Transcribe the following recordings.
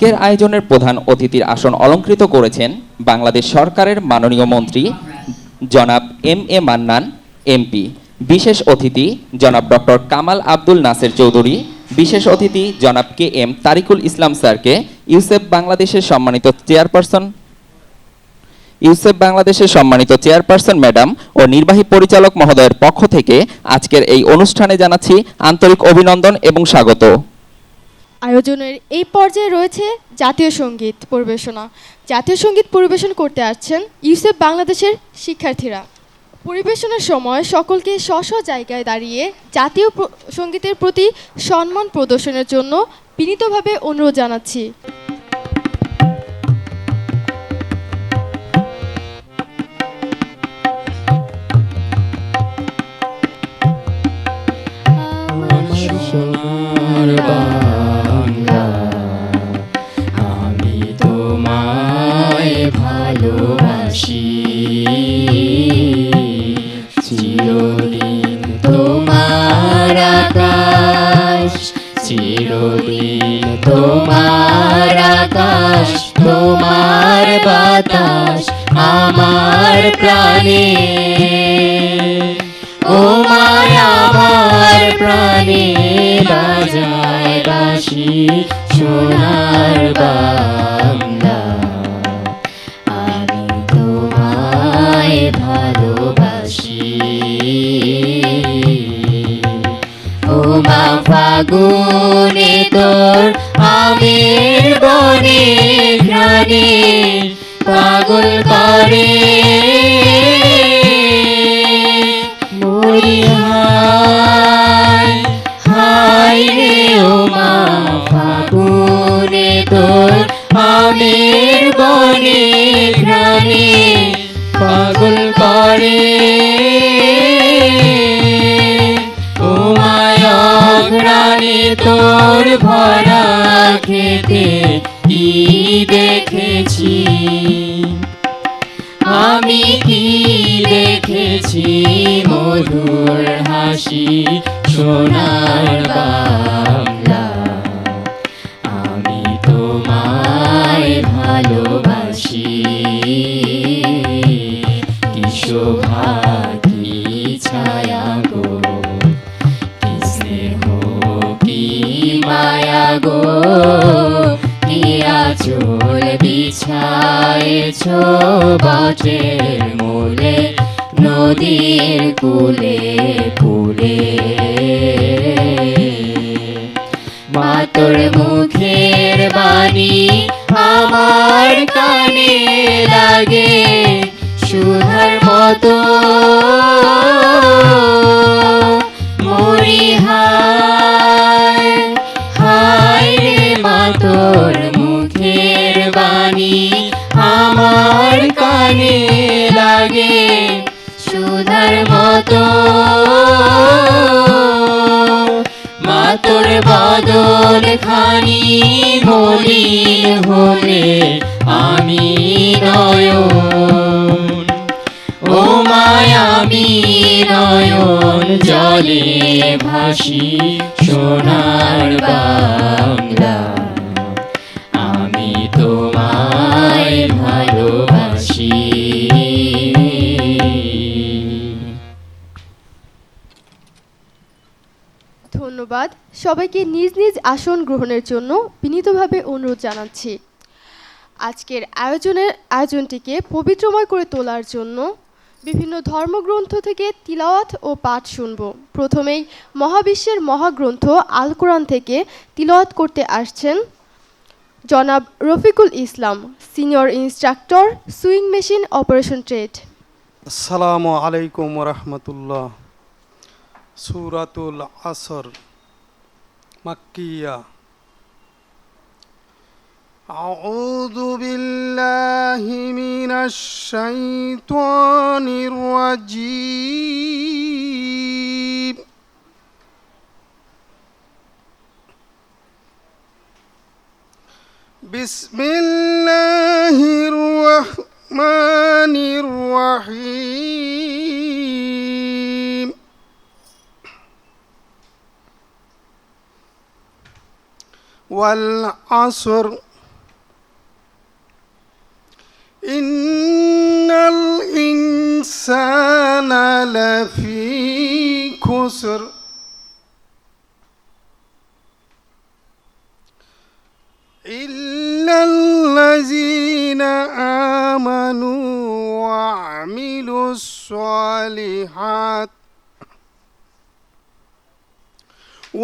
আজকের আয়োজনের প্রধান অতিথির আসন অলংকৃত করেছেন বাংলাদেশ সরকারের মাননীয় মন্ত্রী জনাব এম এ মান্নান এমপি। বিশেষ অতিথি জনাব ডক্টর কামাল আব্দুল নাসের চৌধুরী। বিশেষ অতিথি জনাব কে এম তারিকুল ইসলাম স্যারকে ইউসেফ বাংলাদেশের সম্মানিত চেয়ারপারসন ম্যাডাম ও নির্বাহী পরিচালক মহোদয়ের পক্ষ থেকে আজকের এই অনুষ্ঠানে জানাচ্ছি আন্তরিক অভিনন্দন এবং স্বাগত। আয়োজনের এই পর্যায়ে রয়েছে জাতীয় সঙ্গীত পরিবেশনা। জাতীয় সঙ্গীত পরিবেশন করতে আসছেন ইউসেফ বাংলাদেশের শিক্ষার্থীরা। পরিবেশনের সময় সকলকে স্ব স্ব জায়গায় দাঁড়িয়ে জাতীয় সঙ্গীতের প্রতি সম্মান প্রদর্শনের জন্য বিনীতভাবে অনুরোধ জানাচ্ছি। আমি তোমায় ভালোবাসি, চিরদিন তোমার আকাশ, চিরদিন তোমার আকাশ, তোমার বাতাস আমার প্রাণে, ও মায়া আমার প্রাণে বাজায় বাঁশি সোনার বাংলা। আমি তোমায় ভালোবাসি, ও মা ফাগুনে তোর আমের বনে ঘ্রাণে পাগল করে মরি হায় হায় রে, ও মা ফাগুনে তোর আমের বনে ঘ্রাণে পাগল করে, ও মায়া ঘ্রাণে তোর ভরা খেতে কি দেখেছি, আমি কি দেখেছি মধুর হাসি সোনার বাংলা। আমি তোমায় ভালোবাসি, কি শোভা কি ছায়া গো, কি স্নেহ কি মায়া গো, কি আঁচল বিছায়েছ বটের মূলে নদীর কূলে কূলে। মা তোর মুখের বাণী আমার কানে লাগে সুধার মতো, মরি হায় হায় রে, মা তোর মুখের বাণী আমার কানে লাগে সুধার মতো, মা তোর বদন খানি মলিন হলে আমি নয়ন, ও মায়া আমি নয়ন জলে ভাসি সোনার বাংলা। আমি তোমায় ভালোবাসি। ধন্যবাদ। সবাইকে নিজ নিজ আসন গ্রহণের জন্য বিনীতভাবে অনুরোধ জানাচ্ছি। আজকের আয়োজনটিকে পবিত্রময় করে তোলার জন্য বিভিন্ন ধর্মগ্রন্থ থেকে তিলাওয়াত ও পাঠ শুনব। প্রথমেই মহাবিশ্বের মহাগ্রন্থ আল কোরআন থেকে তিলাওয়াত করতে আসছেন জনাব Rafiqul Islam, senior instructor, sewing machine operation trade. আসসালামু আলাইকুম রহমতুল্লাহ। সূরাতুল আসর মাক্কিয়া। আউযু বিল্লাহি মিনাশ শাইতানির রাজীম। বিসমিল্লাহির রাহমানির রাহিম। ওয়াল আসর ইন্নাল ইনসানা লাফি খুসর ইল্লাল্লাযীনা আমানু ওয়া আমিলুস সালিহাত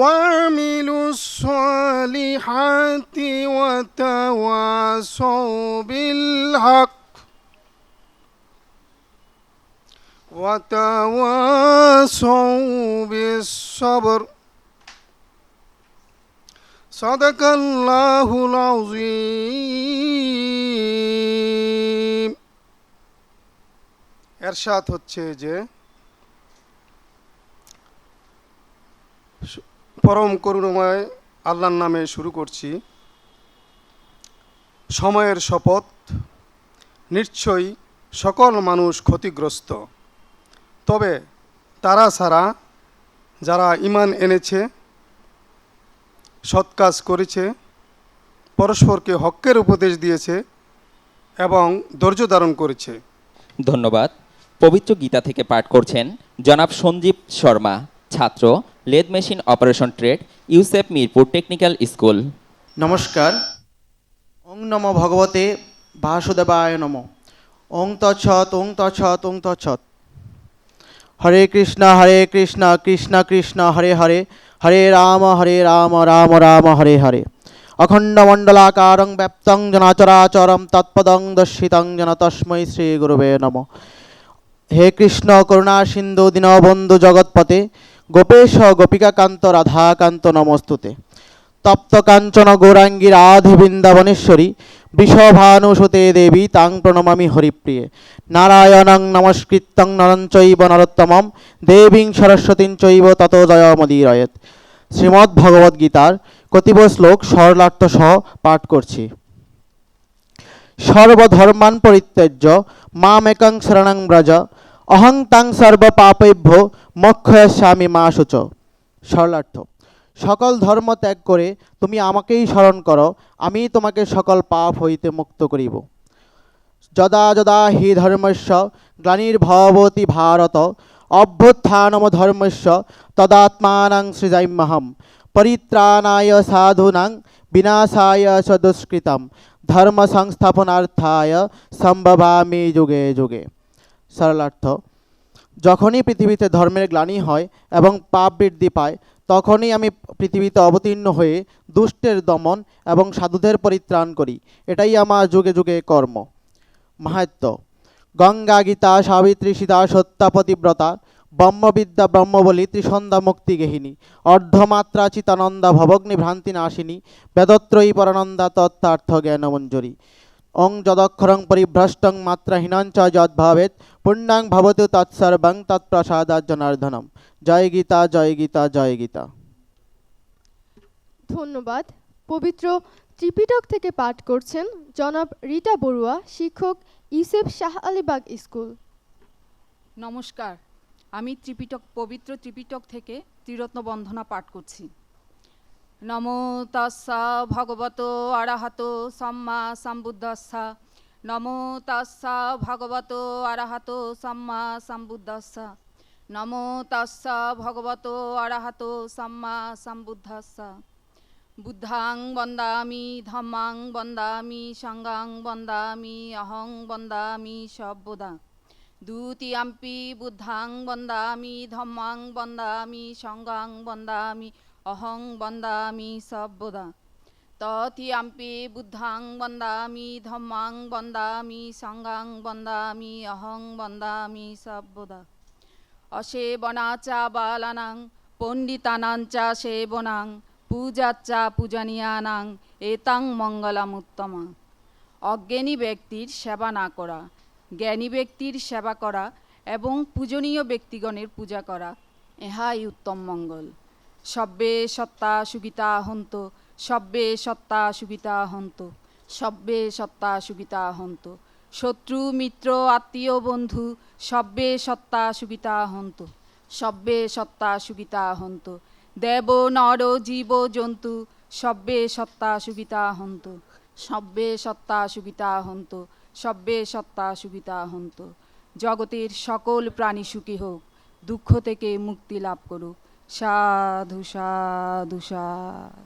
وعملوا الصالحات وتواصوا بالحق وتواصوا بالصبر صدق الله العظيم এরশাদ হচ্ছে যে পরম করুণাময় আল্লাহর নামে শুরু করছি। সময়ের শপথ, নিশ্চয়ই সকল মানুষ ক্ষতিগ্রস্ত, তবে তারা ছাড়া যারা ঈমান এনেছে, সৎ কাজ করেছে, পরস্পরকে হকের উপদেশ দিয়েছে এবং ধৈর্য ধারণ করেছে। ধন্যবাদ। পবিত্র গীতা থেকে পাঠ করছেন জনাব সঞ্জীব শর্মা, ছাত্র, lathe machine operation trade, UCEP Mirpur technical school. নমস্কার। ওং নম ভগবতে বাসুদেবায় নম। ওং তৎসৎ, ওং তৎসৎ, ওং তৎসৎ। হরে কৃষ্ণ কৃষ্ণ কৃষ্ণ হরে হরে, হরে রাম রাম রাম হরে হরে। অখণ্ডমণ্ডলাকারং ব্যাপ্তং জনাচরাচরম তৎপদং দর্শিতং যেন তস্मै শ্রী গুরুবে নমঃ। হে কৃষ্ণ করুণা সিন্ধু দীনবন্ধু জগৎপতে, গোপেশ গোপিকাকান্ত রাধাকান্ত নমস্তুতে। তপ্ত কাঞ্চন গৌরাঙ্গী রাধে বৃন্দাবনেশ্বরী, বৃষভানুসুতে দেবী তাং প্রণমামি হরিপ্রিয়ে। নারায়ণং নমস্কৃত্যং নরং চৈব নরোত্তমম, দেবীং সরস্বতীং চৈব ততো জয়মুদীরয়েৎ। শ্রীমদ্ ভগবদ্ গীতার কতিপয় শ্লোক সরলার্থ সহ পাঠ করছি। সর্বধর্মান পরিত্যজ্য মামেকং শরণং ব্রজ, অহং তাং সর্ব পাপেভ্যো মোক্ষয়িষ্যামি মা শুচ। সরলার্থ: সকল ধর্ম ত্যাগ করে তুমি আমাকেই স্মরণ করো, আমি তোমাকে সকল পাপ হইতে মুক্ত করিব। যদা যদা হি ধর্মস্য গ্লানির্ভবতি ভারত, অভ্যুত্থানম ধর্মস্য তদাত্মানাং সৃজাম্যহম। পরিত্রাণায় সাধূনাং বিনাশায় চ দুষ্কৃতম, ধর্ম সংস্থাপনার্থায় সম্ভবামি যুগে যুগে। সরলার্থ: যখনই পৃথিবীতে ধর্মের গ্লানি হয় এবং পাপ বৃদ্ধি পায়, তখনই আমি পৃথিবীতে অবতীর্ণ হয়ে দুষ্টের দমন এবং সাধুদের পরিত্রাণ করি। এটাই আমার যুগে যুগে কর্ম। মাহাত্ম্য: গঙ্গা, গীতা, সাবিত্রী, সীতা, সত্যা, পতিব্রতা, ব্রহ্মবিদ্যা, ব্রহ্মবলী, ত্রিসন্ধ্যা, মুক্তিগেহিনী, অর্ধমাত্রা, চিতানন্দা, ভবগ্নি ভ্রান্তি নাশিনী, বেদত্রয়ী পরানন্দা, তত্ত্বার্থ জ্ঞানমঞ্জরি। ওং যদক্ষরং পরিভ্রষ্টং মাত্রাহীনং চ যদ্ভাবেৎ, পুণ্যাং ভবতু তৎসর্বং তৎপ্রসাদাৎ জনার্দনম। জয় গীতা, জয় গীতা, জয় গীতা। ধন্যবাদ। পবিত্র ত্রিপিটক থেকে পাঠ করছেন জনাব রিটা বড়ুয়া, শিক্ষক, ইউসেফ শাহ আলীবাগ স্কুল। নমস্কার, আমি পবিত্র ত্রিপিটক থেকে ত্রিরত্ন বন্দনা পাঠ করছি। নমো তাস্সা ভগবতো আরাহাতো সাম্মা সাম্বুদ্ধাস্সা। নমো তাস্সা ভগবতো আরাহাতো সাম্মা সাম্বুদ্ধাস্সা। নমো তাস্সা ভগবতো আরাহাতো সাম্মা সাম্বুদ্ধাস্সা। বুদ্ধাং বন্দামি, ধম্মাং বন্দামি, সংঘাং বন্দামি, অহং বন্দামি সর্বদা। দ্বিতীয়াম্পি বুদ্ধাং বন্দামি, ধম্মাং বন্দামি, সংঘাং বন্দামি, অহং বন্দামি সর্বদা। তৃতীয়াম্পি বুদ্ধাং বন্দামি, ধম্মাং বন্দামি, সংঘাং বন্দামি, অহং বন্দামি সর্বদা। অসেবনাচা বালানাং পণ্ডিতানাঞ্চা সেবনাং, পূজাচ্চা পূজনীয়ানাং এতাং মঙ্গলামুত্তমা। অজ্ঞানী ব্যক্তির সেবা না করা, জ্ঞানী ব্যক্তির সেবা করা এবং পূজনীয় ব্যক্তিগণের পূজা করা, ইহাই উত্তম মঙ্গল। সব্বে সত্তা সুগীতা হন্ত, সব্বে সত্তা সুগীতা হন্ত, সব্বে সত্তা সুগীতা হন্ত। শত্রু মিত্র আত্মীয় বন্ধু সব্বে সত্তা সুগীতা হন্ত, সব্বে সত্তা সুগীতা হন্ত। দেব নর জীব জন্তু সব্বে সত্তা সুগীতা হন্ত, সব্বে সত্তা সুগীতা হন্ত। সব্বে সত্তা সুখিতা হন্ত। জগতের সকল প্রাণী সুখী হোক, দুঃখ থেকে মুক্তি লাভ করুক। সাধু সাধু সাধু।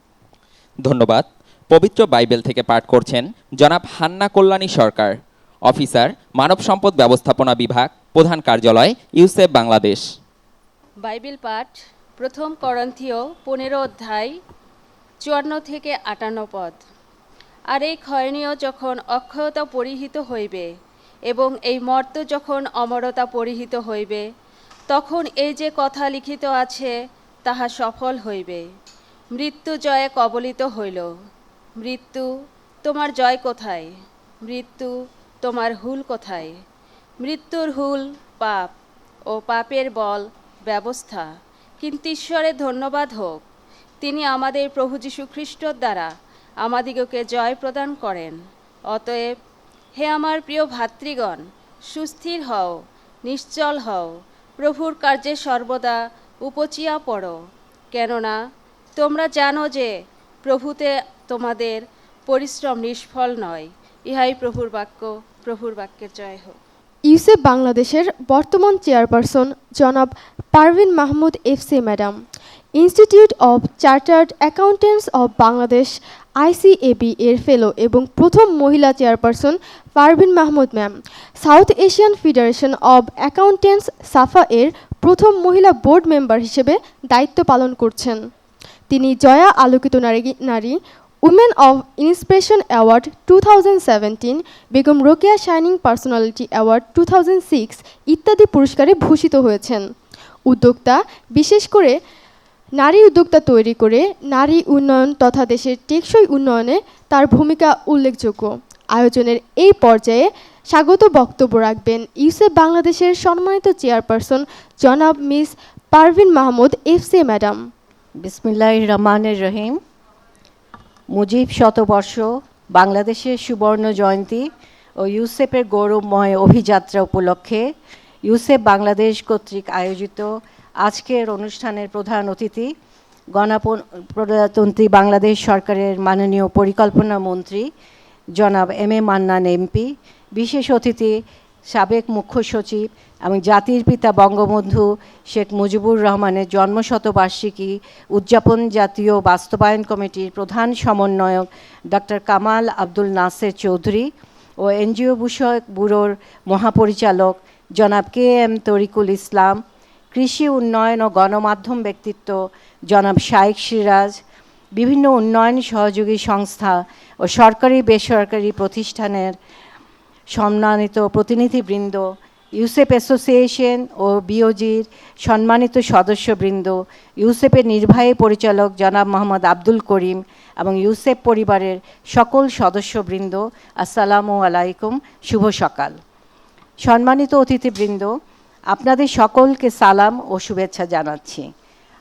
ধন্যবাদ। পবিত্র বাইবেল থেকে পাঠ করছেন জনাব হান্না কল্যাণী সরকার, অফিসার মানব সম্পদ ব্যবস্থাপনা বিভাগ, প্রধান কার্যালয়, ইউসেফ বাংলাদেশ। বাইবেল পাঠ প্রথম করন্থীয় 15 অধ্যায় 54 থেকে 58 পদ। আর এই ক্ষয়নীয় যখন অক্ষয়তা পরিহিত হইবে এবং এই মর্ত্য যখন অমরতা পরিহিত হইবে, তখন এই যে কথা লিখিত আছে তাহা সফল হইবে। মৃত্যু জয়ে কবলিত হইল। মৃত্যু, তোমার জয় কোথায়? মৃত্যু, তোমার হুল কোথায়? মৃত্যুর হুল পাপ, ও পাপের বল ব্যবস্থা। কিন্তু ঈশ্বরের ধন্যবাদ হোক, তিনি আমাদের প্রভু যীশু খ্রিস্টর দ্বারা আমাদিগকে জয় প্রদান করেন। অতএব হে আমার প্রিয় ভাতৃগণ, সুস্থির হও, নিশ্চল হও, প্রভুর কার্যে সর্বদা উপচিয়া পড়ো। কেননা তোমরা জানো যে প্রভুতে তোমাদের পরিশ্রম নিষ্ফল নয়। ইহাই প্রভুর বাক্য। প্রভুর বাক্যের জয় হোক। ইউসেফ বাংলাদেশের বর্তমান চেয়ারপারসন জনাব Parveen Mahmud FC madam, Institute of Chartered Accountants of Bangladesh ICAB এর ফেলো এবং প্রথম মহিলা chairperson Parveen Mahmud ma'am, South Asian Federation of Accountants SAFA এর প্রথম মহিলা বোর্ড মেম্বার হিসেবে দায়িত্ব পালন করছেন। তিনি জয়া আলোকিত নারী women of inspiration award 2017, Begum Rokeya shining personality award 2006 ইত্যাদি পুরস্কারে ভূষিত হয়েছেন। উদ্যোক্তা, বিশেষ করে নারী উদ্যোক্তা তৈরি করে নারী উন্নয়ন তথা দেশের টেকসই উন্নয়নে তার ভূমিকা উল্লেখযোগ্য। আয়োজনের এই পর্যায়ে স্বাগত বক্তব্য রাখবেন ইউসেফ বাংলাদেশের সম্মানিত চেয়ারপারসন জনাব Miss Parveen Mahmud FC madam. বিসমিল্লাহির রহমানির রহিম। মুজিব শতবর্ষ, বাংলাদেশের সুবর্ণ জয়ন্তী ও ইউসেফের গৌরবময় অভিযাত্রা উপলক্ষে ইউসেফ বাংলাদেশ কর্তৃক আয়োজিত আজকের অনুষ্ঠানের প্রধান অতিথি গণপ্রজাতন্ত্রী বাংলাদেশ সরকারের মাননীয় পরিকল্পনা মন্ত্রী জনাব এম এ মান্নান এমপি, বিশেষ অতিথি সাবেক মুখ্য সচিব এবং জাতির পিতা বঙ্গবন্ধু শেখ মুজিবুর রহমানের জন্মশতবার্ষিকী উদযাপন জাতীয় বাস্তবায়ন কমিটির প্রধান সমন্বয়ক ডক্টর কামাল আব্দুল নাসের চৌধুরী ও এনজিও বিষয়ক ব্যুরোর মহাপরিচালক জনাব কে এম তরিকুল ইসলাম, কৃষি উন্নয়ন ও গণমাধ্যম ব্যক্তিত্ব জনাব শাইখ সিরাজ, বিভিন্ন উন্নয়ন সহযোগী সংস্থা ও সরকারি বেসরকারি প্রতিষ্ঠানের সম্মানিত প্রতিনিধিবৃন্দ, ইউসেফ অ্যাসোসিয়েশন ও বিওজির সম্মানিত সদস্যবৃন্দ, ইউসেফের নির্বাহী পরিচালক জনাব মোহাম্মদ আব্দুল করিম এবং ইউসেফ পরিবারের সকল সদস্যবৃন্দ, আসসালামু আলাইকুম, শুভ সকাল। সম্মানিত অতিথিবৃন্দ, আপনাদের সকলকে সালাম ও শুভেচ্ছা জানাচ্ছি।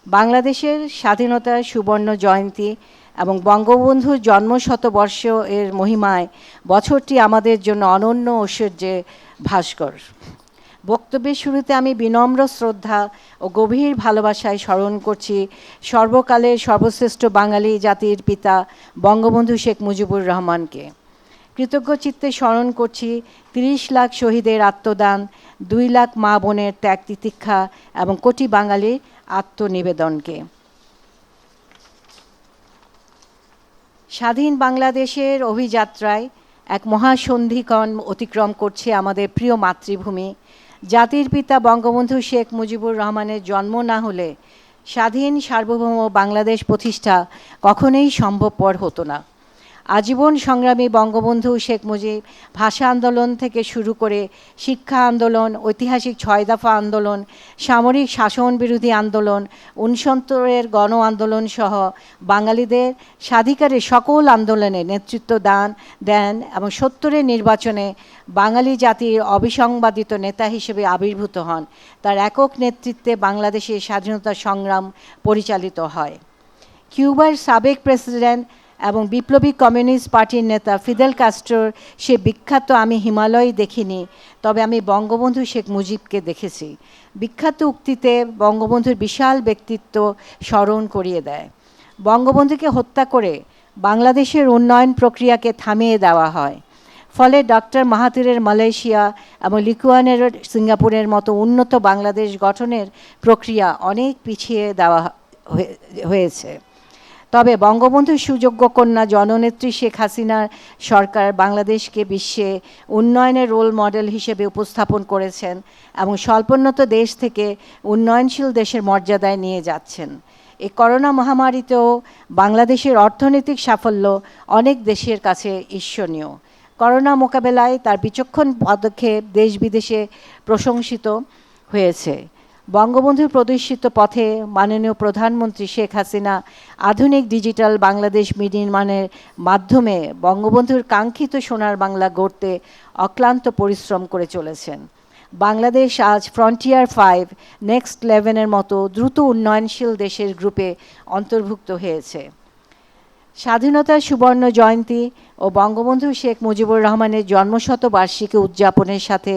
বাংলাদেশের স্বাধীনতার সুবর্ণ জয়ন্তী এবং বঙ্গবন্ধুর জন্মশতবর্ষ এর মহিমায় বছরটি আমাদের জন্য অনন্য ঐশ্বর্যে ভাস্কর। বক্তব্যের শুরুতে আমি বিনম্র শ্রদ্ধা ও গভীর ভালোবাসায় স্মরণ করছি সর্বকালের সর্বশ্রেষ্ঠ বাঙালি জাতির পিতা বঙ্গবন্ধু শেখ মুজিবুর রহমানকে। কৃতজ্ঞ চিত্তে স্মরণ করছি 30 লাখ শহীদের আত্মদান, 2 লাখ মা বোনের ত্যাগ তিতিক্ষা এবং কোটি বাঙালির আত্মনিবেদনকে। স্বাধীন বাংলাদেশের অভিযাত্রায় এক মহাসন্ধিক্ষণ অতিক্রম করছে আমাদের প্রিয় মাতৃভূমি। জাতির পিতা বঙ্গবন্ধু শেখ মুজিবুর রহমানের জন্ম না হলে স্বাধীন সার্বভৌম বাংলাদেশ প্রতিষ্ঠা কখনোই সম্ভবপর হতো না। আজীবন সংগ্রামী বঙ্গবন্ধু শেখ মুজিব ভাষা আন্দোলন থেকে শুরু করে শিক্ষা আন্দোলন, ঐতিহাসিক 6 দফা আন্দোলন, সামরিক শাসন বিরোধী আন্দোলন, 69 গণ আন্দোলন সহ বাঙালিদের স্বাধিকারের সকল আন্দোলনে নেতৃত্ব দেন এবং 70 নির্বাচনে বাঙালি জাতির অবিসংবাদিত নেতা হিসেবে আবির্ভূত হন। তার একক নেতৃত্বে বাংলাদেশের স্বাধীনতা সংগ্রাম পরিচালিত হয়। কিউবার সাবেক প্রেসিডেন্ট এবং বিপ্লবী কমিউনিস্ট পার্টির নেতা ফিদেল কাস্ট্রোর সে বিখ্যাত "আমি হিমালয় দেখিনি, তবে আমি বঙ্গবন্ধু শেখ মুজিবকে দেখেছি" বিখ্যাত উক্তিতে বঙ্গবন্ধুর বিশাল ব্যক্তিত্ব স্মরণ করিয়ে দেয়। বঙ্গবন্ধুকে হত্যা করে বাংলাদেশের উন্নয়ন প্রক্রিয়াকে থামিয়ে দেওয়া হয়। ফলে ডক্টর মাহাথিরের মালয়েশিয়া এবং লিকুয়ানের সিঙ্গাপুরের মতো উন্নত বাংলাদেশ গঠনের প্রক্রিয়া অনেক পিছিয়ে দেওয়া হয়েছে। তবে বঙ্গবন্ধুর সুযোগ্য কন্যা জননেত্রী শেখ হাসিনার সরকার বাংলাদেশকে বিশ্বে উন্নয়নের রোল মডেল হিসেবে উপস্থাপন করেছেন এবং স্বল্পোন্নত দেশ থেকে উন্নয়নশীল দেশের মর্যাদায় নিয়ে যাচ্ছেন। এই করোনা মহামারীতেও বাংলাদেশের অর্থনৈতিক সাফল্য অনেক দেশের কাছে ঈর্ষণীয়। করোনা মোকাবেলায় তার বিচক্ষণ পদক্ষেপ দেশ বিদেশে প্রশংসিত হয়েছে। বঙ্গবন্ধুর প্রদর্শিত পথে মাননীয় প্রধানমন্ত্রী শেখ হাসিনা আধুনিক ডিজিটাল বাংলাদেশ নির্মাণের মাধ্যমে বঙ্গবন্ধুর কাঙ্ক্ষিত সোনার বাংলা গড়তে অক্লান্ত পরিশ্রম করে চলেছেন। বাংলাদেশ আজ ফ্রন্টিয়ার 5 নেক্সট 11-এর মতো দ্রুত উন্নয়নশীল দেশের গ্রুপে অন্তর্ভুক্ত হয়েছে। স্বাধীনতার সুবর্ণ জয়ন্তী ও বঙ্গবন্ধু শেখ মুজিবুর রহমানের জন্মশতবার্ষিকী উদযাপনের সাথে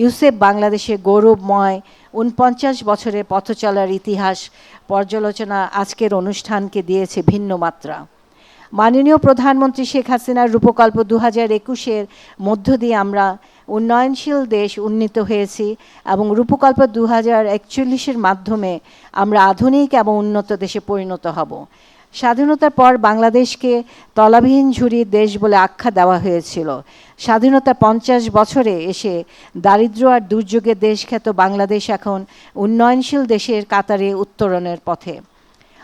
ইউসেপ বাংলাদেশের গৌরবময় 49 বছরের পথচলার ইতিহাস পর্যালোচনা আজকের অনুষ্ঠানকে দিয়েছে ভিন্ন মাত্রা। মাননীয় প্রধানমন্ত্রী শেখ হাসিনার রূপকল্প 2021-এর মধ্য দিয়ে আমরা উন্নয়নশীল দেশ উন্নীত হয়েছি এবং রূপকল্প 2041-এর মাধ্যমে আমরা আধুনিক এবং উন্নত দেশে পরিণত হব। স্বাধীনতার পর বাংলাদেশকে তলাবিহীন ঝুড়ির দেশ বলে আখ্যা দেওয়া হয়েছিল। স্বাধীনতার 50 বছরে এসে দারিদ্র্য আর দুর্যোগের দেশখ্যাত বাংলাদেশ এখন উন্নয়নশীল দেশের কাতারে উত্তরণের পথে।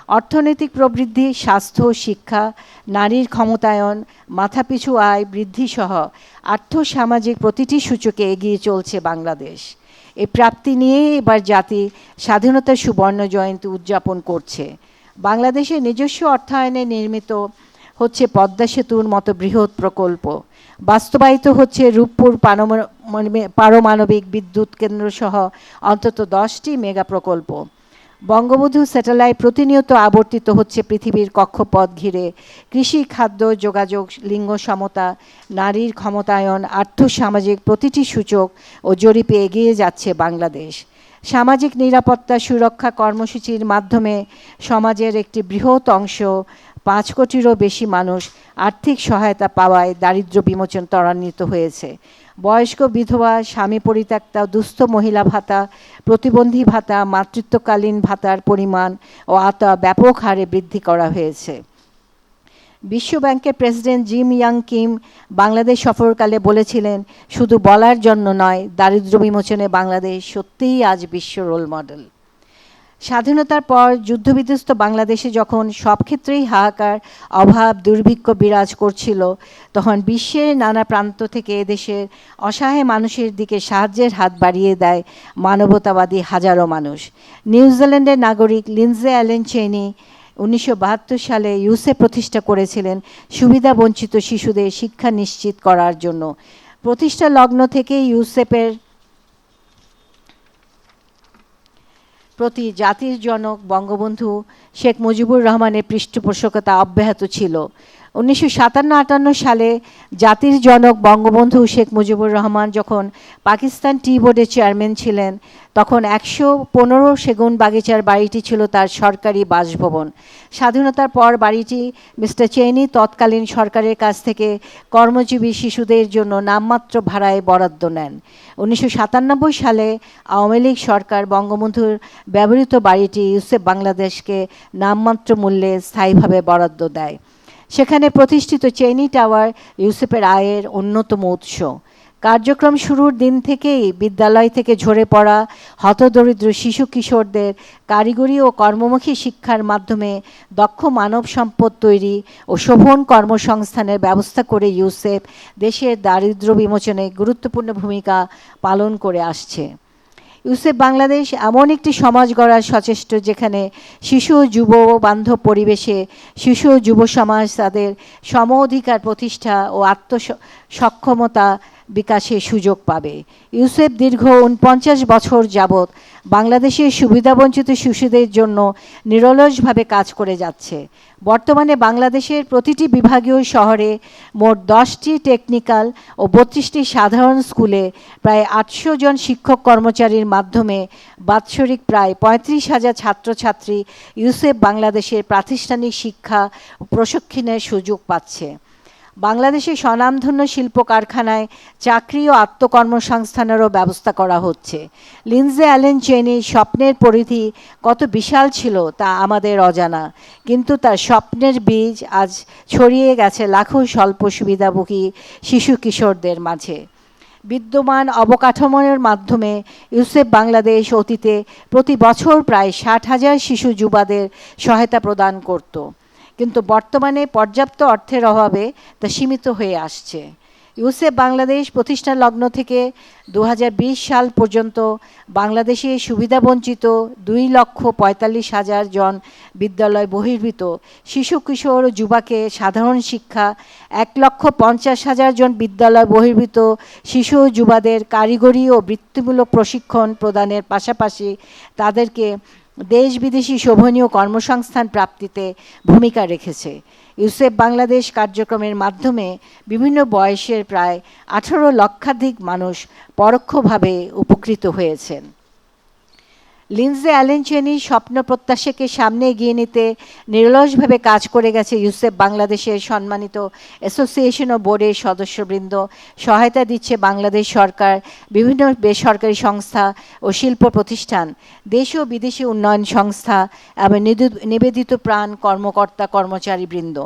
অর্থনৈতিক প্রবৃদ্ধি, স্বাস্থ্য, শিক্ষা, নারীর ক্ষমতায়ন, মাথাপিছু আয় বৃদ্ধিসহ আর্থসামাজিক প্রতিটি সূচকে এগিয়ে চলছে বাংলাদেশ। এই প্রাপ্তি নিয়েই এবার জাতি স্বাধীনতার সুবর্ণ জয়ন্তী উদযাপন করছে। বাংলাদেশের নিজস্ব অর্থায়নে নির্মিত হচ্ছে পদ্মা সেতুর মতো বৃহৎ প্রকল্প, বাস্তবায়িত হচ্ছে রূপপুর পারমাণবিক বিদ্যুৎ কেন্দ্র সহ অন্তত 10টি মেগা প্রকল্প। বঙ্গবন্ধু স্যাটেলাইট প্রতিনিয়ত আবর্তিত হচ্ছে পৃথিবীর কক্ষপথ ঘিরে। কৃষি, খাদ্য, যোগাযোগ, লিঙ্গ সমতা, নারীর ক্ষমতায়ন, আর্থসামাজিক প্রতিটি সূচক ও জরিপে এগিয়ে যাচ্ছে বাংলাদেশ। সামাজিক নিরাপত্তা সুরক্ষা কর্মসূচির মাধ্যমে সমাজের একটি বৃহৎ অংশ 5 কোটিরও বেশি মানুষ আর্থিক সহায়তা পাওয়ায় দারিদ্র্য বিমোচন ত্বরান্বিত হয়েছে। বয়স্ক বিধবা, স্বামী পরিত্যক্তা, দুস্থ মহিলা ভাতা, প্রতিবন্ধী ভাতা, মাতৃত্বকালীন ভাতার পরিমাণ ও আওতা ব্যাপক হারে বৃদ্ধি করা হয়েছে। বিশ্বব্যাংকের president Jim Yong Kim Bangladesh সফরকালে বলেছিলেন, শুধু বলার জন্য নয়, দারিদ্র্য বিমোচনে বাংলাদেশ সত্যিই আজ বিশ্ব রোল মডেল। স্বাধীনতার পর যুদ্ধবিধ্বস্ত বাংলাদেশে যখন সব ক্ষেত্রেই হাহাকার, অভাব, দুর্ভিক্ষ বিরাজ করছিল, তখন বিশ্বের নানা প্রান্ত থেকে এদেশের অসহায় মানুষের দিকে সাহায্যের হাত বাড়িয়ে দেয় মানবতাবাদী হাজারো মানুষ। নিউজিল্যান্ডের নাগরিক লিন্ডসে অ্যালেন চেনি 1972 সালে ইউসেপ প্রতিষ্ঠা করেছিলেন সুবিধা বঞ্চিত শিশুদের শিক্ষা নিশ্চিত করার জন্য। প্রতিষ্ঠা লগ্ন থেকে ইউসেপের প্রতি জাতির জনক বঙ্গবন্ধু শেখ মুজিবুর রহমানের পৃষ্ঠপোষকতা অব্যাহত ছিল। 1957-58 সালে জাতির জনক বঙ্গবন্ধু শেখ মুজিবুর রহমান যখন পাকিস্তান টি বোর্ডের চেয়ারম্যান ছিলেন, তখন 115 সেগুন বাগিচার বাড়িটি ছিল তার সরকারি বাসভবন। স্বাধীনতার পর বাড়িটি মিস্টার চেনি তৎকালীন সরকারের কাছ থেকে কর্মজীবী শিশুদের জন্য নামমাত্র ভাড়ায় বরাদ্দ নেন। 1997 সালে আওয়ামী লীগ সরকার বঙ্গবন্ধুর ব্যবহৃত বাড়িটি ইউসেপ বাংলাদেশকে নামমাত্র মূল্যে স্থায়ীভাবে বরাদ্দ দেয়। সেখানে প্রতিষ্ঠিত চেনি টাওয়ার ইউসেপের আয়ের অন্যতম উৎস। কার্যক্রম শুরুর দিন থেকেই বিদ্যালয় থেকে ঝরে পড়া হতদরিদ্র শিশু কিশোরদের কারিগরি ও কর্মমুখী শিক্ষার মাধ্যমে দক্ষ মানব সম্পদ তৈরি ও শোভন কর্মসংস্থানের ব্যবস্থা করে ইউসেপ দেশের দারিদ্র্য বিমোচনে গুরুত্বপূর্ণ ভূমিকা পালন করে আসছে। ইউসেপ বাংলাদেশ এমন একটি সমাজ গড়ার সচেষ্ট যেখানে শিশু ও যুব বান্ধব পরিবেশে শিশু ও যুব সমাজ তাদের সম অধিকার প্রতিষ্ঠা ও আত্মসক্ষমতা বিকাশের সুযোগ পাবে। ইউসেপ দীর্ঘ 49 বছর যাবৎ বাংলাদেশের সুবিধাবঞ্চিত শিশুদের জন্য নিরলসভাবে কাজ করে যাচ্ছে। বর্তমানে বাংলাদেশের প্রতিটি বিভাগীয় শহরে মোট 10টি টেকনিক্যাল ও 32টি সাধারণ স্কুলে প্রায় 800 জন শিক্ষক কর্মচারীর মাধ্যমে বাৎসরিক প্রায় 35,000 ছাত্রছাত্রী ইউসেপ বাংলাদেশের প্রাতিষ্ঠানিক শিক্ষা ও প্রশিক্ষণের সুযোগ পাচ্ছে। বাংলাদেশের স্বনামধন্য শিল্প কারখানায় চাকরি ও আত্মকর্মসংস্থানেরও ব্যবস্থা করা হচ্ছে। লিন্ডসে অ্যালেন চেনির স্বপ্নের পরিধি কত বিশাল ছিল তা আমাদের অজানা, কিন্তু তার স্বপ্নের বীজ আজ ছড়িয়ে গেছে লাখো স্বল্প সুবিধাভোগী শিশু কিশোরদের মাঝে। বিদ্যমান অবকাঠামোর মাধ্যমে ইউসেফ বাংলাদেশ অতীতে প্রতি বছর প্রায় 60,000 শিশু যুবাদের সহায়তা প্রদান করত, কিন্তু বর্তমানে পর্যাপ্ত অর্থের অভাবে তা সীমিত হয়ে আসছে। ইউসেফ বাংলাদেশ প্রতিষ্ঠা লগ্ন থেকে 2020 সাল পর্যন্ত বাংলাদেশে সুবিধাবঞ্চিত 2,45,000 জন বিদ্যালয় বহির্ভূত শিশু কিশোর ও যুবাকে সাধারণ শিক্ষা, 1,50,000 জন বিদ্যালয় বহির্ভূত শিশু ও যুবাদের কারিগরি ও বৃত্তিমূলক প্রশিক্ষণ প্রদানের পাশাপাশি তাদেরকে দেশ বিদেশি শোভনীয় কর্মসংস্থান প্রাপ্তিতে ভূমিকা রেখেছে। ইউসেফ বাংলাদেশ কার্যক্রমের মাধ্যমে বিভিন্ন বয়সের প্রায় 18 লক্ষাধিক মানুষ পরোক্ষভাবে উপকৃত হয়েছেন। লিন্ডসে অ্যালেন চেনির স্বপ্ন প্রত্যাশাকে সামনে এগিয়ে নিতে নিরলসভাবে কাজ করে গেছে ইউসেফ বাংলাদেশের সম্মানিত অ্যাসোসিয়েশন ও বোর্ডের সদস্যবৃন্দ। সহায়তা দিচ্ছে বাংলাদেশ সরকার, বিভিন্ন বেসরকারি সংস্থা ও শিল্প প্রতিষ্ঠান, দেশ ও বিদেশি উন্নয়ন সংস্থা এবং নিবেদিত প্রাণ কর্মকর্তা কর্মচারীবৃন্দ।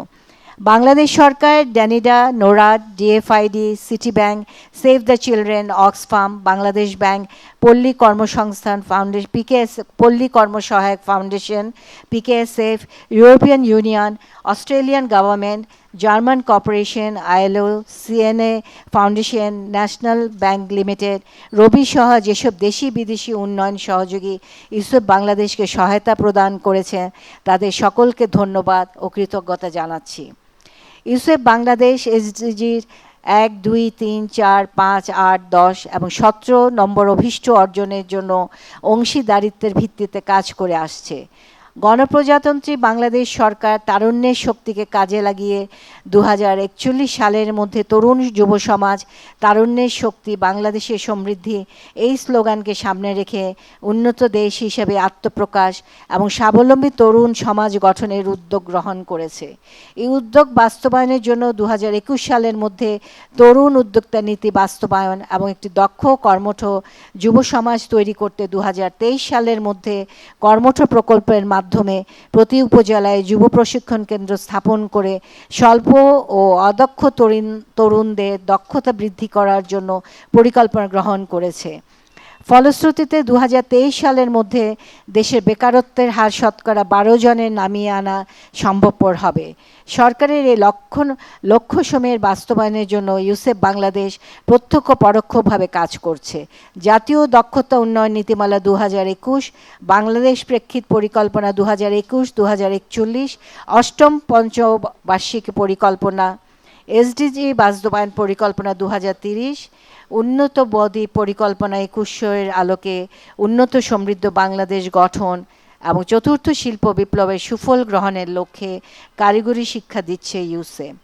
বাংলাদেশ সরকার, Danida, Norad, DFID, City Bank, Save the Children, Oxfam, Bangladesh Bank, Palli Karmasangsthan Foundation, Palli Karmasahayak Foundation, PKSF, European Union, Australian government, German corporation, ILO, CNA Foundation, National Bank Limited, Robi সহ যেসব দেশি বিদেশি উন্নয়ন সহযোগী ইউসেফ বাংলাদেশকে সহায়তা প্রদান করেছেন তাদের সকলকে ধন্যবাদ ও কৃতজ্ঞতা জানাচ্ছি। ইউসেফ বাংলাদেশ এসডিজির 1, 2, 3, 4, 5, 8, 10 এবং 17 নম্বর অভীষ্ট অর্জনের জন্য অংশীদারিত্বের ভিত্তিতে কাজ করে আসছে। গণপ্রজাতন্ত্রী বাংলাদেশ সরকার তারুণ্যের শক্তিকে কাজে লাগিয়ে 2041 সালের মধ্যে তরুণ যুব সমাজ, তারুণ্যের শক্তি, বাংলাদেশের সমৃদ্ধি এই স্লোগানকে সামনে রেখে উন্নত দেশ হিসেবে আত্মপ্রকাশ এবং স্বাবলম্বী তরুণ সমাজ গঠনের উদ্যোগ গ্রহণ করেছে। এই উদ্যোগ বাস্তবায়নের জন্য 2021 সালের মধ্যে তরুণ উদ্যোক্তা নীতি বাস্তবায়ন এবং একটি দক্ষ কর্মঠ যুব সমাজ তৈরি করতে 2023 সালের মধ্যে কর্মঠ প্রকল্পের মাধ্যমে প্রতি উপজেলায় যুব প্রশিক্ষণ কেন্দ্র স্থাপন করে স্বল্প ও অদক্ষ তরুণদের দক্ষতা বৃদ্ধি করার জন্য পরিকল্পনা গ্রহণ করেছে। ফলশ্রুতিতে 2023 সালের মধ্যে দেশের বেকারত্বের হার শতকরা 12 জনের নামিয়ে আনা সম্ভবপর হবে। সরকারের এই লক্ষ্য সময়ের বাস্তবায়নের জন্য ইউসেফ বাংলাদেশ প্রত্যক্ষ পরোক্ষভাবে কাজ করছে। জাতীয় দক্ষতা উন্নয়ন নীতিমালা 2021, বাংলাদেশ প্রেক্ষিত পরিকল্পনা 2021-2041, অষ্টম পঞ্চবার্ষিক পরিকল্পনা, এসডিজি বাস্তবায়ন পরিকল্পনা 2030, উন্নত বদ্বীপ পরিকল্পনা 2100-এর আলোকে উন্নত সমৃদ্ধ বাংলাদেশ গঠন এবং চতুর্থ শিল্প বিপ্লবের সুফল গ্রহণের লক্ষ্যে কারিগরি শিক্ষা দিচ্ছে ইউসেফ।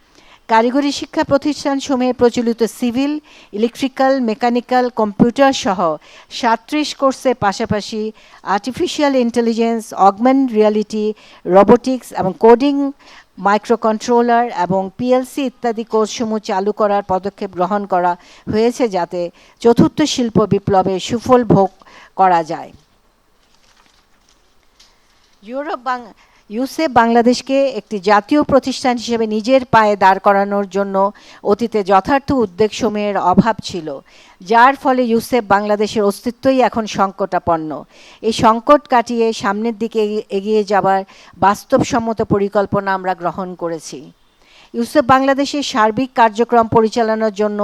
কারিগরি শিক্ষা প্রতিষ্ঠানসমূহে প্রচলিত সিভিল, ইলেকট্রিক্যাল, মেকানিক্যাল, কম্পিউটার সহ 37 কোর্সের পাশাপাশি artificial intelligence, augmented reality, robotics এবং কোডিং, মাইক্রোকন্ট্রোলার এবং পিএলসি ইত্যাদি কোর্সসমূহ চালু করার পদক্ষেপ গ্রহণ করা হয়েছে যাতে চতুর্থ শিল্প বিপ্লবের সুফল ভোগ করা যায়। ইউসেফ বাংলাদেশকে একটি জাতীয় প্রতিষ্ঠান হিসেবে নিজের পায়ে দাঁড় করানোর জন্য অতীতে যথার্থ উদ্যোগসমূহের অভাব ছিল, যার ফলে ইউসেফ বাংলাদেশের অস্তিত্বই এখন সংকটাপন্ন। এই সংকট কাটিয়ে সামনের দিকে এগিয়ে যাবার বাস্তবসম্মত পরিকল্পনা আমরা গ্রহণ করেছি। ইউসেফ বাংলাদেশের সার্বিক কার্যক্রম পরিচালনার জন্য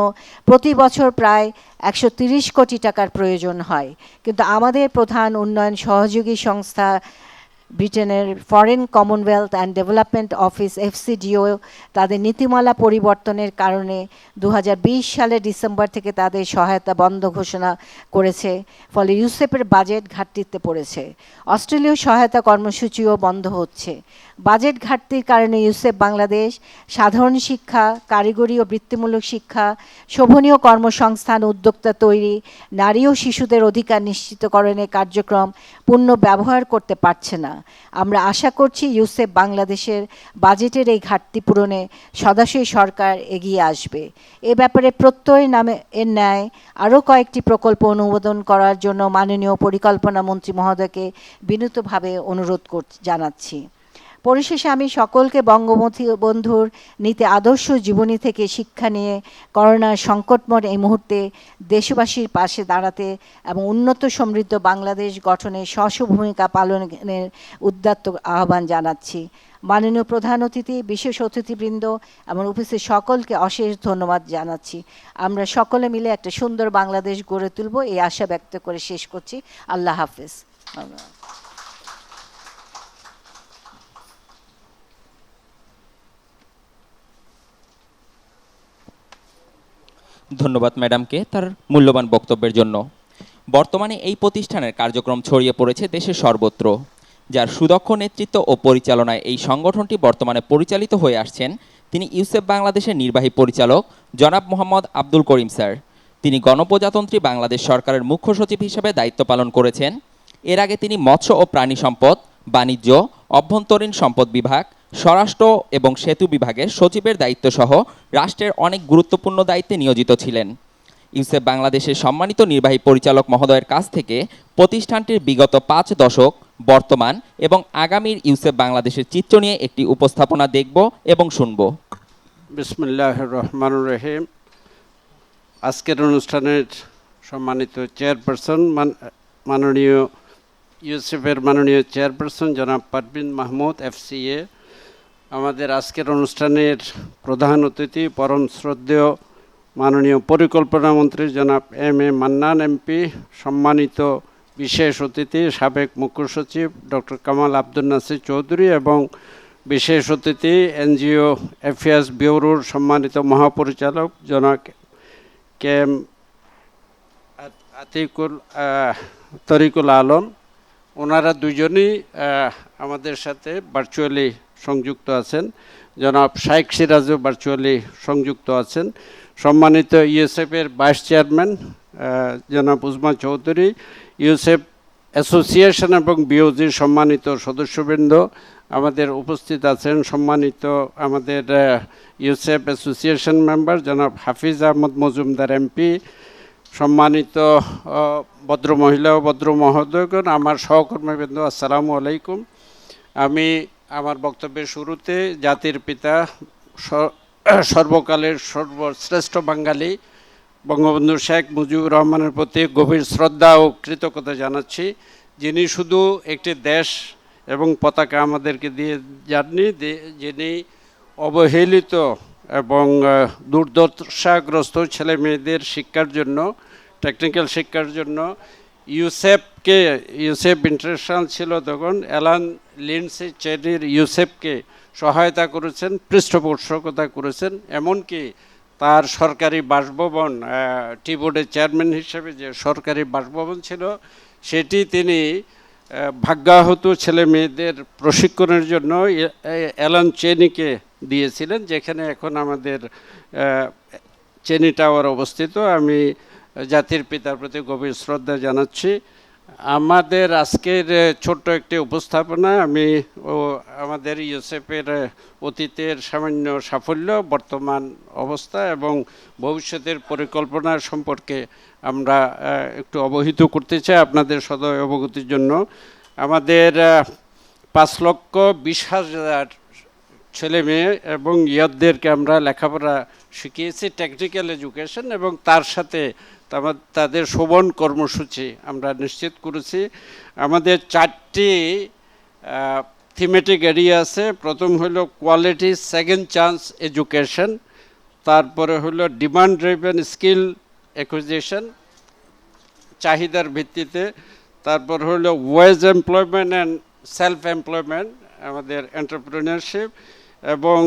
প্রতি বছর প্রায় 130 কোটি টাকার প্রয়োজন হয়, কিন্তু আমাদের প্রধান উন্নয়ন সহযোগী সংস্থা ব্রিটেনের foreign Commonwealth and development office FCDO তাদের নীতিমালা পরিবর্তনের কারণে 2020 সালের ডিসেম্বর থেকে তাদের সহায়তা বন্ধ ঘোষণা করেছে, ফলে ইউসেফের বাজেট ঘাটতিতে পড়েছে। অস্ট্রেলীয় সহায়তা কর্মসূচিও বন্ধ হচ্ছে। বাজেট ঘাটতির কারণে ইউসেফ বাংলাদেশ সাধারণ শিক্ষা, কারিগরি ও বৃত্তিমূলক শিক্ষা, শোভনীয় কর্মসংস্থান, উদ্যোক্তা তৈরি, নারী ও শিশুদের অধিকার নিশ্চিতকরণের কার্যক্রম পূর্ণ ব্যবহার করতে পারছে না। আমরা আশা করছি ইউসেফ বাংলাদেশের বাজেটের এই ঘাটতি পূরণে সদাশয় সরকার এগিয়ে আসবে। এ ব্যাপারে প্রত্যয় নামে এর ন্যায় আরও কয়েকটি প্রকল্প অনুমোদন করার জন্য মাননীয় পরিকল্পনা মন্ত্রী মহোদয়কে বিনীতভাবে অনুরোধ জানাচ্ছি। পরিশেষে আমি সকলকে বঙ্গবন্ধুর নীতি আদর্শ জীবনী থেকে শিক্ষা নিয়ে করোনার সংকটময় এই মুহূর্তে দেশবাসীর পাশে দাঁড়াতে এবং উন্নত সমৃদ্ধ বাংলাদেশ গঠনে স্ব ভূমিকা পালনের উদ্যত আহ্বান জানাচ্ছি। মাননীয় প্রধান অতিথি, বিশেষ অতিথিবৃন্দ এবং উপস্থিত সকলকে অশেষ ধন্যবাদ জানাচ্ছি। আমরা সকলে মিলে একটা সুন্দর বাংলাদেশ গড়ে তুলব এই আশা ব্যক্ত করে শেষ করছি। আল্লাহ হাফেজ। ধন্যবাদ ম্যাডামকে তার মূল্যবান বক্তব্যের জন্য। বর্তমানে এই প্রতিষ্ঠানের কার্যক্রম ছড়িয়ে পড়েছে দেশের সর্বত্র, যার সুদক্ষ নেতৃত্ব ও পরিচালনায় এই সংগঠনটি বর্তমানে পরিচালিত হয়ে আসছেন তিনি ইউসেফ বাংলাদেশের নির্বাহী পরিচালক জনাব মোহাম্মদ আব্দুল করিম স্যার। তিনি গণপ্রজাতন্ত্রী বাংলাদেশ সরকারের মুখ্য সচিব হিসেবে দায়িত্ব পালন করেছেন। এর আগে তিনি মৎস্য ও প্রাণী সম্পদ, বাণিজ্য, অভ্যন্তরীণ সম্পদ বিভাগ, স্বরাষ্ট্র এবং সেতু বিভাগের সচিবের দায়িত্বসহ রাষ্ট্রের অনেক গুরুত্বপূর্ণ দায়িত্বে নিয়োজিত ছিলেন। ইউসেফ বাংলাদেশের সম্মানিত নির্বাহী পরিচালক মহোদয়ের কাছ থেকে প্রতিষ্ঠানটির বিগত 5 দশক, বর্তমান এবং আগামীর ইউসেফ বাংলাদেশের চিত্র নিয়ে একটি উপস্থাপনা দেখব এবং শুনব। বিসমিল্লাহির রহমানির রহিম। আজকের অনুষ্ঠানের সম্মানিত চেয়ারপারসন, মাননীয় ইউসেফের মাননীয় চেয়ারপারসন জনাব পারভিন মাহমুদ FCA, আমাদের আজকের অনুষ্ঠানের প্রধান অতিথি পরম শ্রদ্ধেয় মাননীয় পরিকল্পনা মন্ত্রী জনাব M.A. মান্নান MP, সম্মানিত বিশেষ অতিথি সাবেক মুখ্য সচিব ডক্টর কামাল আব্দুল নাসির চৌধুরী এবং বিশেষ অতিথি NGO অ্যাফেয়ার্স ব্যুরোর সম্মানিত মহাপরিচালক জনাব KM তরিকুল আলম, ওনারা দুজনই আমাদের সাথে ভার্চুয়ালি সংযুক্ত আছেন। জনাব শাইখ সিরাজও ভার্চুয়ালি সংযুক্ত আছেন। সম্মানিত ইউসেফের ভাইস চেয়ারম্যান জনাব উজমা চৌধুরী, ইউসেফ অ্যাসোসিয়েশন এবং বিওজির সম্মানিত সদস্যবৃন্দ আমাদের উপস্থিত আছেন। সম্মানিত আমাদের ইউসেফ অ্যাসোসিয়েশন মেম্বার জনাব হাফিজ আহমদ মজুমদার MP, সম্মানিত ভদ্র মহিলা ও ভদ্র মহোদয়গণ, আমার সহকর্মীবৃন্দ, আসসালামু আলাইকুম। আমি আমার বক্তব্যের শুরুতে জাতির পিতা, সর্বকালের সর্বশ্রেষ্ঠ বাঙালি বঙ্গবন্ধু শেখ মুজিবুর রহমানের প্রতি গভীর শ্রদ্ধা ও কৃতজ্ঞতা জানাচ্ছি, যিনি শুধু একটি দেশ এবং পতাকা আমাদেরকে দিয়ে যাননি, যিনি অবহেলিত এবং দুর্দশাগ্রস্ত ছেলে মেয়েদের শিক্ষার জন্য, টেকনিক্যাল শিক্ষার জন্য ইউসেফ ইন্টারন্যাশনাল ছিল তখন, অ্যালান লিন্ডসে চেরির ইউসেফকে সহায়তা করেছেন, পৃষ্ঠপোষকতা করেছেন। এমনকি তার সরকারি বাসভবন, টি বোর্ডের চেয়ারম্যান হিসেবে যে সরকারি বাসভবন ছিল, সেটি তিনি ভাগ্যাহত ছেলে মেয়েদের প্রশিক্ষণের জন্য অ্যালান চেনিকে দিয়েছিলেন, যেখানে এখন আমাদের চেনি টাওয়ার অবস্থিত। আমি জাতির পিতার প্রতি গভীর শ্রদ্ধা জানাচ্ছি। আমাদের আজকের ছোট্ট একটি উপস্থাপনা আমি আমাদের ইউসেফের অতীতের সামান্য সাফল্য, বর্তমান অবস্থা এবং ভবিষ্যতের পরিকল্পনা সম্পর্কে আমরা একটু অবহিত করতে চাই আপনাদের সদয় অবগতির জন্য। আমাদের 5,20,000 ছেলে মেয়ে এবং ইয়াদদেরকে আমরা লেখাপড়া শিখিয়েছি, টেকনিক্যাল এডুকেশন, এবং তার সাথে তাদের শোভন কর্মসূচি আমরা নিশ্চিত করেছি। আমাদের 4টি থিমেটিক এরিয়া আছে। প্রথম হলো কোয়ালিটি সেকেন্ড চান্স এডুকেশন, তারপরে হলো ডিমান্ড ড্রিভেন স্কিল অ্যাকুইজিশন, চাহিদার ভিত্তিতে, তারপর হলো wage employment and self employment, আমাদের এন্টারপ্রেনারশিপ, এবং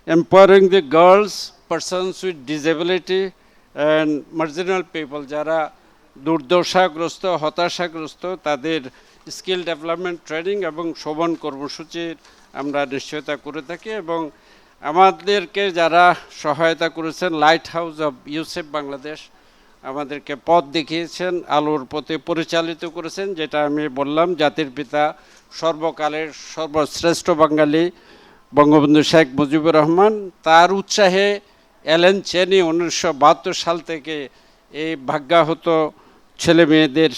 empowering the girls, persons with disability and marginal people, যারা দুর্দশাগ্রস্ত, হতাশাগ্রস্ত, তাদের স্কিল ডেভেলপমেন্ট ট্রেনিং এবং শোভন কর্মসূচির আমরা নিশ্চয়তা করে থাকি। এবং আমাদেরকে যারা সহায়তা করেছেন, light house of UCEP Bangladesh আমাদেরকে পথ দেখিয়েছেন, আলোর পথে পরিচালিত করেছেন, যেটা আমি বললাম জাতির পিতা সর্বকালের সর্বশ্রেষ্ঠ বাঙালি বঙ্গবন্ধু শেখ মুজিবুর রহমান, তার উৎসাহে অ্যালেন চেনি 1972 সাল থেকে এই ভাগ্যাহত ছেলে মেয়েদের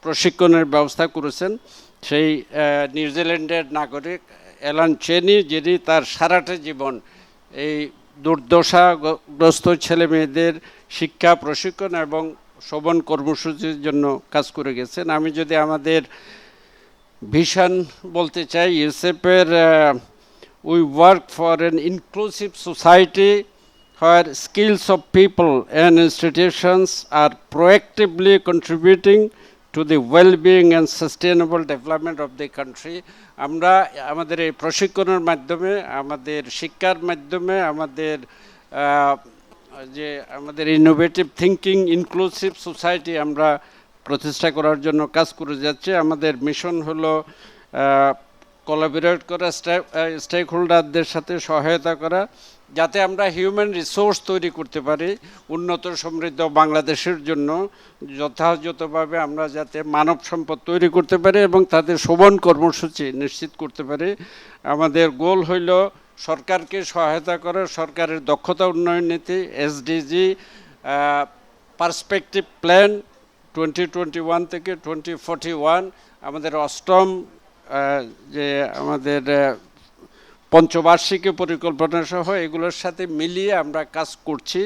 প্রশিক্ষণের ব্যবস্থা করেছেন। সেই নিউজিল্যান্ডের নাগরিক অ্যালান চেনি, যিনি তার সারাটা জীবন এই দুর্দশাগ্রস্ত ছেলে মেয়েদের শিক্ষা প্রশিক্ষণ এবং শোভন কর্মসূচির জন্য কাজ করে গেছেন। আমি যদি আমাদের ভিশন বলতে চাই, ইউসেপের we work for an inclusive society where skills of people and institutions are proactively contributing to the well-being and sustainable development of the country. আমরা আমাদের এই প্রশিক্ষণের মাধ্যমে, আমাদের শিক্ষার মাধ্যমে, আমাদের ইনোভেটিভ থিঙ্কিং ইনক্লুসিভ সোসাইটি আমরা প্রতিষ্ঠা করার জন্য কাজ করে যাচ্ছে। আমাদের মিশন হলো কোলাবোরেট করা, স্টেক হোল্ডারদের সাথে সহায়তা করা, যাতে আমরা হিউম্যান রিসোর্স তৈরি করতে পারি উন্নত সমৃদ্ধ বাংলাদেশের জন্য। যথাযথভাবে আমরা যাতে মানব সম্পদ তৈরি করতে পারি এবং তাদের শোভন কর্মসূচি নিশ্চিত করতে পারি। আমাদের গোল হইল সরকারকে সহায়তা করা, সরকারের দক্ষতা উন্নয়ন নীতি, এসডিজি, পার্সপেক্টিভ প্ল্যান 2021 থেকে 2041, আমাদের অষ্টম যে আমাদের পঞ্চবার্ষিকী পরিকল্পনা সহ এগুলোর সাথে মিলিয়ে আমরা কাজ করছি।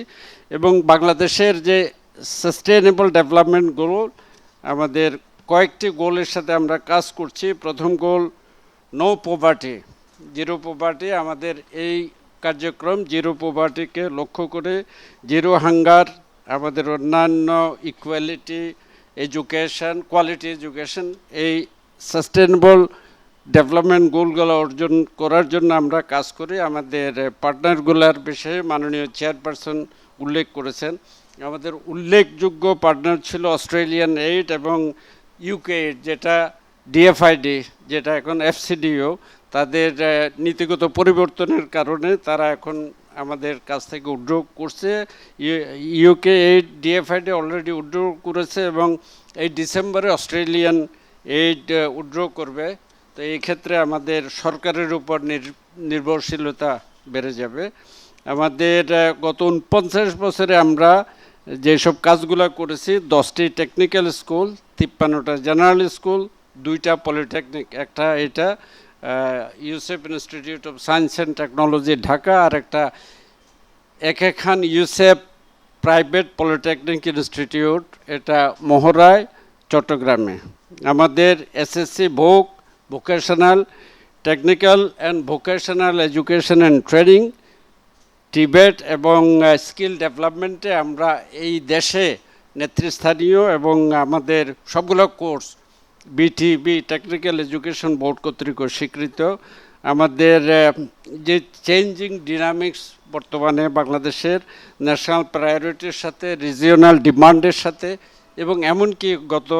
এবং বাংলাদেশের যে সাস্টেনেবল ডেভেলপমেন্ট গোল, আমাদের কয়েকটি গোলের সাথে আমরা কাজ করছি। প্রথম গোল নো পভার্টি, জিরো পভার্টি। আমাদের এই কার্যক্রম জিরো পভার্টিকে লক্ষ্য করে, জিরো হাঙ্গার, আমাদের অন্যান্য ইকুয়ালিটি এডুকেশন, কোয়ালিটি এডুকেশন, এই সাস্টেনেবল ডেভেলপমেন্ট গোলগুলো অর্জন করার জন্য আমরা কাজ করি। আমাদের পার্টনারগুলোর বিষয়ে মাননীয় চেয়ারপারসন উল্লেখ করেছেন। আমাদের উল্লেখযোগ্য পার্টনার ছিল অস্ট্রেলিয়ান এইড এবং ইউকে এইড, যেটা ডিএফআইডি, যেটা এখন এফসিডিও। তাদের নীতিগত পরিবর্তনের কারণে তারা এখন আমাদের কাছ থেকে উইথড্র করছে। UK aid, DFID already withdraw করেছে এবং এই ডিসেম্বরে অস্ট্রেলিয়ান এইড উইথড্র করবে। তো এই ক্ষেত্রে আমাদের সরকারের উপর নির্ভরশীলতা বেড়ে যাবে। আমাদের গত 49 বছরে আমরা যেসব কাজগুলো করেছি, 10টি টেকনিক্যাল স্কুল, 53টা জেনারেল স্কুল, 2টা পলিটেকনিক, একটা এটা UCEP institute of science and technology Dhaka, আর একটা একেখান ইউসেফ প্রাইভেট পলিটেকনিক ইনস্টিটিউট, এটা মহড়ায় চট্টগ্রামে। আমাদের SSC vocational, technical and vocational education and training, টিবেট এবং স্কিল ডেভেলপমেন্টে আমরা এই দেশে নেতৃস্থানীয় এবং আমাদের সবগুলো course BTEB technical education board কর্তৃক স্বীকৃত। আমাদের যে চেঞ্জিং ডিনামিক্স বর্তমানে বাংলাদেশের ন্যাশনাল প্রায়োরিটির সাথে, রিজিওনাল ডিমান্ডের সাথে, এবং এমনকি গত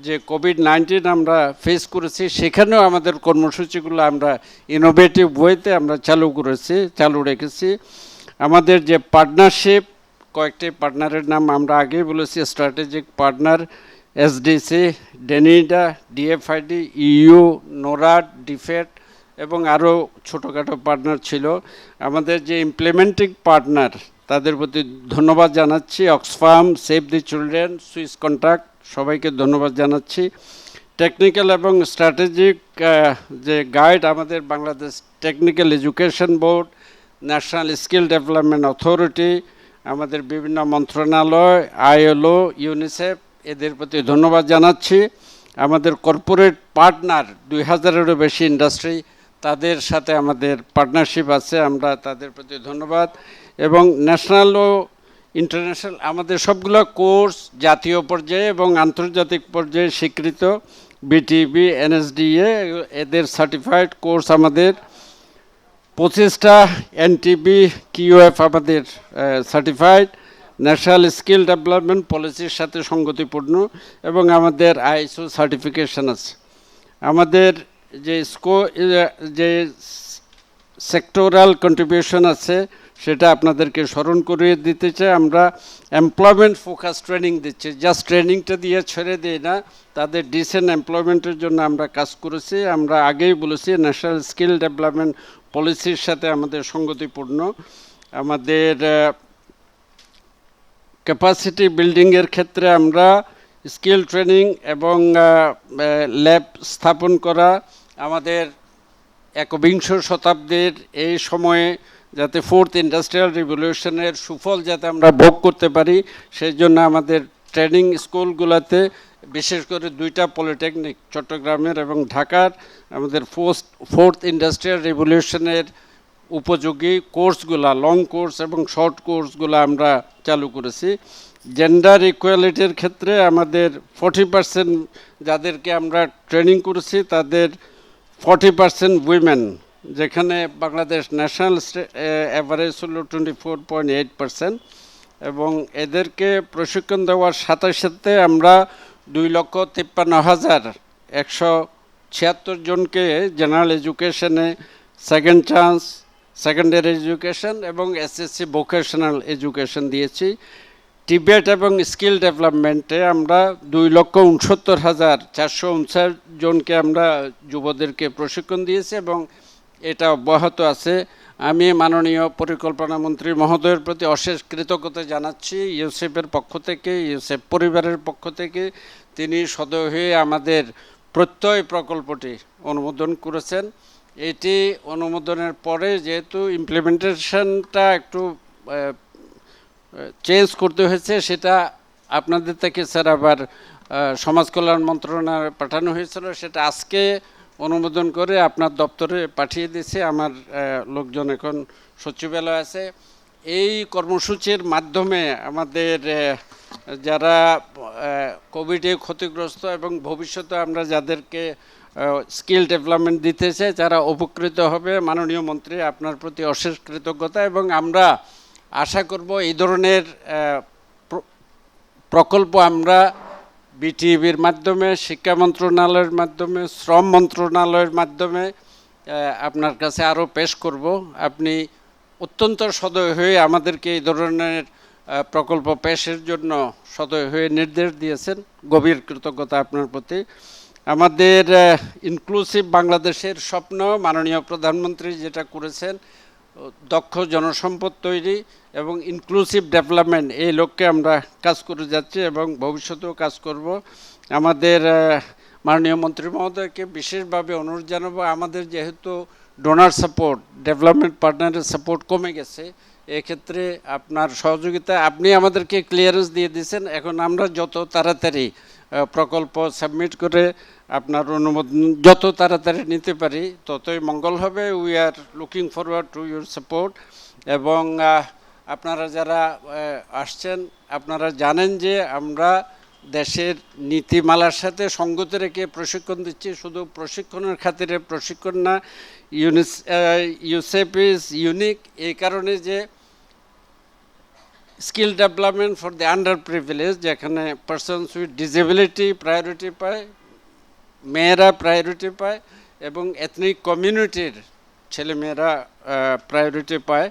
যে কোভিড-19 আমরা ফেস করেছি, সেখানেও আমাদের কর্মসূচিগুলো আমরা ইনোভেটিভ ওয়েতে আমরা চালু রেখেছি। আমাদের যে পার্টনারশিপ, কয়েকটি পার্টনারের নাম আমরা আগেই বলেছি, strategic partner SDC, DANIDA, DFID, EU, NORAD, DFAT এবং আরও ছোটোখাটো পার্টনার ছিল। আমাদের যে ইমপ্লিমেন্টিং পার্টনার, তাদের প্রতি ধন্যবাদ জানাচ্ছি। Oxfam, save the children, Swiss contact, সবাইকে ধন্যবাদ জানাচ্ছি। টেকনিক্যাল এবং স্ট্র্যাটেজিক যে গাইড, আমাদের Bangladesh technical education board, national skill development authority, আমাদের বিভিন্ন মন্ত্রণালয়, আইএলও, ইউনিসেফ, এদের প্রতি ধন্যবাদ জানাচ্ছি। আমাদের কর্পোরেট পার্টনার 2000-এরও বেশি ইন্ডাস্ট্রি, তাদের সাথে আমাদের পার্টনারশিপ আছে, আমরা তাদের প্রতি ধন্যবাদ। এবং ন্যাশনাল ও ইন্টারন্যাশনাল আমাদের সবগুলো কোর্স জাতীয় পর্যায়ে এবং আন্তর্জাতিক পর্যায়ে স্বীকৃত। বিটিবি, এনএসডিএ, এদের সার্টিফাইড কোর্স আমাদের 25টা, এনটিবি, কিউএফ আমাদের সার্টিফাইড, ন্যাশনাল স্কিল ডেভেলপমেন্ট পলিসির সাথে সঙ্গতিপূর্ণ, এবং আমাদের আইএসও সার্টিফিকেশন আছে। আমাদের যে সেক্টরাল কন্ট্রিবিউশন আছে, সেটা আপনাদেরকে স্মরণ করিয়ে দিতে চাই। আমরা এমপ্লয়মেন্ট ফোকাস ট্রেনিং দিচ্ছি, জাস্ট ট্রেনিংটা দিয়ে ছেড়ে দিই না, তাদের ডিসেন্ট এমপ্লয়মেন্টের জন্য আমরা কাজ করেছি। আমরা আগেই বলেছি ন্যাশনাল স্কিল ডেভেলপমেন্ট পলিসির সাথে আমাদের সঙ্গতিপূর্ণ। আমাদের ক্যাপাসিটি বিল্ডিংয়ের ক্ষেত্রে আমরা স্কিল ট্রেনিং এবং ল্যাব স্থাপন করা, আমাদের একবিংশ শতাব্দীর এই সময়ে যাতে ফোর্থ ইন্ডাস্ট্রিয়াল রিভলিউশনের সুফল যাতে আমরা ভোগ করতে পারি, সেই জন্য আমাদের ট্রেনিং স্কুলগুলোতে বিশেষ করে 2টা পলিটেকনিক চট্টগ্রামের এবং ঢাকার আমাদের ফোর্থ ইন্ডাস্ট্রিয়াল রিভলিউশনের উপযোগী কোর্সগুলা, লং কোর্স এবং শর্ট কোর্সগুলো আমরা চালু করেছি। জেন্ডার ইকুয়ালিটির ক্ষেত্রে আমাদের 40% যাদেরকে আমরা ট্রেনিং করেছি তাদের 40% উইমেন, যেখানে বাংলাদেশ ন্যাশনাল অ্যাভারেজ হলো 24.8%। এবং এদেরকে প্রশিক্ষণ দেওয়ার সাথে সাথে আমরা 2,53,176 জনকে জেনারেল এডুকেশনে, সেকেন্ড চান্স, সেকেন্ডারি এডুকেশন এবং এসএসসি ভোকেশনাল এডুকেশন দিয়েছি। টিবেট এবং স্কিল ডেভেলপমেন্টে আমরা 2,69,459 জনকে আমরা যুবদেরকে প্রশিক্ষণ দিয়েছি এবং এটা অব্যাহত আছে। আমি মাননীয় পরিকল্পনা মন্ত্রী মহোদয়ের প্রতি অশেষ কৃতজ্ঞতা জানাচ্ছি ইউসেফের পক্ষ থেকে, ইউসেফ পরিবারের পক্ষ থেকে। তিনি সদয় হয়ে আমাদের প্রত্যয় প্রকল্পটি অনুমোদন করেছেন। এটি অনুমোদনের পরে যেহেতু ইমপ্লিমেন্টেশনটা একটু চেঞ্জ করতে হয়েছে, সেটা আপনাদের থেকে স্যার আবার সমাজ কল্যাণ মন্ত্রণালয়ে পাঠানো হয়েছিল, সেটা আজকে অনুমোদন করে আপনার দপ্তরে পাঠিয়ে দিয়েছে। আমার লোকজন এখন সচিবালয় আছে। এই কর্মসূচির মাধ্যমে আমাদের যারা কোভিডে ক্ষতিগ্রস্ত এবং ভবিষ্যতে আমরা যাদেরকে স্কিল ডেভেলপমেন্ট দিতে চাই যারা উপকৃত হবে। মাননীয় মন্ত্রী, আপনার প্রতি অশেষ কৃতজ্ঞতা এবং আমরা আশা করব এই ধরনের প্রকল্প আমরা বিটিভির মাধ্যমে, শিক্ষা মন্ত্রণালয়ের মাধ্যমে, শ্রম মন্ত্রণালয়ের মাধ্যমে আপনার কাছে আরও পেশ করব। আপনি অত্যন্ত সদয় হয়ে আমাদেরকে এই ধরনের প্রকল্প পেশের জন্য সদয় হয়ে নির্দেশ দিয়েছেন। গভীর কৃতজ্ঞতা আপনার প্রতি। আমাদের ইনক্লুসিভ বাংলাদেশের স্বপ্ন মাননীয় প্রধানমন্ত্রী যেটা করেছেন, দক্ষ জনসম্পদ তৈরি এবং ইনক্লুসিভ ডেভেলপমেন্ট, এই লক্ষ্যে আমরা কাজ করে যাচ্ছি এবং ভবিষ্যতেও কাজ করব। আমাদের মাননীয় মন্ত্রী মহোদয়কে বিশেষভাবে অনুরোধ জানাবো, আমাদের যেহেতু ডোনার সাপোর্ট, ডেভেলপমেন্ট পার্টনারের সাপোর্ট কমে গেছে, এক্ষেত্রে আপনার সহযোগিতা, আপনি আমাদেরকে ক্লিয়ারেন্স দিয়ে দিয়েছেন। এখন আমরা যত তাড়াতাড়ি প্রকল্প সাবমিট করে আপনার অনুমোদন যত তাড়াতাড়ি নিতে পারি ততই মঙ্গল হবে। We are looking forward to your support. এবং আপনারা যারা আসছেন আপনারা জানেন যে আমরা দেশের নীতিমালার সাথে সঙ্গতি রেখে প্রশিক্ষণ দিচ্ছি। শুধু প্রশিক্ষণের খাতিরে প্রশিক্ষণ না, ইউসেফ ইজ ইউনিক এই কারণে যে skill development for the under privilege, যেখানে পারসনস উইথ ডিসেবিলিটি প্রায়োরিটি পায়, মেয়েরা প্রায়োরিটি পায় এবং এথনিক কমিউনিটির ছেলেমেয়েরা প্রায়োরিটি পায়।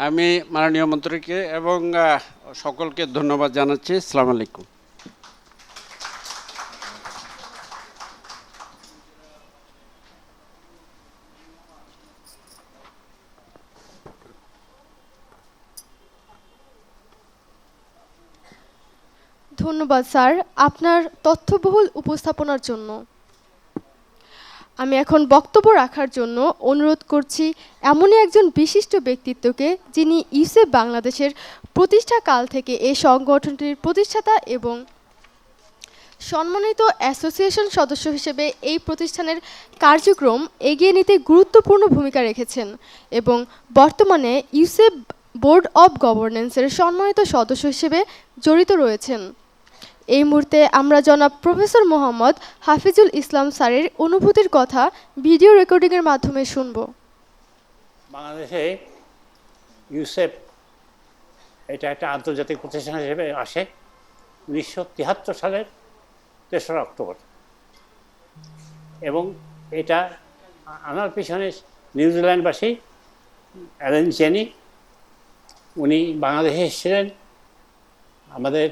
আমি মাননীয় মন্ত্রীকে এবং সকলকে ধন্যবাদ জানাচ্ছি। আসসালামু আলাইকুম। ধন্যবাদ স্যার আপনার তথ্যবহুল উপস্থাপনার জন্য। আমি এখন বক্তব্য রাখার জন্য অনুরোধ করছি এমনই একজন বিশিষ্ট ব্যক্তিত্বকে, যিনি ইউসেফ বাংলাদেশের প্রতিষ্ঠাকাল থেকে এই সংগঠনটির প্রতিষ্ঠাতা এবং সম্মানিত অ্যাসোসিয়েশন সদস্য হিসেবে এই প্রতিষ্ঠানের কার্যক্রম এগিয়ে নিতে গুরুত্বপূর্ণ ভূমিকা রেখেছেন এবং বর্তমানে ইউসেফ বোর্ড অব গভর্নেন্সের সম্মানিত সদস্য হিসেবে জড়িত রয়েছেন। এই মুহূর্তে আমরা জনাব প্রফেসর মোহাম্মদ হাফিজুল ইসলাম স্যারের অনুভূতির কথা ভিডিও রেকর্ডিংয়ের মাধ্যমে শুনব। বাংলাদেশে ইউসেফ এটা একটা আন্তর্জাতিক প্রতিষ্ঠান হিসেবে আসে 1973 সালের 3রা অক্টোবর এবং এটা আনার পিছনে নিউজিল্যান্ডবাসী অ্যালেন চেনি উনি বাংলাদেশে এসেছিলেন আমাদের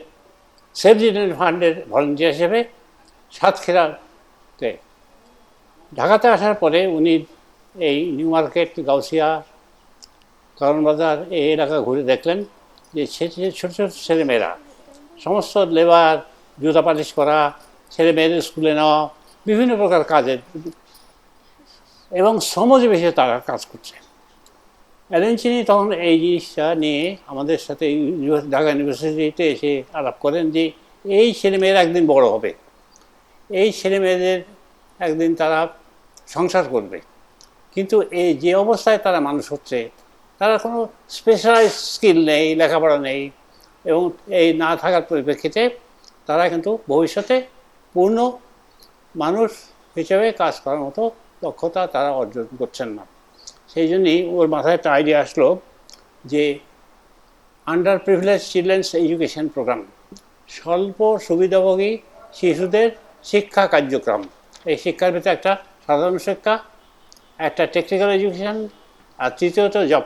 সেভ চিলড্রেন ফান্ডের ভলেন্টিয়ার হিসেবে সাতক্ষীরাতে। ঢাকাতে আসার পরে উনি এই নিউ মার্কেট, গাউসিয়া, কারণ বাজার এই এলাকা ঘুরে দেখলেন যে ছোটো ছোটো ছেলেমেয়েরা সমস্ত লেবার, জুতা পালিশ করা, ছেলে মেয়েদের স্কুলে নেওয়া, বিভিন্ন প্রকার কাজের এবং শ্রমজীবী তারা কাজ করছে। অ্যালেন চিনি তখন এই জিনিসটা নিয়ে আমাদের সাথে ঢাকা ইউনিভার্সিটিতে এসে আলাপ করেন যে এই ছেলেমেয়েরা একদিন বড় হবে, এই ছেলেমেয়েদের একদিন তারা সংসার করবে, কিন্তু এই যে অবস্থায় তারা মানুষ হচ্ছে, তারা কোনো স্পেশালাইজ স্কিল নেই, লেখাপড়া নেই, এবং এই না থাকার পরিপ্রেক্ষিতে তারা কিন্তু ভবিষ্যতে পূর্ণ মানুষ হিসেবে কাজ করার মতো দক্ষতা তারা অর্জন করছেন না। সেই জন্যই ওর মাথায় একটা আইডিয়া আসলো যে under privilege children's education programme, স্বল্প সুবিধাভোগী শিশুদের শিক্ষা কার্যক্রম। এই শিক্ষার ভিতরে একটা সাধারণ শিক্ষা, একটা টেকনিক্যাল এডুকেশন, আর তৃতীয়ত জব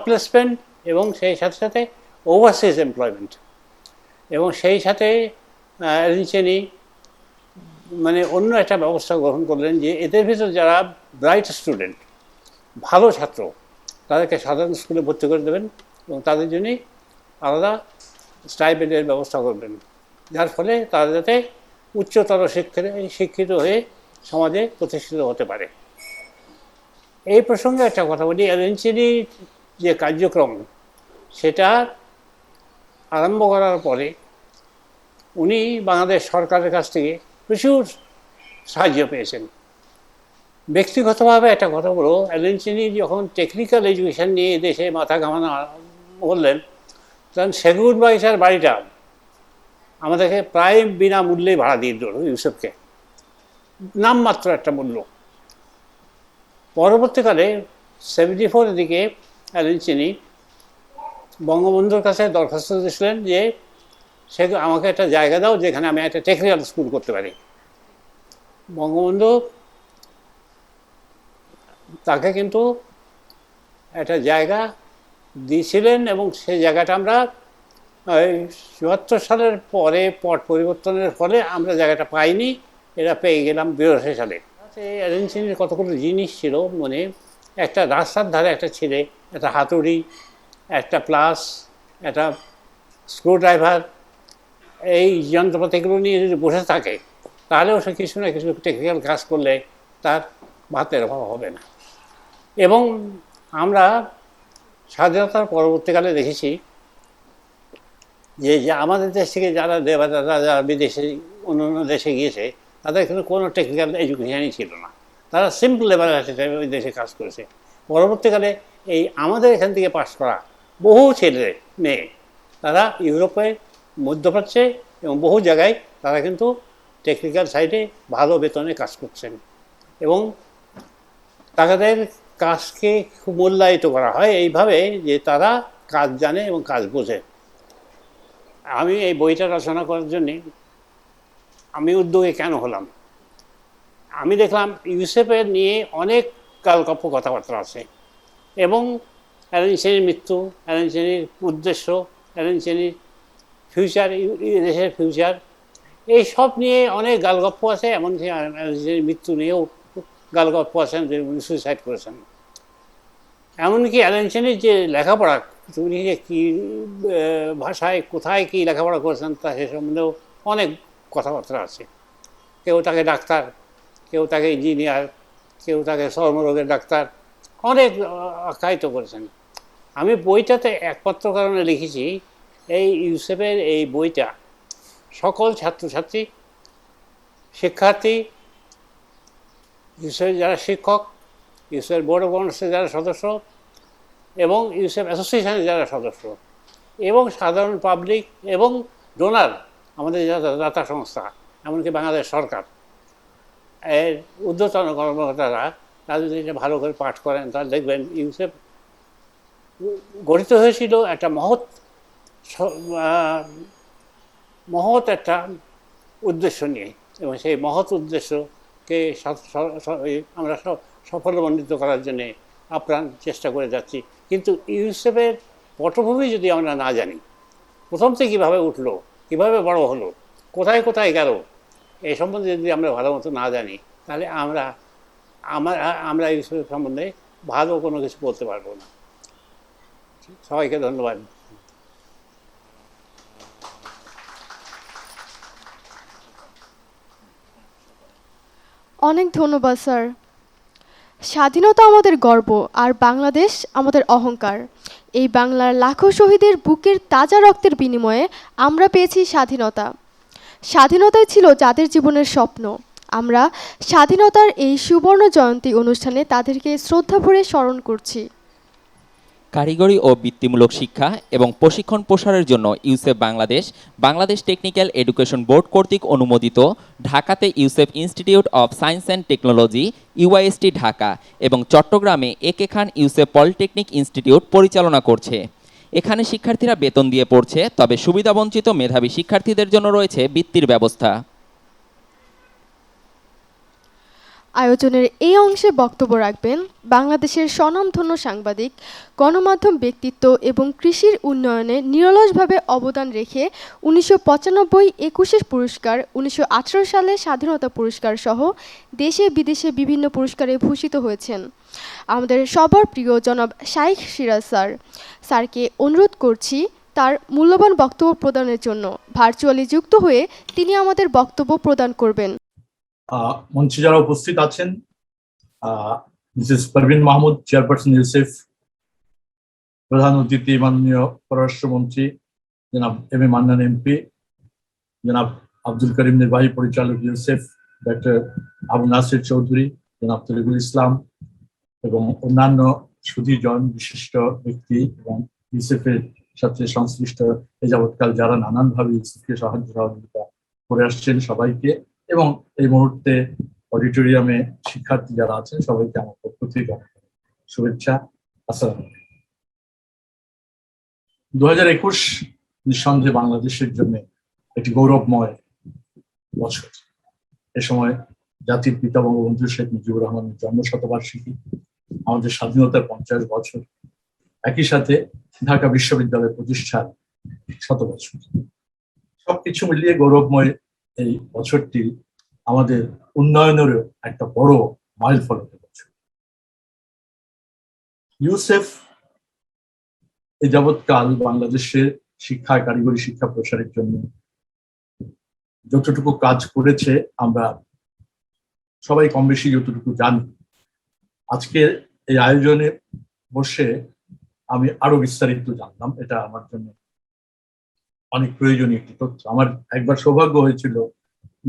প্লেসমেন্ট এবং সেই সাথে সাথে ওভারসিজ এমপ্লয়মেন্ট। এবং সেই সাথে চিনি মানে অন্য একটা ব্যবস্থা গ্রহণ করলেন যে এদের ভিতর যারা ব্রাইট স্টুডেন্ট, ভালো ছাত্র, তাদেরকে সাধারণ স্কুলে ভর্তি করে দেবেন এবং তাদের জন্যই আলাদা স্টাইপেন্ডের ব্যবস্থা করবেন, যার ফলে তারা যাতে উচ্চতর শিক্ষিত হয়ে সমাজে প্রতিষ্ঠিত হতে পারে। এই প্রসঙ্গে একটা কথা বলি, অ্যালেন চিনির যে কার্যক্রম সেটা আরম্ভ করার পরে উনি বাংলাদেশ সরকারের কাছ থেকে প্রচুর সাহায্য পেয়েছেন। ব্যক্তিগতভাবে একটা কথা বলো, অ্যালেন চিনি যখন টেকনিক্যাল এডুকেশন নিয়ে দেশে মাথা ঘামানো বললেন, তখন সেগুন বাগিচার বাড়িটা আমাদেরকে প্রায় বিনামূল্যে ভাড়া দিয়ে দিল ইউসুফকে, নামমাত্র একটা মূল্য। পরবর্তীকালে 74 দিকে অ্যালেন চিনি বঙ্গবন্ধুর কাছে দরখাস্ত দিয়েছিলেন যে সে আমাকে একটা জায়গা দাও যেখানে আমি একটা টেকনিক্যাল স্কুল করতে পারি। বঙ্গবন্ধু তাকে কিন্তু একটা জায়গা দিয়েছিলেন এবং সেই জায়গাটা আমরা 74 সালের পরে পট পরিবর্তনের ফলে আমরা জায়গাটা পাইনি, এটা পেয়ে গেলাম 82 সালে। অ্যালেন চিনির কতগুলো জিনিস ছিল মনে, একটা রাস্তার ধারে একটা ছেলে একটা হাতুড়ি, একটা প্লাস, একটা স্ক্রুড্রাইভার, এই যন্ত্রপাতিগুলো নিয়ে যদি বসে থাকে তাহলেও সে কিছু না কিছু টেকনিক্যাল কাজ করলে তার ভাতের অভাব হবে না। এবং আমরা স্বাধীনতার পরবর্তীকালে দেখেছি যে আমাদের দেশ থেকে যারা দেবাদারা যারা বিদেশে অন্য দেশে গিয়েছে তাদের কিন্তু কোনো টেকনিক্যাল এডুকেশনই ছিল না, তারা সিম্পল লেবার হিসেবে ওই দেশে কাজ করেছে। পরবর্তীকালে এই আমাদের এখান থেকে পাস করা বহু ছেলে মেয়ে তারা ইউরোপে, মধ্যপ্রাচ্যে এবং বহু জায়গায় তারা কিন্তু টেকনিক্যাল সাইডে ভালো বেতনে কাজ করছেন এবং তাদের কাজকে খুব মূল্যায়িত করা হয় এইভাবে যে তারা কাজ জানে এবং কাজ বোঝে। আমি এই বইটা রচনা করার জন্যে আমি উদ্যোগে কেন হলাম, আমি দেখলাম ইউসেফের নিয়ে অনেক কালকপ্প কথাবার্তা আছে এবং অ্যালেন চিনির মৃত্যু, অ্যালেন চিনির উদ্দেশ্য, অ্যালেন চিনির ফিউচার, দেশের ফিউচার, এই সব নিয়ে অনেক গালগপ্প আছে। এমনকি অ্যালেন চিনির মৃত্যু নিয়েও গালগপ্প আছেন যে উনি সুইসাইড করেছেন। এমনকি অ্যালেন চিনির যে লেখাপড়া, উনি যে কী ভাষায় কোথায় কী লেখাপড়া করেছেন তা সে সম্বন্ধেও অনেক কথাবার্তা আছে। কেউ তাকে ডাক্তার, কেউ তাকে ইঞ্জিনিয়ার, কেউ তাকে চর্মরোগের ডাক্তার, অনেক আখ্যায়িত করেছেন। আমি বইটাতে একমাত্র কারণে লিখেছি এই ইউসেফের এই বইটা সকল ছাত্রছাত্রী, শিক্ষার্থী, ইউসেফের যারা শিক্ষক, ইউসেফের বোর্ড অফ গভর্নমেন্টসের যারা সদস্য এবং ইউসেফ অ্যাসোসিয়েশনের যারা সদস্য এবং সাধারণ পাবলিক এবং ডোনার, আমাদের যারা দাতা সংস্থা, এমনকি বাংলাদেশ সরকার এর ঊর্ধ্বতন কর্মকর্তারা তারা যদি এটা ভালো করে পাঠ করেন তাহলে দেখবেন ইউসেফ গঠিত হয়েছিল একটা মহৎ একটা উদ্দেশ্য নিয়ে এবং সেই মহৎ উদ্দেশ্যকে আমরা সাফল্যমণ্ডিত করার জন্যে আপ্রাণ চেষ্টা করে যাচ্ছি। কিন্তু ইউসেফের পটভূমি যদি আমরা না জানি, প্রথম থেকে কীভাবে উঠলো, কীভাবে বড় হলো, কোথায় কোথায় গেল, এই সম্বন্ধে যদি আমরা ভালো মতো না জানি, তাহলে আমরা ইউসেফের সম্বন্ধে ভালো কোনো কিছু বলতে পারবো না। সবাইকে ধন্যবাদ। অনেক ধন্যবাদ স্যার। স্বাধীনতা আমাদের গর্ব আর বাংলাদেশ আমাদের অহংকার। এই বাংলার লাখো শহীদের বুকের তাজা রক্তের বিনিময়ে আমরা পেয়েছি স্বাধীনতা। স্বাধীনতাই ছিল যাদের জীবনের স্বপ্ন। আমরা স্বাধীনতার এই সুবর্ণ জয়ন্তী অনুষ্ঠানে তাদেরকে শ্রদ্ধা ভরে স্মরণ করছি। কারিগরি ও বৃত্তিমূলক শিক্ষা এবং প্রশিক্ষণ প্রসারের জন্য UCEP Bangladesh, Bangladesh technical education board কর্তৃক অনুমোদিত ঢাকাতে UCEP institute of science and technology UIST Dhaka এবং চট্টগ্রামে একে খান ইউসেফ পলিটেকনিক ইনস্টিটিউট পরিচালনা করছে। এখানে শিক্ষার্থীরা বেতন দিয়ে পড়ছে, তবে সুবিধাবঞ্চিত মেধাবী শিক্ষার্থীদের জন্য রয়েছে বৃত্তির ব্যবস্থা। আয়োজনের এই অংশে বক্তব্য রাখবেন বাংলাদেশের স্বনামধন্য সাংবাদিক, গণমাধ্যম ব্যক্তিত্ব এবং কৃষির উন্নয়নে নিরলসভাবে অবদান রেখে 1995 একুশে পুরস্কার, 1918 সালে স্বাধীনতা পুরস্কার সহ দেশে বিদেশে বিভিন্ন পুরস্কারে ভূষিত হয়েছেন আমাদের সবার প্রিয় জনাব শাইখ সিরাজ স্যারকে অনুরোধ করছি তার মূল্যবান বক্তব্য প্রদানের জন্য। ভার্চুয়ালি যুক্ত হয়ে তিনি আমাদের বক্তব্য প্রদান করবেন। মঞ্চে যারা উপস্থিত আছেন, মিসেস পারভিন মাহমুদ, চেয়ারপারসন ইউসেফ, প্রধান অতিথি মাননীয় পররাষ্ট্রমন্ত্রী জনাব এম এ মান্নান এমপি, জনাব আব্দুল করিম নির্বাহী পরিচালক ইউসেফ, ডক্টর আবু নাসির চৌধুরী, জনাব তরিকুল ইসলাম এবং অন্যান্য সুধীজন বিশিষ্ট ব্যক্তি এবং ইউসেফের সাথে সংশ্লিষ্ট এ যাবৎকাল যারা নানানভাবে ইউসেফকে সাহায্য সহযোগিতা করে আসছেন সবাইকে, এবং এই মুহূর্তে অডিটোরিয়ামে শিক্ষার্থী যারা আছেন সবাইকে আমার পক্ষ থেকে শুভেচ্ছা। আসসালামু আলাইকুম। 2021 নিঃসন্দেহে বাংলাদেশের জন্য একটি গৌরবময় বছর। এ সময় জাতির পিতা বঙ্গবন্ধু শেখ মুজিবুর রহমানের জন্মশতবার্ষিকী, আমাদের স্বাধীনতার 50 বছর, একই সাথে ঢাকা বিশ্ববিদ্যালয় প্রতিষ্ঠার 100 বছর। সবকিছু মিলিয়ে গৌরবময় এই বছরটি আমাদের উন্নয়নেরও একটা বড় মাইল ফলক বছর। ইউসেফ এই যাবৎকাল বাংলাদেশের শিক্ষা, কারিগরি শিক্ষা প্রসারের জন্য যতটুকু কাজ করেছে আমরা সবাই কম বেশি যতটুকু জানি। আজকে এই আয়োজনে বসে আমি আরো বিস্তারিত জানলাম, এটা আমার জন্য অনেক প্রয়োজনীয় একটি তথ্য। আমার একবার সৌভাগ্য হয়েছিল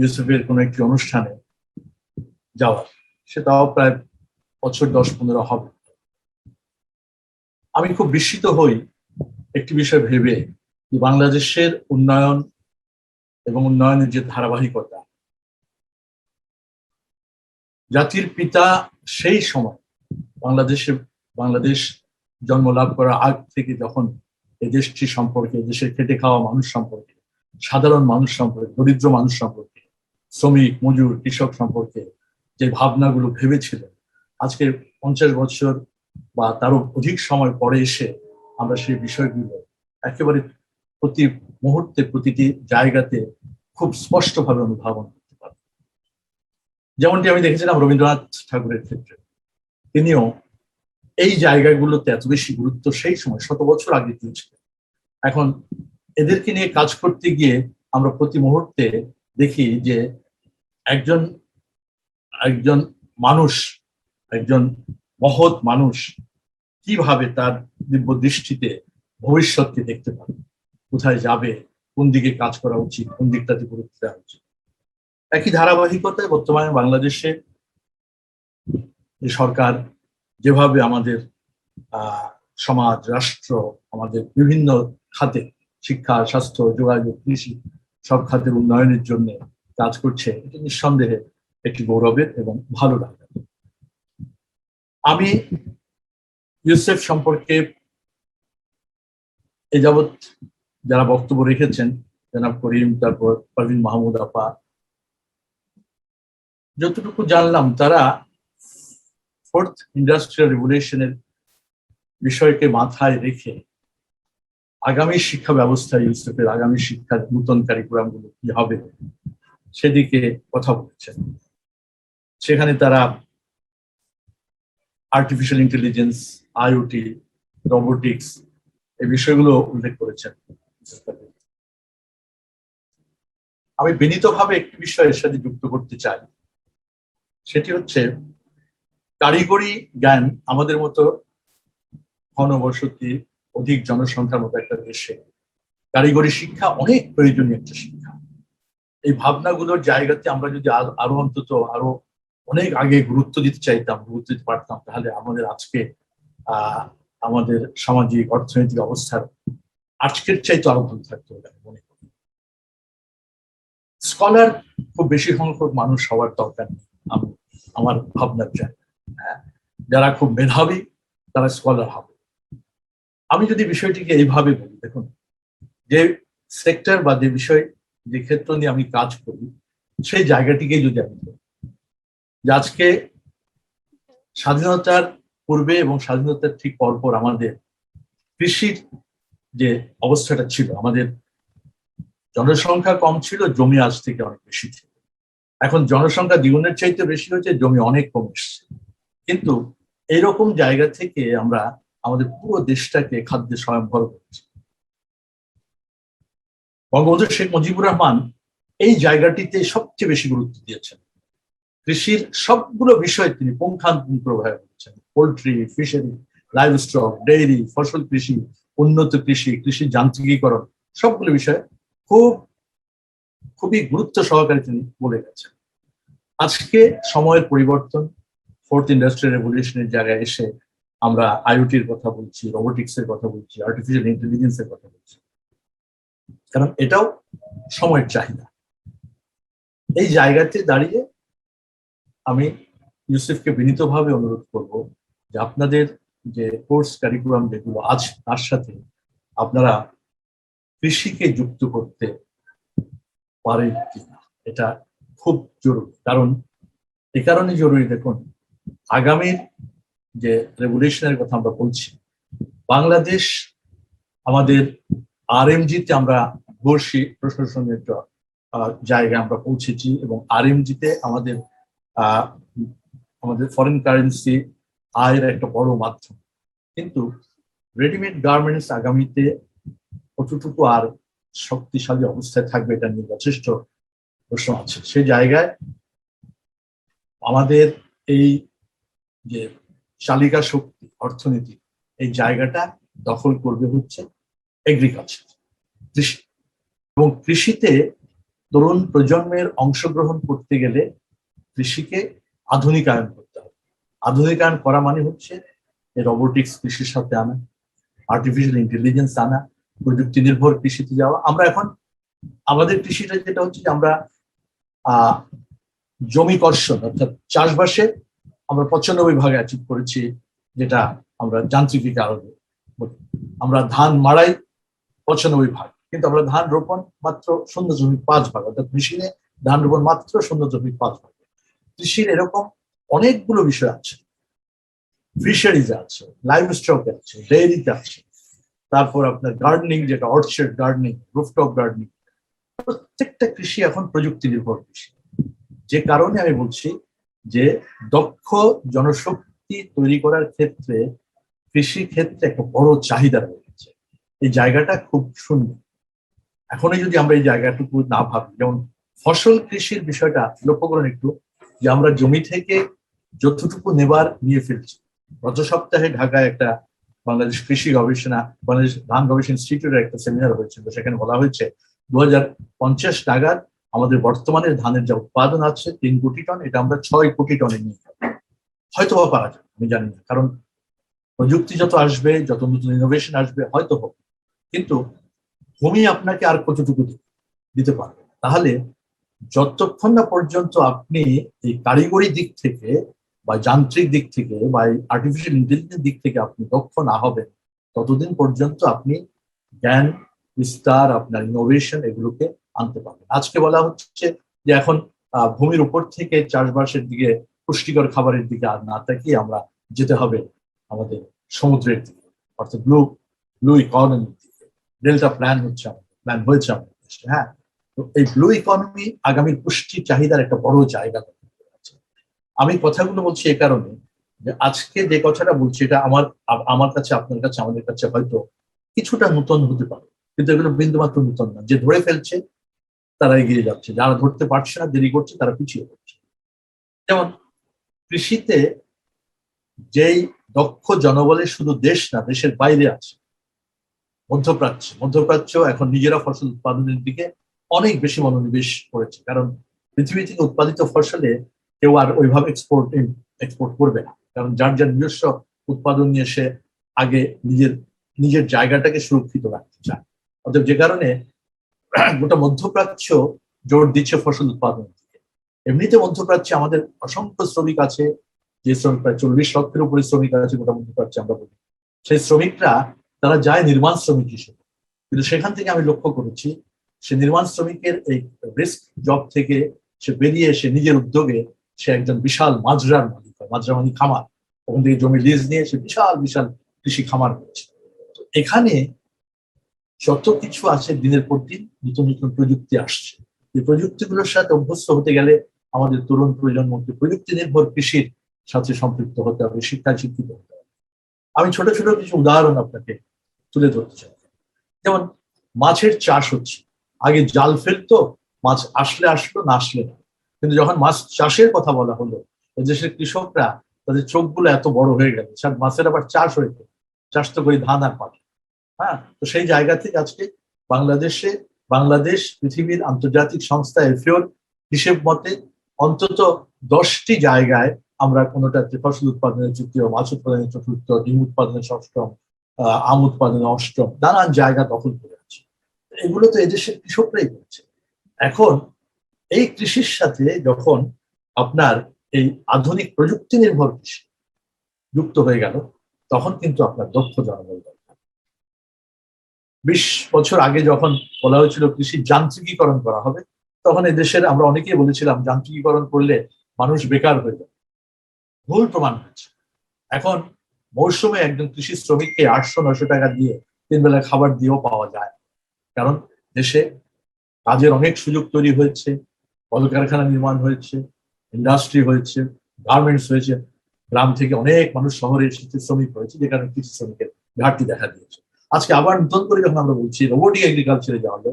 ইউসেফের কোনো একটি অনুষ্ঠানে যাওয়ার, সেটাও প্রায় বছর 10-15 হবে। আমি খুব বিস্মিত হই একটি বিষয় ভেবে, যে বাংলাদেশের উন্নয়ন এবং উন্নয়নের যে ধারাবাহিকতা, জাতির পিতা সেই সময় বাংলাদেশ জন্ম লাভ করার আগ থেকে যখন এই দেশটি সম্পর্কে, দেশের খেটে খাওয়া মানুষ সম্পর্কে, সাধারণ মানুষ সম্পর্কে, দরিদ্র মানুষ সম্পর্কে, শ্রমিক, মজুর, কৃষক সম্পর্কে যে ভাবনাগুলো ভেবেছিলেন, আজকে 50 বছর বা তারও অধিক সময় পরে এসে আমরা সেই বিষয়গুলো একেবারে প্রতি মুহূর্তে, প্রতিটি জায়গাতে খুব স্পষ্টভাবে অনুধাবন করতে পারি। যেমনটি আমি দেখেছিলাম রবীন্দ্রনাথ ঠাকুরের ক্ষেত্রে, তিনিও এই জায়গাগুলোতে এত বেশি গুরুত্ব সেই সময় 100 বছর আগে দিয়েছিলেন। এখন এদেরকে নিয়ে কাজ করতে গিয়ে আমরা প্রতি মুহূর্তে দেখি যে একজন মানুষ, একজন মহৎ মানুষ কিভাবে তার দিব্য দৃষ্টিতে ভবিষ্যৎকে দেখতে পারে, কোথায় যাবে, কোন দিকে কাজ করা উচিত, কোন দিকটাতে গুরুত্ব দেওয়া উচিত। একই ধারাবাহিকতায় বর্তমানে বাংলাদেশে সরকার যেভাবে আমাদের সমাজ, রাষ্ট্র, আমাদের বিভিন্ন খাতে, শিক্ষা, স্বাস্থ্য, যোগাযোগ, কৃষি, সব খাতের উন্নয়নের জন্য কাজ করছে, এটা নিঃসন্দেহে একটি গৌরবের এবং ভালো লাগে। আমি ইউসেফ সম্পর্কে এ যাবৎ যারা বক্তব্য রেখেছেন, জনাব করিম, তারপর পারভিন মাহমুদ আপা, যতটুকু জানলাম তারা ফোর্থ ইন্ডাস্ট্রিয়াল রেভলিউশনের বিষয়কে মাথায় রেখে আগামী শিক্ষা ব্যবস্থা, ইউসুফের আগামী শিক্ষার নতুন কারিকুলামগুলো কি হবে সেদিকে কথা বলেছেন। সেখানে তারা আর্টিফিশিয়াল ইন্টেলিজেন্স, আইওটি, রোবোটিক্স এই বিষয়গুলো উল্লেখ করেছেন। আমি বিনীতভাবে একটি বিষয়ের সাথে যুক্ত করতে চাই, সেটি হচ্ছে কারিগরি জ্ঞান আমাদের মতো ঘনবসতি, অধিক জনসংখ্যার মতো একটা দেশে কারিগরি শিক্ষা অনেক প্রয়োজনীয় একটা শিক্ষা। এই ভাবনাগুলোর জায়গাতে আমরা যদি আরো অন্তত আরো অনেক আগে গুরুত্ব দিতে চাইতাম, গুরুত্ব দিতে পারতাম, তাহলে আমাদের আজকে আমাদের সামাজিক অর্থনৈতিক অবস্থার আজকের চাইতে আরো ভালো থাকতে হবে আমি মনে করি। স্কলার খুব বেশি সংখ্যক মানুষ হওয়ার দরকার নেই আমার ভাবনার জায়গা। যারা খুব মেধাবী তারা স্কলার হবে। আমি যদি বিষয়টিকে এইভাবে বলি, দেখুন, যে সেক্টর বা যে বিষয়, যে ক্ষেত্র নিয়ে আমি কাজ করি, সেই জায়গাটিকে যদি আমি বলি যে আজকে স্বাধীনতার পূর্বে এবং স্বাধীনতার ঠিক পরপর আমাদের কৃষির যে অবস্থাটা ছিল, আমাদের জনসংখ্যা কম ছিল, জমি আজ থেকে অনেক বেশি ছিল। এখন জনসংখ্যা দ্বিগুণের চাইতে বেশি হয়েছে, জমি অনেক কম এসছে। কিন্তু এইরকম জায়গা থেকে আমরা আমাদের পুরো দেশটাকে খাদ্যে স্বয়ংভর করছি। বঙ্গবন্ধু শেখ মুজিবুর রহমান এই জায়গাটিতে সবচেয়ে বেশি গুরুত্ব দিয়েছেন। কৃষির সবগুলো বিষয় তিনি পুঙ্খানুপুঙ্খভাবে বলেছেন। Poultry, fishery, live stock, dairy, ফসল কৃষি, উন্নত কৃষি, কৃষি যান্ত্রিকীকরণ, সবগুলো বিষয়ে খুবই গুরুত্ব সহকারে তিনি বলে গেছেন। আজকে সময়ের পরিবর্তন, ফোর্থ ইন্ডাস্ট্রিয়াল রেভলিউশনের জায়গায় এসে আমরা আইওটির কথা বলছি, রোবোটিক্সের কথা বলছি, আর্টিফিশিয়াল ইন্টেলিজেন্সের কথা বলছি, কারণ এটাও সময়ের চাহিদা। এই জায়গাতে দাঁড়িয়ে আমি ইউসুফকে বিনীতভাবে অনুরোধ করব যে আপনাদের যে কোর্স কারিকুলাম যেগুলো আজ, তার সাথে আপনারা কৃষিকে যুক্ত করতে পারেন কিনা, এটা খুব জরুরি। কারণ এ কারণে জরুরি, দেখুন, আগামীর যে রেভলিউশনের কথা আমরা বলছি, বাংলাদেশ আমাদের আরএমজিতে আমরা বর্ষী প্রশাসনের জায়গায় আমরা পৌঁছেছি, এবং আরএমজিতে আমাদের ফরেন কারেন্সি আয়ের একটা বড় মাধ্যম। কিন্তু রেডিমেড গার্মেন্টস আগামীতে কতটুকু আর শক্তিশালী অবস্থায় থাকবে, এটা নিয়ে যথেষ্ট প্রশ্ন আছে। সেই জায়গায় আমাদের এই যে চালিকা শক্তি, অর্থনীতি, এই জায়গাটা দখল করবে হচ্ছে এগ্রিকালচার, কৃষি। এবং কৃষিতে তরুণ প্রজন্মের অংশগ্রহণ করতে গেলে কৃষিকে আধুনিকায়ন করতে হবে। আধুনিকায়ন করা মানে হচ্ছে রোবোটিক্স কৃষির সাথে আনা, আর্টিফিশিয়াল ইন্টেলিজেন্স আনা, প্রযুক্তি নির্ভর কৃষিতে যাওয়া। আমরা এখন আমাদের কৃষিটা যেটা হচ্ছে যে আমরা জমি কর্ষণ অর্থাৎ চাষবাসে আমরা 95% অ্যাচিভ করেছি, যেটা আমরা যান্ত্রিকীকরণ বলি। আমরা ধান মাড়াই 95%, কিন্তু আমরা ধান রোপণ মাত্র 0.5 অর্থাৎ মেশিনে ধান রোপণ মাত্র 0.5। কৃষির এরকম অনেকগুলো বিষয় আছে, ফিশারিজ আছে, লাইভ স্টক আছে, ডেইরিতে আছে, তারপর আপনার গার্ডেনিং, যেটা অর্চার্ড গার্ডেনিং, রুফটপ গার্ডেনিং, প্রত্যেকটা কৃষি এখন প্রযুক্তি নির্ভর কৃষি। যে কারণে আমি বলছি যে দক্ষ জনশক্তি তৈরি করার ক্ষেত্রে কৃষি ক্ষেত্রে একটা বড় চাহিদা রয়েছে। এই জায়গাটা খুব শূন্য। এখনই যদি আমরা এই জায়গাটুকু না ভাবি, যেমন ফসল কৃষির বিষয়টা লক্ষ্য করুন একটু, যে আমরা জমি থেকে যতটুকু নেবার নিয়ে ফেলছি। গত সপ্তাহে ঢাকায় একটা বাংলাদেশ কৃষি গবেষণা, বাংলাদেশ ধান গবেষণা ইনস্টিটিউটের একটা সেমিনার হয়েছিল, সেখানে বলা হয়েছে 2050 নাগাদ আমাদের বর্তমানে ধানের যা উৎপাদন আছে 3 কোটি টন, এটা আমরা 6 কোটি টনে নিয়ে যাবো। হয়তো বা পারা যাবে, আমি জানি না, কারণ প্রযুক্তি যত আসবে, যত নতুন ইনোভেশন আসবে, হয়তো হবে। কিন্তু ভূমি আপনাকে আর কতটুকু দিতে পারবে? তাহলে যতক্ষণ না পর্যন্ত আপনি এই কারিগরি দিক থেকে বা যান্ত্রিক দিক থেকে বা আর্টিফিশিয়াল ইন্টেলিজেন্স দিক থেকে আপনি দক্ষ না হবেন, ততদিন পর্যন্ত আপনি জ্ঞান বিস্তার, আপনার ইনোভেশন এগুলোকে আনতে পারবেন। আজকে বলা হচ্ছে যে এখন ভূমির উপর থেকে চাষবাসের দিকে পুষ্টিকর খাবারের দিকে আর না তাকিয়ে আমরা যেতে হবে আমাদের সমুদ্রের দিকে, অর্থাৎ ব্লু ইকোনমির দিকে। ডেল্টা প্ল্যান হচ্ছে আমাদের, প্ল্যান হয়েছে আমাদের দেশে। হ্যাঁ, তো এই ব্লু ইকোনমি আগামী পুষ্টি চাহিদার একটা বড় জায়গা দখল করে আছে। আমি কথাগুলো বলছি এ কারণে যে আজকে যে কথাটা বলছি এটা আমার কাছে, আপনার কাছে, আমাদের কাছে হয়তো কিছুটা নতুন হতে পারে, কিন্তু এগুলো বিন্দুমাত্র নতুন না। যে ধরে ফেলছে তারা এগিয়ে যাচ্ছে, যারা ধরতে পারছে না, দেরি করছে, তারা পিছিয়ে পড়ছে। যেমন কৃষিতে যেই দক্ষ জনবলের শুধু দেশ না, দেশের বাইরে আছে মধ্যপ্রাচ্য এখন নিজেরা ফসল উৎপাদনের দিকে অনেক বেশি মনোনিবেশ করেছে, কারণ পৃথিবী থেকে উৎপাদিত ফসলে কেউ আর ওইভাবে এক্সপোর্ট করবে না, কারণ যার নিজস্ব উৎপাদন নিয়ে সে আগে নিজের জায়গাটাকে সুরক্ষিত রাখতে চায়। অর্থাৎ যে কারণে গোটা মধ্যপ্রাচ্য জোর দিচ্ছে ফসল উৎপাদনের দিকে। এমনিতে মধ্যপ্রাচ্যে আমাদের অসংখ্য শ্রমিক আছে, যে শ্রমিক প্রায় 40 লক্ষের উপরে শ্রমিক আছে গোটা মধ্যপ্রাচ্যে আমরা বলি। সেই শ্রমিকরা তারা যায় নির্মাণ শ্রমিক হিসেবে, কিন্তু সেখান থেকে আমি লক্ষ্য করেছি সে নির্মাণ শ্রমিকের এই রিস্ক জব থেকে সে বেরিয়ে এসে নিজের উদ্যোগে সে একজন বিশাল মাজরার মালিক হয়, মাজরা মানে খামার। ওখান থেকে জমি লিজ নিয়ে সে বিশাল কৃষি খামার করেছে। তো এখানে যত কিছু আছে, দিনের পর দিন নতুন নতুন প্রযুক্তি আসছে। এই প্রযুক্তিগুলোর সাথে অভ্যস্ত হতে গেলে আমাদের তরুণ প্রজন্মকে প্রযুক্তি নির্ভর কৃষির সাথে সম্পৃক্ত হতে হবে, শিক্ষায় শিক্ষিত হতে হবে। আমি ছোট ছোট কিছু উদাহরণ আপনাকে তুলে ধরতে চাই। যেমন মাছের চাষ হচ্ছে, আগে জাল ফেলতো, মাছ আসলো না আসলে না, কিন্তু যখন মাছ চাষের কথা বলা হলো, দেশের কৃষকরা তাদের চোখগুলো এত বড় হয়ে গেল, মাছের আবার চাষ হয়েছে, চাষ তো করি ধান আর পাট। হ্যাঁ, তো সেই জায়গা থেকে আজকে বাংলাদেশ পৃথিবীর আন্তর্জাতিক সংস্থা এফএওর হিসেব মতে অন্তত 10টি জায়গায় আমরা কোনোটাতে ফসল উৎপাদনের তৃতীয়, মাছ উৎপাদনের চতুর্থ, ডিম উৎপাদনের ষষ্ঠম, আম উৎপাদনের অষ্টম, নানান জায়গা দখল করে আছে। এগুলো তো এদেশের কৃষকরাই করছে। এখন এই কৃষির সাথে যখন আপনার এই আধুনিক প্রযুক্তি নির্ভর কৃষি যুক্ত হয়ে গেল, তখন কিন্তু আপনার দক্ষ জনবল দরকার। 20 বছর আগে যখন বলা হয়েছিল কৃষির যান্ত্রিকীকরণ করা হবে, তখন এদেশের আমরা অনেকেই বলেছিলাম যান্ত্রিকীকরণ করলে মানুষ বেকার হয়ে যাবে। ভুল প্রমাণ হয়েছে। এখন মৌসুমে একজন কৃষি শ্রমিককে 800-900 টাকা দিয়ে 3 বেলা খাবার দিয়েও পাওয়া যায়, কারণ দেশে কাজের অনেক সুযোগ তৈরি হয়েছে, কলকারখানা নির্মাণ হয়েছে, ইন্ডাস্ট্রি হয়েছে, গার্মেন্টস হয়েছে, গ্রাম থেকে অনেক মানুষ শহরে এসেছে, শ্রমিক হয়েছে, যে কারণে কৃষি শ্রমিকের ঘাটতি দেখা দিয়েছে। আজকে আবার নতুন করে যখন আমরা বলছি রোবোটিক এগ্রিকালচারে যাওয়া হবে,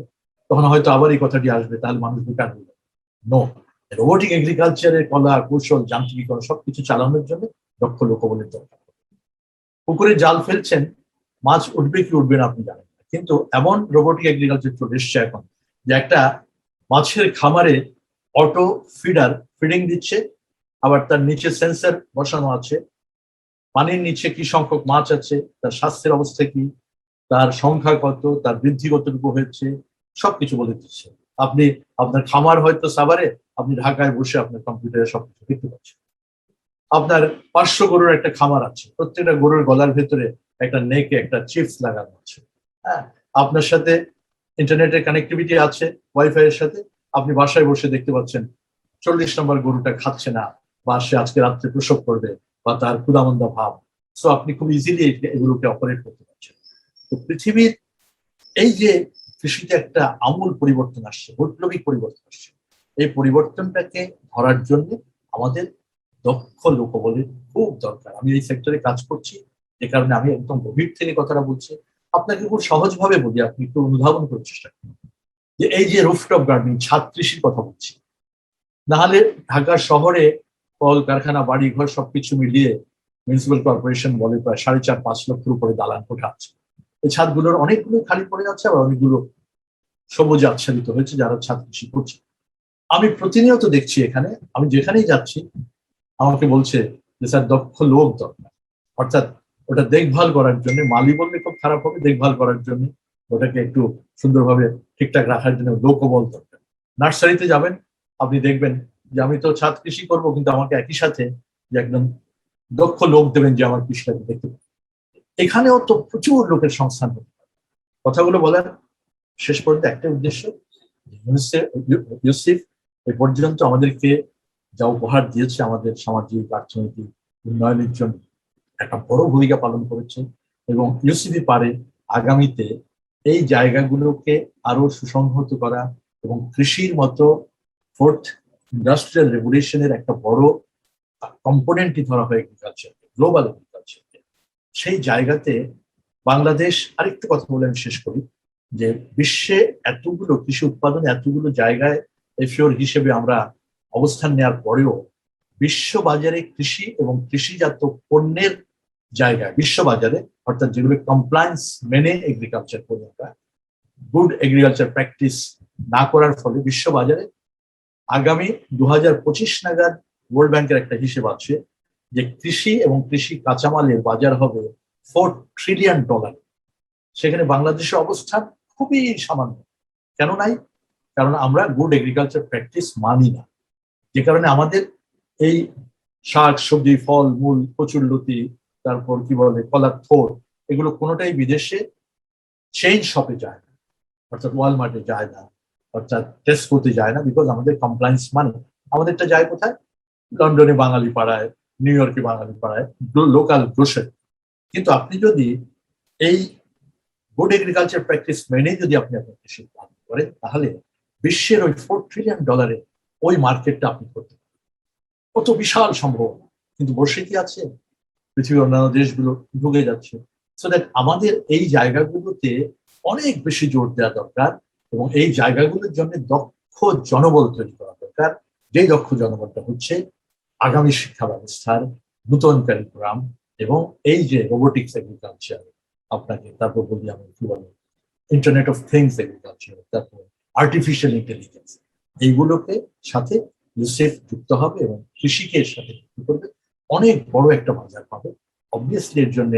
তখন হয়তো আবার এই কথাটি আসবে, তাহলে মানুষ বেকার হয়ে যাবে। নো, রোবোটিক এগ্রিকালচারের কলা কৌশল, যান্ত্রিকীকরণ সবকিছু চালানোর জন্য দক্ষ লোকবলের দরকার। পুকুরে জাল ফেলছেন, মাছ উঠবে কি উঠবে না আপনি জানেন না, কিন্তু এমন রোবোটিক এগ্রিকালচার চলে এসছে এখন যে একটা মাছের খামারে অটো ফিডিং দিচ্ছে, আবার তার নিচে সেন্সর বসানো আছে, পানির নিচে কি সংখ্যক মাছ আছে, তার স্বাস্থ্যের অবস্থা কি, তার সংখ্যা কত, তার বৃদ্ধি কতটুকু হয়েছে, সবকিছু বলে দিচ্ছে। আপনি আপনার খামার হয়তো সাভারে, আপনি ঢাকায় বসে আপনার কম্পিউটারে সবকিছু দেখতে পাচ্ছেন। আপনার 500 গরুর একটা খামার আছে, প্রত্যেকটা গরুর গলার ভেতরে একটা নেকে একটা চিপস লাগানো আছে। হ্যাঁ, আপনার সাথে ইন্টারনেটের কানেক্টিভিটি আছে ওয়াইফাই এর সাথে, আপনি বাসায় বসে দেখতে পাচ্ছেন 40 নম্বর গরুটা খাচ্ছে না, বা সে আজকে রাত্রে প্রসব করবে, বা তার ক্ষুধামন্দা ভাব। সো আপনি খুব ইজিলি এগুলোকে অপারেট করতে পারছেন। তো পৃথিবীর এই যে কৃষিতে একটা আমূল পরিবর্তন আসছে, বৈপ্লবিক পরিবর্তন আসছে, এই পরিবর্তনটাকে ধরার জন্য আমাদের দক্ষ লোকবলের খুব দরকার। আমি এই সেক্টরে কাজ করছি, যে কারণে আমি একদম গভীর থেকে কথাটা বলছি। আপনাকে খুব সহজভাবে বলি, আপনি একটু অনুধাবন করার চেষ্টা করুন যে এই যে রুফটপ গার্ডেনিং, ছাদ কৃষির কথা বলছি, নাহলে ঢাকার শহরে কল কারখানা, বাড়ি ঘর সবকিছু মিলিয়ে মিউনিসিপ্যাল কর্পোরেশন বলে প্রায় 4.5-5 লক্ষের উপরে দালান কোঠা আছে। এই ছাদগুলোর অনেকগুলো খালি পড়ে আছে, আবার অনেকগুলো সবুজ আচ্ছাদিত হয়েছে যারা ছাদ কৃষি করছে। আমি প্রতিনিয়ত দেখছি এখানে, আমি যেখানেই যাচ্ছি আমাকে বলছে যে স্যার দক্ষ লোক দরকার, অর্থাৎ ওটা দেখভাল করার জন্য, মালি বললে খুব খারাপ হবে, দেখভাল করার জন্য, ওটাকে একটু সুন্দরভাবে ঠিকঠাক রাখার জন্য লোকবল দরকার। নার্সারিতে যাবেন, আপনি দেখবেন যে আমি তো ছাদ কৃষি করবো, কিন্তু আমাকে একই সাথে যে একদম দক্ষ লোক দেবেন যে আমার কৃষিটাকে দেখতে পাবে। এখানেও তো প্রচুর লোকের সংস্থান হতে পারে। কথাগুলো বলার শেষ পর্যন্ত একটা উদ্দেশ্য, ইউসিফ এ পর্যন্ত আমাদেরকে যা উপহার দিয়েছে আমাদের সামাজিক অর্থনৈতিক উন্নয়নের জন্য একটা বড় ভূমিকা পালন করেছে, এবং ইউসিবি পারে আগামীতে এই জায়গাগুলোকে আরো সুসংহত করা এবং কৃষির মতো ফোর্থ ইন্ডাস্ট্রিয়াল রেভলিউশনের একটা বড় কম্পোনেন্টই ধরা হয় এগ্রিকালচারকে, গ্লোবাল এগ্রিকালচারকে। সেই জায়গাতে বাংলাদেশ, আরেকটু কথা বলে আমি শেষ করি, যে বিশ্বে এতগুলো কৃষি উৎপাদনে এতগুলো জায়গায় এফিওর হিসেবে আমরা অবস্থান নেওয়ার পরেও বিশ্ব বাজারে কৃষি এবং কৃষিজাত পণ্যের জায়গায়, বিশ্ব বাজারে অর্থাৎ যেগুলো কমপ্লায়েন্স মেনে এগ্রিকালচার করি আমরা, গুড এগ্রিকালচার প্র্যাকটিস না করার ফলে বিশ্ব বাজারে আগামী 2025 নাগাদ ওয়ার্ল্ড ব্যাংকের একটা হিসেব আছে যে কৃষি এবং কৃষি কাঁচামালের বাজার হবে $4 ট্রিলিয়ন। সেখানে বাংলাদেশের অবস্থান খুবই সামান্য। কেন নাই? কারণ আমরা গুড এগ্রিকালচার প্র্যাকটিস মানি না, যে কারণে আমাদের এই শাক সবজি ফল মূল কচুরলতি, তারপর কি বলে কলার থোর, এগুলো কোনোটাই বিদেশে চেইন শপে যায় না, অর্থাৎ ওয়ালমার্টে যায় না, অর্থাৎ টেস্কোতে যায় না, বিকজ আমাদের কমপ্লায়েন্স মানে আমাদেরটা যায় কোথায়? লন্ডনে বাঙালি পাড়ায়, নিউ ইয়র্কে বাঙালি পাড়ায়, লোকাল গ্রোসারি। কিন্তু আপনি যদি এই গুড এগ্রিকালচার প্র্যাকটিস মেনে যদি আপনি আপনার কৃষি উৎপাদন করেন, তাহলে বিশ্বের ওই $4 ট্রিলিয়ন ওই মার্কেটটা আপনি করতে পারেন। কত বিশাল সম্ভাবনা, কিন্তু বসে কি আছে? পৃথিবীর অন্যান্য দেশগুলো ঢুকে যাচ্ছে। সো দ্যাট আমাদের এই জায়গাগুলোতে অনেক বেশি জোর দেওয়া দরকার, এবং এই জায়গাগুলোর জন্য দক্ষ জনবল তৈরি করা দরকার। যেই দক্ষ জনবলটা হচ্ছে আগামী শিক্ষা ব্যবস্থার নূতন কারিকুলাম, এবং এই যে রোবোটিক্স এগ্রিকালচার, আপনাকে তারপর বলি আমি কি বলি ইন্টারনেট অফ থিংস এগ্রিকালচার, তারপর আর্টিফিশিয়াল ইন্টেলিজেন্স, এইগুলোকে সাথে ইউসেফ যুক্ত হবে এবং কৃষিকে এর সাথে যুক্ত করবে, অনেক বড় একটা বাজার পাবে। অবভিয়াসলি এর জন্য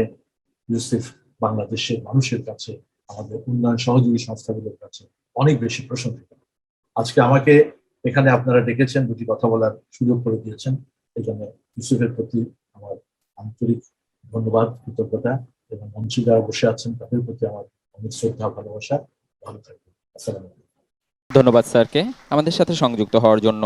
ইউসেফ বাংলাদেশের মানুষের কাছে, আমাদের উন্নয়ন সহযোগী সংস্থাগুলোর কাছে অনেক বেশি প্রশংসিত। আজকে আমাকে এখানে আপনারা ডেকেছেন, দুটি কথা বলার সুযোগ করে দিয়েছেন, এই জন্য ইউসেফের প্রতি আমার আন্তরিক ধন্যবাদ, কৃতজ্ঞতা, এবং মঞ্চে যারা বসে আছেন তাদের প্রতি আমার অনেক শ্রদ্ধা, ভালোবাসা। ভালো থাকবেন। আসসালামু আলাইকুম। ধন্যবাদ স্যারকে আমাদের সাথে সংযুক্ত হওয়ার জন্য।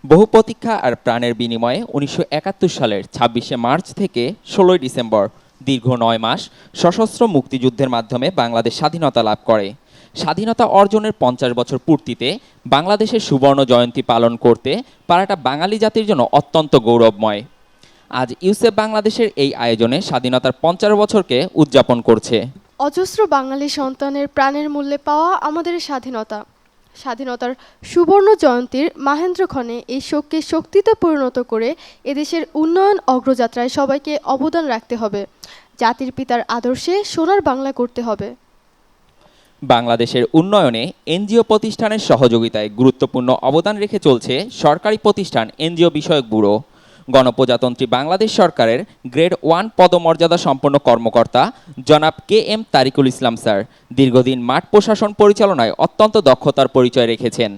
বহু প্রতীক্ষা আর প্রাণের বিনিময়ে 1971 সালের 26শে মার্চ থেকে 16ই ডিসেম্বর দীর্ঘ 9 মাস সশস্ত্র মুক্তিযুদ্ধের মাধ্যমে বাংলাদেশ স্বাধীনতা লাভ করে। স্বাধীনতা অর্জনের 50 বছর পূর্তিতে বাংলাদেশের সুবর্ণ জয়ন্তী পালন করতে পারাটা বাঙালি জাতির জন্য অত্যন্ত গৌরবময়। আজ ইউসেফ বাংলাদেশের এই আয়োজনে স্বাধীনতার 50 বছরকে উদযাপন করছে। অজস্র বাঙালি সন্তানের প্রাণের মূল্যে পাওয়া আমাদের স্বাধীনতা, স্বাধীনতার সুবর্ণ জয়ন্তীর মাহেন্দ্রক্ষণে এই শোককে শক্তিতে পরিণত করে এদেশের উন্নয়ন অগ্রযাত্রায় সবাইকে অবদান রাখতে হবে। জাতির পিতার আদর্শে সোনার বাংলা করতে হবে। বাংলাদেশের উন্নয়নে এনজিও প্রতিষ্ঠানের সহযোগিতায় গুরুত্বপূর্ণ অবদান রেখে চলছে সরকারি প্রতিষ্ঠান এনজিও বিষয়ক ব্যুরো। গণপ্রজাতন্ত্রী বাংলাদেশ সরকারের গ্রেড 1 পদমর্যাদা সম্পন্ন কর্মকর্তা জনাব KM তারিকুল ইসলাম স্যার দীর্ঘদিন মাঠ প্রশাসন পরিচালনায় অত্যন্ত দক্ষতার পরিচয় রেখেছেন।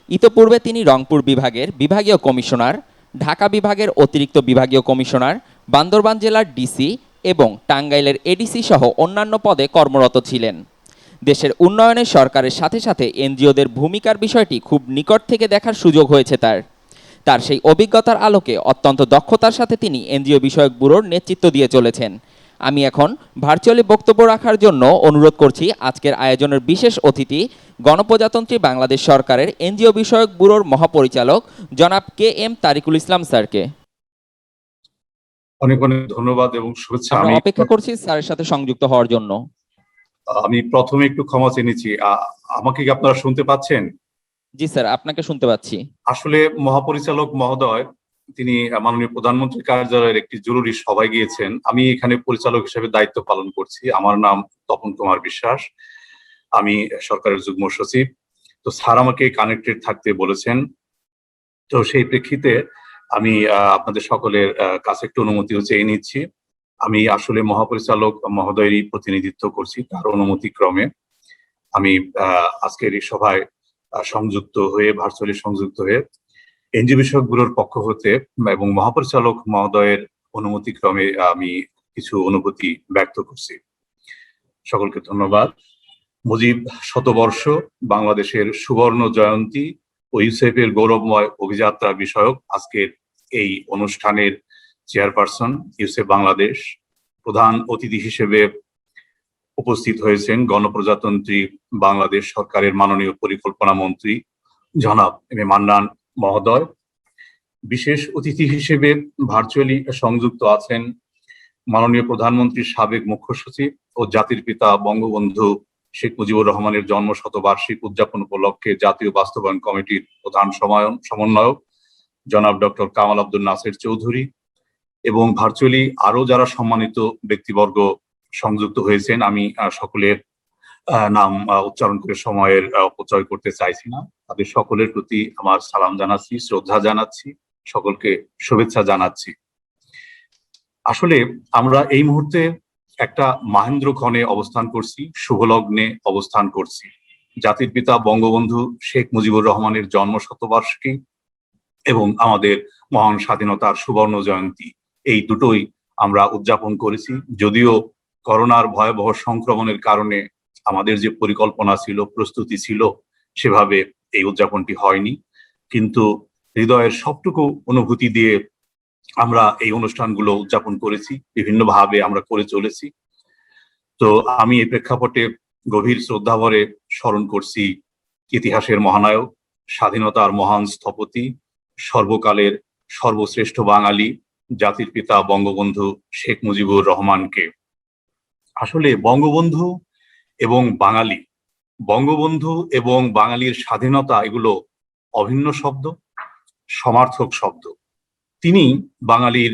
ইতোপূর্বে তিনি রংপুর বিভাগের বিভাগীয় কমিশনার, ঢাকা বিভাগের অতিরিক্ত বিভাগীয় কমিশনার, বান্দরবান জেলার ডিসি এবং টাঙ্গাইলের এডিসি সহ অন্যান্য পদে কর্মরত ছিলেন। দেশের উন্নয়নে সরকারের সাথে সাথে এনজিওদের ভূমিকার বিষয়টি খুব নিকট থেকে দেখার সুযোগ হয়েছে তার সেই অভিজ্ঞতার আলোকে অত্যন্ত দক্ষতার সাথে তিনি এনজিও বিষয়ক ব্যুরোর নেতৃত্ব দিয়ে চলেছেন। আমি এখন ভার্চুয়ালি বক্তব্য রাখার জন্য অনুরোধ করছি আজকের আয়োজনের বিশেষ অতিথি গণপ্রজাতন্ত্রী বাংলাদেশ সরকারের এনজিও বিষয়ক ব্যুরোর মহাপরিচালক জনাব KM তারিকুল ইসলাম স্যারকে। অনেক অনেক ধন্যবাদ এবং শুভেচ্ছা। আমি অপেক্ষা করছি স্যারের সাথে সংযুক্ত হওয়ার জন্য। আমি প্রথমে একটু ক্ষমা চেয়েছি, আমাকে কি আপনারা শুনতে পাচ্ছেন? জি স্যার, আপনাকে শুনতে পাচ্ছি। আসলে মহাপরিচালক মহোদয় তিনি মাননীয় প্রধানমন্ত্রীর কার্যালয়ের একটি জরুরি সভায় গিয়েছেন। আমি এখানে পরিচালক হিসেবে দায়িত্ব পালন করছি। আমার নাম তপন কুমার বিশ্বাস, আমি সরকারের যুগ্ম সচিব। তো স্যার আমাকে কানেক্টেড থাকতে বলেছেন, তো সেই প্রেক্ষিতে আমি আপনাদের সকলের কাছে একটু অনুমতি চেয়ে নিচ্ছি। আমি আসলে মহাপরিচালক মহোদয়েরই প্রতিনিধিত্ব করছি, তার অনুমতি ক্রমে আমি আজকের এই সভায় সংযুক্ত হয়ে, ভার্চুয়ালি সংযুক্ত হয়ে এনজিও বিষয়ক ব্যুরোর পক্ষ হতে এবং মহাপরিচালক মহোদয়ের অনুমতি ক্রমে আমি কিছু অনুভূতি ব্যক্ত করছি। সকলকে ধন্যবাদ। মুজিব শতবর্ষ, বাংলাদেশের সুবর্ণ জয়ন্তী ও ইউসেফের গৌরবময় অভিযাত্রা বিষয়ক আজকের এই অনুষ্ঠানের চেয়ারপারসন ইউসেফ বাংলাদেশ। প্রধান অতিথি হিসেবে উপস্থিত হয়েছেন গণপ্রজাতন্ত্রী বাংলাদেশ সরকারের মাননীয় পরিকল্পনা মন্ত্রী জনাব এম এ মান্নান মহোদয়। বিশেষ অতিথি হিসেবে ভার্চুয়ালি সংযুক্ত আছেন মাননীয় প্রধানমন্ত্রীর সাবেক মুখ্য সচিব ও জাতির পিতা বঙ্গবন্ধু শেখ মুজিবুর রহমানের জন্ম শতবার্ষিক উদযাপন উপলক্ষে জাতীয় বাস্তবায়ন কমিটির প্রধান সমন্বয়ক জনাব ডক্টর কামাল আব্দুল নাসের চৌধুরী, এবং ভার্চুয়ালি আরো যারা সম্মানিত ব্যক্তিবর্গ সংযুক্ত হয়েছেন। আমি সকলের নাম উচ্চারণ করে সময়ের অপচয় করতে চাইছি না। তাদের সকলের প্রতি আমার সালাম জানাচ্ছি, শ্রদ্ধা জানাচ্ছি, সকলকে শুভেচ্ছা জানাচ্ছি। আসলে আমরা এই মুহূর্তে একটা মাহেন্দ্রক্ষণে অবস্থান করছি, শুভলগ্নে অবস্থান করছি। জাতির পিতা বঙ্গবন্ধু শেখ মুজিবুর রহমানের জন্ম শতবার্ষিকী এবং আমাদের মহান স্বাধীনতার সুবর্ণ জয়ন্তী, এই দুটোই আমরা উদযাপন করেছি। যদিও করোনার ভয়াবহ সংক্রমণের কারণে আমাদের যে পরিকল্পনা ছিল, প্রস্তুতি ছিল, সেভাবে এই উদযাপনটি হয়নি, কিন্তু হৃদয়ের সবটুকু অনুভূতি দিয়ে আমরা এই অনুষ্ঠানগুলো উদযাপন করেছি, বিভিন্নভাবে আমরা করে চলেছি। তো আমি এই প্রেক্ষাপটে গভীর শ্রদ্ধাভরে স্মরণ করছি ইতিহাসের মহানায়ক, স্বাধীনতার মহান স্থপতি, সর্বকালের সর্বশ্রেষ্ঠ বাঙালি জাতির পিতা বঙ্গবন্ধু শেখ মুজিবুর রহমানকে। আসলে বঙ্গবন্ধু এবং বাঙালি, বঙ্গবন্ধু এবং বাঙালির স্বাধীনতা এগুলো অভিন্ন শব্দ, সমার্থক শব্দ। তিনি বাঙালির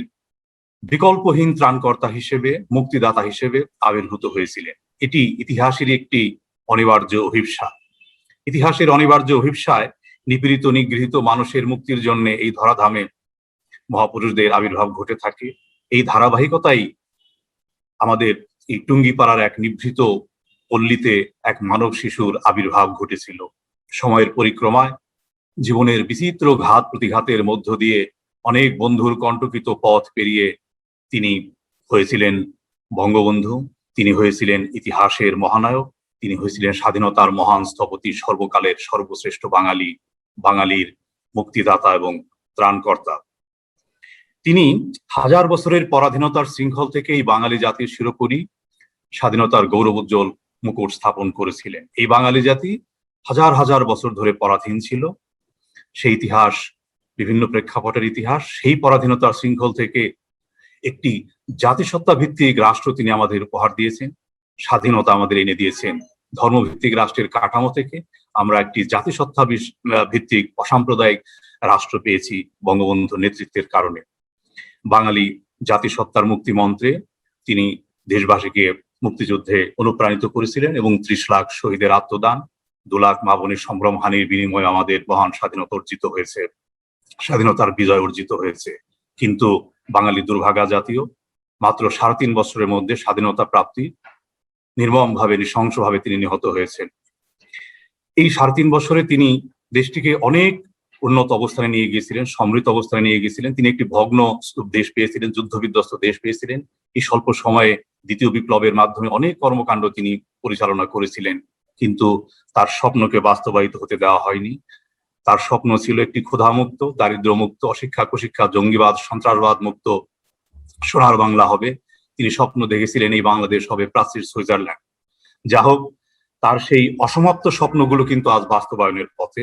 বিকল্পহীন ত্রাণকর্তা হিসেবে, মুক্তিদাতা হিসেবে আবির্ভূত হয়েছিলেন। এটি ইতিহাসের একটি অনিবার্য অভিপ্সা। ইতিহাসের অনিবার্য অভিপ্সায় নিপীড়িত নিগৃহীত মানুষের মুক্তির জন্য এই ধরাধামে মহাপুরুষদের আবির্ভাব ঘটে থাকে। এই ধারাবাহিকতাই আমাদের এই টুঙ্গিপাড়ার এক নিভৃত পল্লীতে এক মানব শিশুর আবির্ভাব ঘটেছিল। সময়ের পরিক্রমায় জীবনের বিচিত্র ঘাত প্রতিঘাতের মধ্য দিয়ে অনেক বন্ধুর কণ্টকিত পথ পেরিয়ে তিনি হয়েছিলেন বঙ্গবন্ধু, তিনি হয়েছিলেন ইতিহাসের মহানায়ক, তিনি হয়েছিলেন স্বাধীনতার মহান স্থপতি, সর্বকালের সর্বশ্রেষ্ঠ বাঙালি, বাঙালির মুক্তিদাতা এবং ত্রাণকর্তা। তিনি হাজার বছরের পরাধীনতার শৃঙ্খল থেকে এই বাঙালি জাতির শিরোপরি স্বাধীনতার গৌরবোজ্জ্বল মুকুট স্থাপন করেছিলেন। এই বাঙালি জাতি হাজার হাজার বছর ধরে পরাধীন ছিল। সেই ইতিহাস বিভিন্ন প্রেক্ষাপটের ইতিহাস। সেই পরাধীনতার শৃঙ্খল থেকে একটি জাতিসত্তা ভিত্তিক রাষ্ট্র তিনি আমাদের উপহার দিয়েছেন, স্বাধীনতা আমাদের এনে দিয়েছেন। ধর্মভিত্তিক রাষ্ট্রের কাঠামো থেকে আমরা একটি জাতিসত্তা ভিত্তিক অসাম্প্রদায়িক রাষ্ট্র পেয়েছি বঙ্গবন্ধুর নেতৃত্বের কারণে। বাঙালি জাতিসত্তার মুক্তি মন্ত্রে তিনি দেশবাসীকে মুক্তিযুদ্ধে অনুপ্রাণিত করেছিলেন এবং 30 লাখ শহীদের আত্মদান, 2 লাখ মা বোনের সম্ভ্রমহানির বিনিময়ে আমাদের মহান স্বাধীনতা অর্জিত হয়েছে, স্বাধীনতার বিজয় অর্জিত হয়েছে। কিন্তু বাঙালি দুর্ভাগা জাতীয় মাত্র 3.5 বছরের মধ্যে স্বাধীনতা প্রাপ্তি নির্মমভাবে, নৃশংসভাবে তিনি নিহত হয়েছেন। এই 3.5 বছরে তিনি দেশটিকে অনেক উন্নত অবস্থানে নিয়ে গিয়েছিলেন, সমৃদ্ধ অবস্থানে নিয়ে গিয়েছিলেন। তিনি একটি ভগ্ন দেশ পেয়েছিলেন, যুদ্ধবিধ্বস্ত দেশ পেয়েছিলেন। এই স্বল্প সময়ে দ্বিতীয় বিপ্লবের মাধ্যমে অনেক কর্মকাণ্ড তিনি পরিচালনা করেছিলেন, কিন্তু তার স্বপ্নকে বাস্তবায়িত হতে দেওয়া হয়নি। তার স্বপ্ন ছিল একটি ক্ষুধামুক্ত, দারিদ্র্যমুক্ত, অশিক্ষা কুশিক্ষা, জঙ্গিবাদ, সন্ত্রাসবাদ মুক্ত সোনার বাংলা হবে। তিনি স্বপ্ন দেখেছিলেন এই বাংলাদেশ হবে প্রাচীর সুইজারল্যান্ড। যা হোক, তার সেই অসমাপ্ত স্বপ্নগুলো কিন্তু আজ বাস্তবায়নের পথে।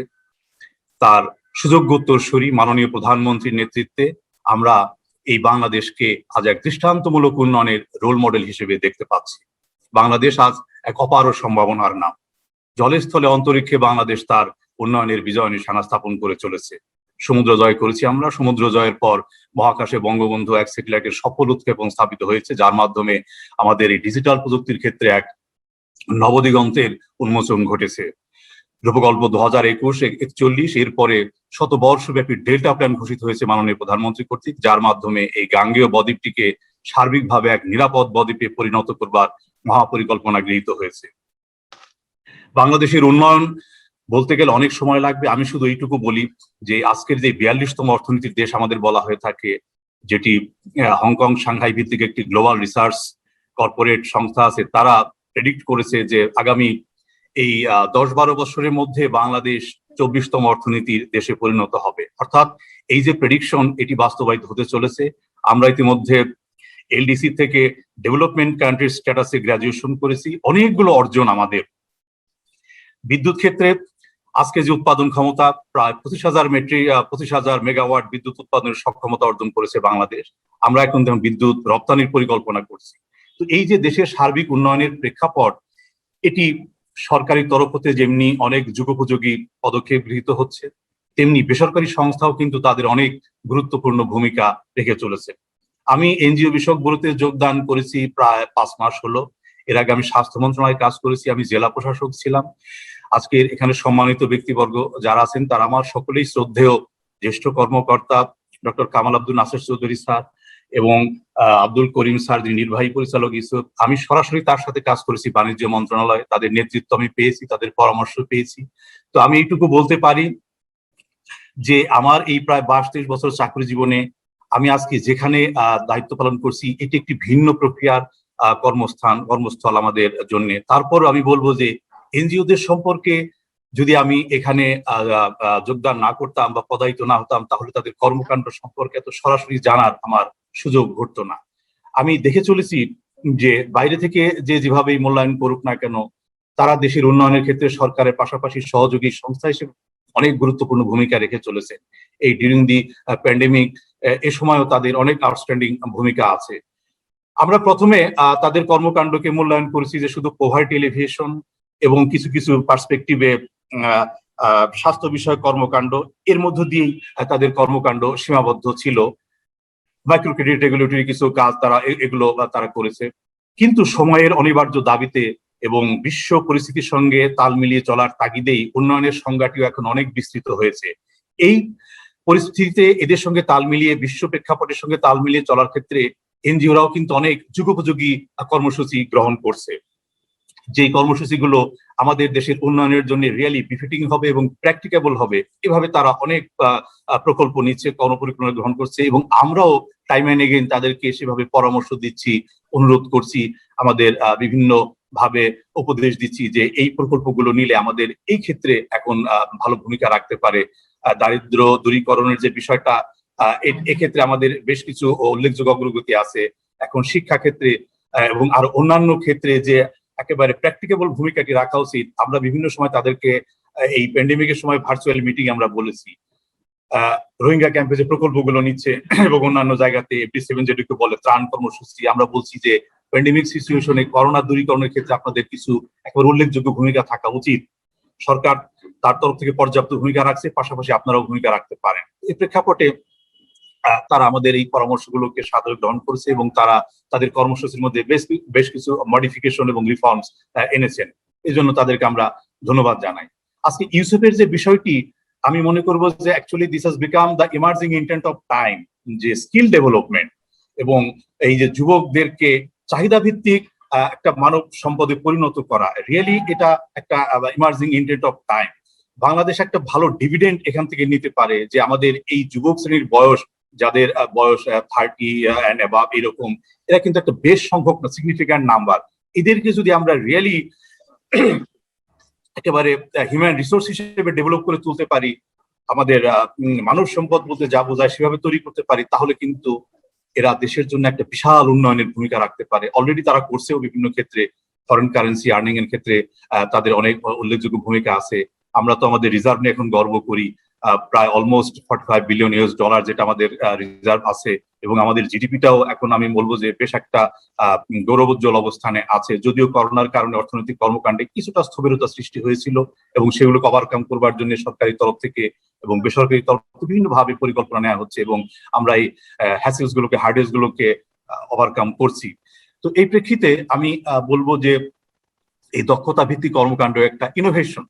তার সুযোগ্য উত্তরসূরি মাননীয় প্রধানমন্ত্রীর নেতৃত্বে আমরা এই বাংলাদেশকে আজ এক দৃষ্টান্তমূলক উন্নয়নের রোল মডেল হিসেবে দেখতে পাচ্ছি। বাংলাদেশ আজ এক অপার সম্ভাবনার নাম। জলে স্থলে অন্তরিক্ষে বাংলাদেশ তার উন্নয়নের বিজয় নিশানা স্থাপন করে চলেছে। সমুদ্র জয় করেছি আমরা। সমুদ্র জয়ের পর মহাকাশে বঙ্গবন্ধু 1 স্যাটেলাইটের সফল উৎক্ষেপণ স্থাপিত হয়েছে, যার মাধ্যমে আমাদের এই ডিজিটাল প্রযুক্তির ক্ষেত্রে এক নবদিগন্তের উন্মোচন ঘটেছে। রূপকল্প 2021-41 এরপরে শতবর্ষব্যাপী ডেল্টা প্ল্যান ঘোষিত হয়েছে মাননীয় প্রধানমন্ত্রী কর্তৃক, যার মাধ্যমে এই গাঙ্গেয় বদ্বীপটিকে সার্বিকভাবে এক নিরাপদ বদ্বীপে পরিণত করবার মহাপরিকল্পনা গৃহীত হয়েছে। বাংলাদেশের উন্নয়ন বলতে গেলে অনেক সময় লাগবে। আমি শুধু এইটুকু বলি যে আজকের যে 42তম অর্থনীতির দেশ আমাদের বলা হয়ে থাকে, যেটি হংকং সাংহাই ভিত্তিক একটি গ্লোবাল রিসার্চ কর্পোরেট সংস্থা আছে, তারা প্রেডিক্ট করেছে যে আগামী এই 10-12 বছরের মধ্যে বাংলাদেশ 24তম অর্থনীতির দেশে পরিণত হবে। অর্থাৎ এই যে প্রেডিকশন, এটি বাস্তবায়িত হতে চলেছে। আমরা ইতিমধ্যে এলডিসি থেকে ডেভেলপমেন্ট কান্ট্রি স্ট্যাটাসে গ্রাজুয়েশন করেছি। অনেকগুলো অর্জন আমাদের। বিদ্যুৎ ক্ষেত্রে আজকে যে উৎপাদন ক্ষমতা, প্রায় 25,000 মেগাওয়াট বিদ্যুৎ উৎপাদনের সক্ষমতা অর্জন করেছে বাংলাদেশ। আমরা এখন যেমন বিদ্যুৎ রপ্তানির পরিকল্পনা করছি। তো এই যে দেশের সার্বিক উন্নয়নের প্রেক্ষাপট, এটি সরকারি তরফ হতে যেমনি অনেক যুগোপযোগী পদক্ষেপ গৃহীত হচ্ছে, তেমনি বেসরকারি সংস্থাও কিন্তু তাদের অনেক গুরুত্বপূর্ণ ভূমিকা রেখে চলেছে। আমি এনজিও বিষয়ক ব্যুরোতে যোগদান করেছি প্রায় 5 মাস হলো। এর আগে আমি স্বাস্থ্য মন্ত্রণালয়ে কাজ করেছি, আমি জেলা প্রশাসক ছিলাম। আজকের এখানে সম্মানিত ব্যক্তিবর্গ যারা আছেন তারা আমার সকলেই শ্রদ্ধেয় জ্যেষ্ঠ কর্মকর্তা, ডক্টর কামাল আব্দুল নাসের চৌধুরী স্যার এবং আব্দুল করিম স্যার, যিনি নির্বাহী পরিচালক ইউসুফ। আমি সরাসরি তার সাথে কাজ করেছি বাণিজ্য মন্ত্রণালয়ে, তাদের নেতৃত্ব আমি পেয়েছি, তাদের পরামর্শ পেয়েছি। তো আমি এইটুকু বলতে পারি যে আমার এই প্রায় 22-23 বছর চাকরি জীবনে আমি আজকে যেখানে দায়িত্ব পালন করছি, এটি একটি ভিন্ন প্রক্রিয়ার কর্মস্থল আমাদের জন্য। তারপর আমি বলবো যে এনজিওদের সম্পর্কে যদি আমি এখানে যোগদান না করতাম বা পদায়িত না হতাম, তাহলে তাদের কর্মকাণ্ড সম্পর্কে এত সরাসরি জানার আমার সুযোগ ঘটতো না। আমি দেখে চলেছি যে বাইরে থেকে যেভাবেই মূল্যায়ন করুক না কেন, তারা দেশের উন্নয়নের ক্ষেত্রে সরকারের পাশাপাশি সহযোগী সংস্থা হিসেবে অনেক গুরুত্বপূর্ণ ভূমিকা রেখে চলেছে। এই ডিউরিং দি প্যান্ডেমিক এ সময়ও তাদের অনেক আউটস্ট্যান্ডিং ভূমিকা আছে। আমরা প্রথমে তাদের কর্মকাণ্ডকে মূল্যায়ন করেছি যে শুধু পভার্টি এলিভিয়েশন এবং কিছু কিছু পার্সপেক্টিভে স্বাস্থ্য বিষয়ক কর্মকাণ্ড, এর মধ্য দিয়েই তাদের কর্মকাণ্ড সীমাবদ্ধ ছিল। মাইক্রো ক্রেডিট রেগুলেটরি কিছু কাজ এগুলো তারা করেছে। কিন্তু সময়ের অনিবার্য দাবিতে এবং বিশ্ব পরিস্থিতির সঙ্গে তাল মিলিয়ে চলার তাগিদেই উন্নয়নের সংজ্ঞাটিও এখন অনেক বিস্তৃত হয়েছে। এই পরিস্থিতিতে এদের সঙ্গে তাল মিলিয়ে, বিশ্ব প্রেক্ষাপটের সঙ্গে তাল মিলিয়ে চলার ক্ষেত্রে এনজিওরাও কিন্তু অনেক যুগোপযোগী কর্মসূচি গ্রহণ করছে, যে কর্মসূচিগুলো আমাদের দেশের উন্নয়নের জন্য রিয়েলি বিফিটিং হবে এবং প্র্যাকটিকেবল হবে, এভাবে তারা অনেক প্রকল্প নিচ্ছে, কর্মপরিকল্পনা গ্রহণ করছে এবং আমরাও টাইম এন্ড এগেইন তাদেরকে সেভাবে পরামর্শ দিচ্ছি, অনুরোধ করছি, আমাদের বিভিন্ন ভাবে উপদেশ দিচ্ছি যে এই প্রকল্পগুলো নিলে আমাদের এই ক্ষেত্রে এখন ভালো ভূমিকা রাখতে পারে। দারিদ্র দূরীকরণের যে বিষয়টা, এক্ষেত্রে আমাদের বেশ কিছু উল্লেখযোগ্য অগ্রগতি আছে। এখন শিক্ষা ক্ষেত্রে এবং আর অন্যান্য ক্ষেত্রে যে একেবারে প্র্যাকটিকেবল ভূমিকাটি রাখা উচিত, আমরা বিভিন্ন সময় তাদেরকে এই প্যান্ডেমিকের সময় ভার্চুয়াল মিটিং আমরা বলেছি। রোহিঙ্গা ক্যাম্পে যে প্রকল্পগুলো নিচ্ছে এবং অন্যান্য জায়গাতে FD7 যেটিকে বলে ত্রাণ কর্মসূচি, আমরা বলছি যে প্যান্ডেমিক সিচুয়েশনে করোনা দূরীকরণের ক্ষেত্রে আপনাদের কিছু একেবারে উল্লেখযোগ্য ভূমিকা থাকা উচিত। সরকার তার তরফ থেকে পর্যাপ্ত ভূমিকা রাখছে, পাশাপাশি আপনারাও ভূমিকা রাখতে পারেন। এই প্রেক্ষাপটে তারা আমাদের এই পরামর্শগুলোকে সাদরে গ্রহণ করেছে এবং তারা তাদের কর্মসূচির মধ্যে বেশ কিছু মডিফিকেশন এবং রিফর্মস এনেছেন। এই জন্য তাদেরকে আমরা ধন্যবাদ জানাই। আজকে ইউসুফের যে বিষয়টি, আমি মনে করবো যে actually this has become the emerging intent of time, যে স্কিল ডেভেলপমেন্ট এবং এই যে যুবকদেরকে চাহিদা ভিত্তিক একটা মানব সম্পদে পরিণত করা, রিয়েলি এটা একটা emerging intent of time. Bangladesh একটা ভালো ডিভিডেন্ড এখান থেকে নিতে পারে যে আমাদের এই যুবক শ্রেণীর বয়স, যাদের বয়স 30 and above এরকম, এরা কিন্তু একটা বেশ সংখ্যক সিগনিফিক্যান্ট নাম্বার। এদেরকে যদি আমরা রিয়েলি একেবারে হিউম্যান রিসোর্স হিসেবে ডেভেলপ করে তুলতে পারি, আমাদের মানব সম্পদ বলতে যা বোঝায় সেভাবে তৈরি করতে পারি, তাহলে কিন্তু এরা দেশের জন্য একটা বিশাল উন্নয়নের ভূমিকা রাখতে পারে। অলরেডি তারা করছেও বিভিন্ন ক্ষেত্রে, ফরেন কারেন্সি আর্নিং এর ক্ষেত্রে তাদের অনেক উল্লেখযোগ্য ভূমিকা আছে। আমরা তো আমাদের রিজার্ভ নিয়ে এখন গর্ব করি, প্রায় অলমোস্ট $45 বিলিয়ন যেটা আমাদের রিজার্ভ আছে, এবং আমাদের জিডিপিটাও এখন আমি বলবো যে বেশ একটা গৌরবোজ্জ্বল অবস্থানে আছে। যদিও করোনার কারণে অর্থনৈতিক কর্মকাণ্ডে কিছুটা স্থবিরতা সৃষ্টি হয়েছিল এবং সেগুলোকে ওভারকাম করবার জন্য সরকারি তরফ থেকে এবং বেসরকারি তরফ থেকে বিভিন্ন ভাবে পরিকল্পনা নেওয়া হচ্ছে এবং আমরা এই হ্যাসেলস গুলোকে, হার্ডেলস গুলোকে ওভারকাম করছি। তো এই প্রেক্ষিতে আমি বলবো যে এই দক্ষতা ভিত্তিক কর্মকাণ্ড একটা ইনোভেশন,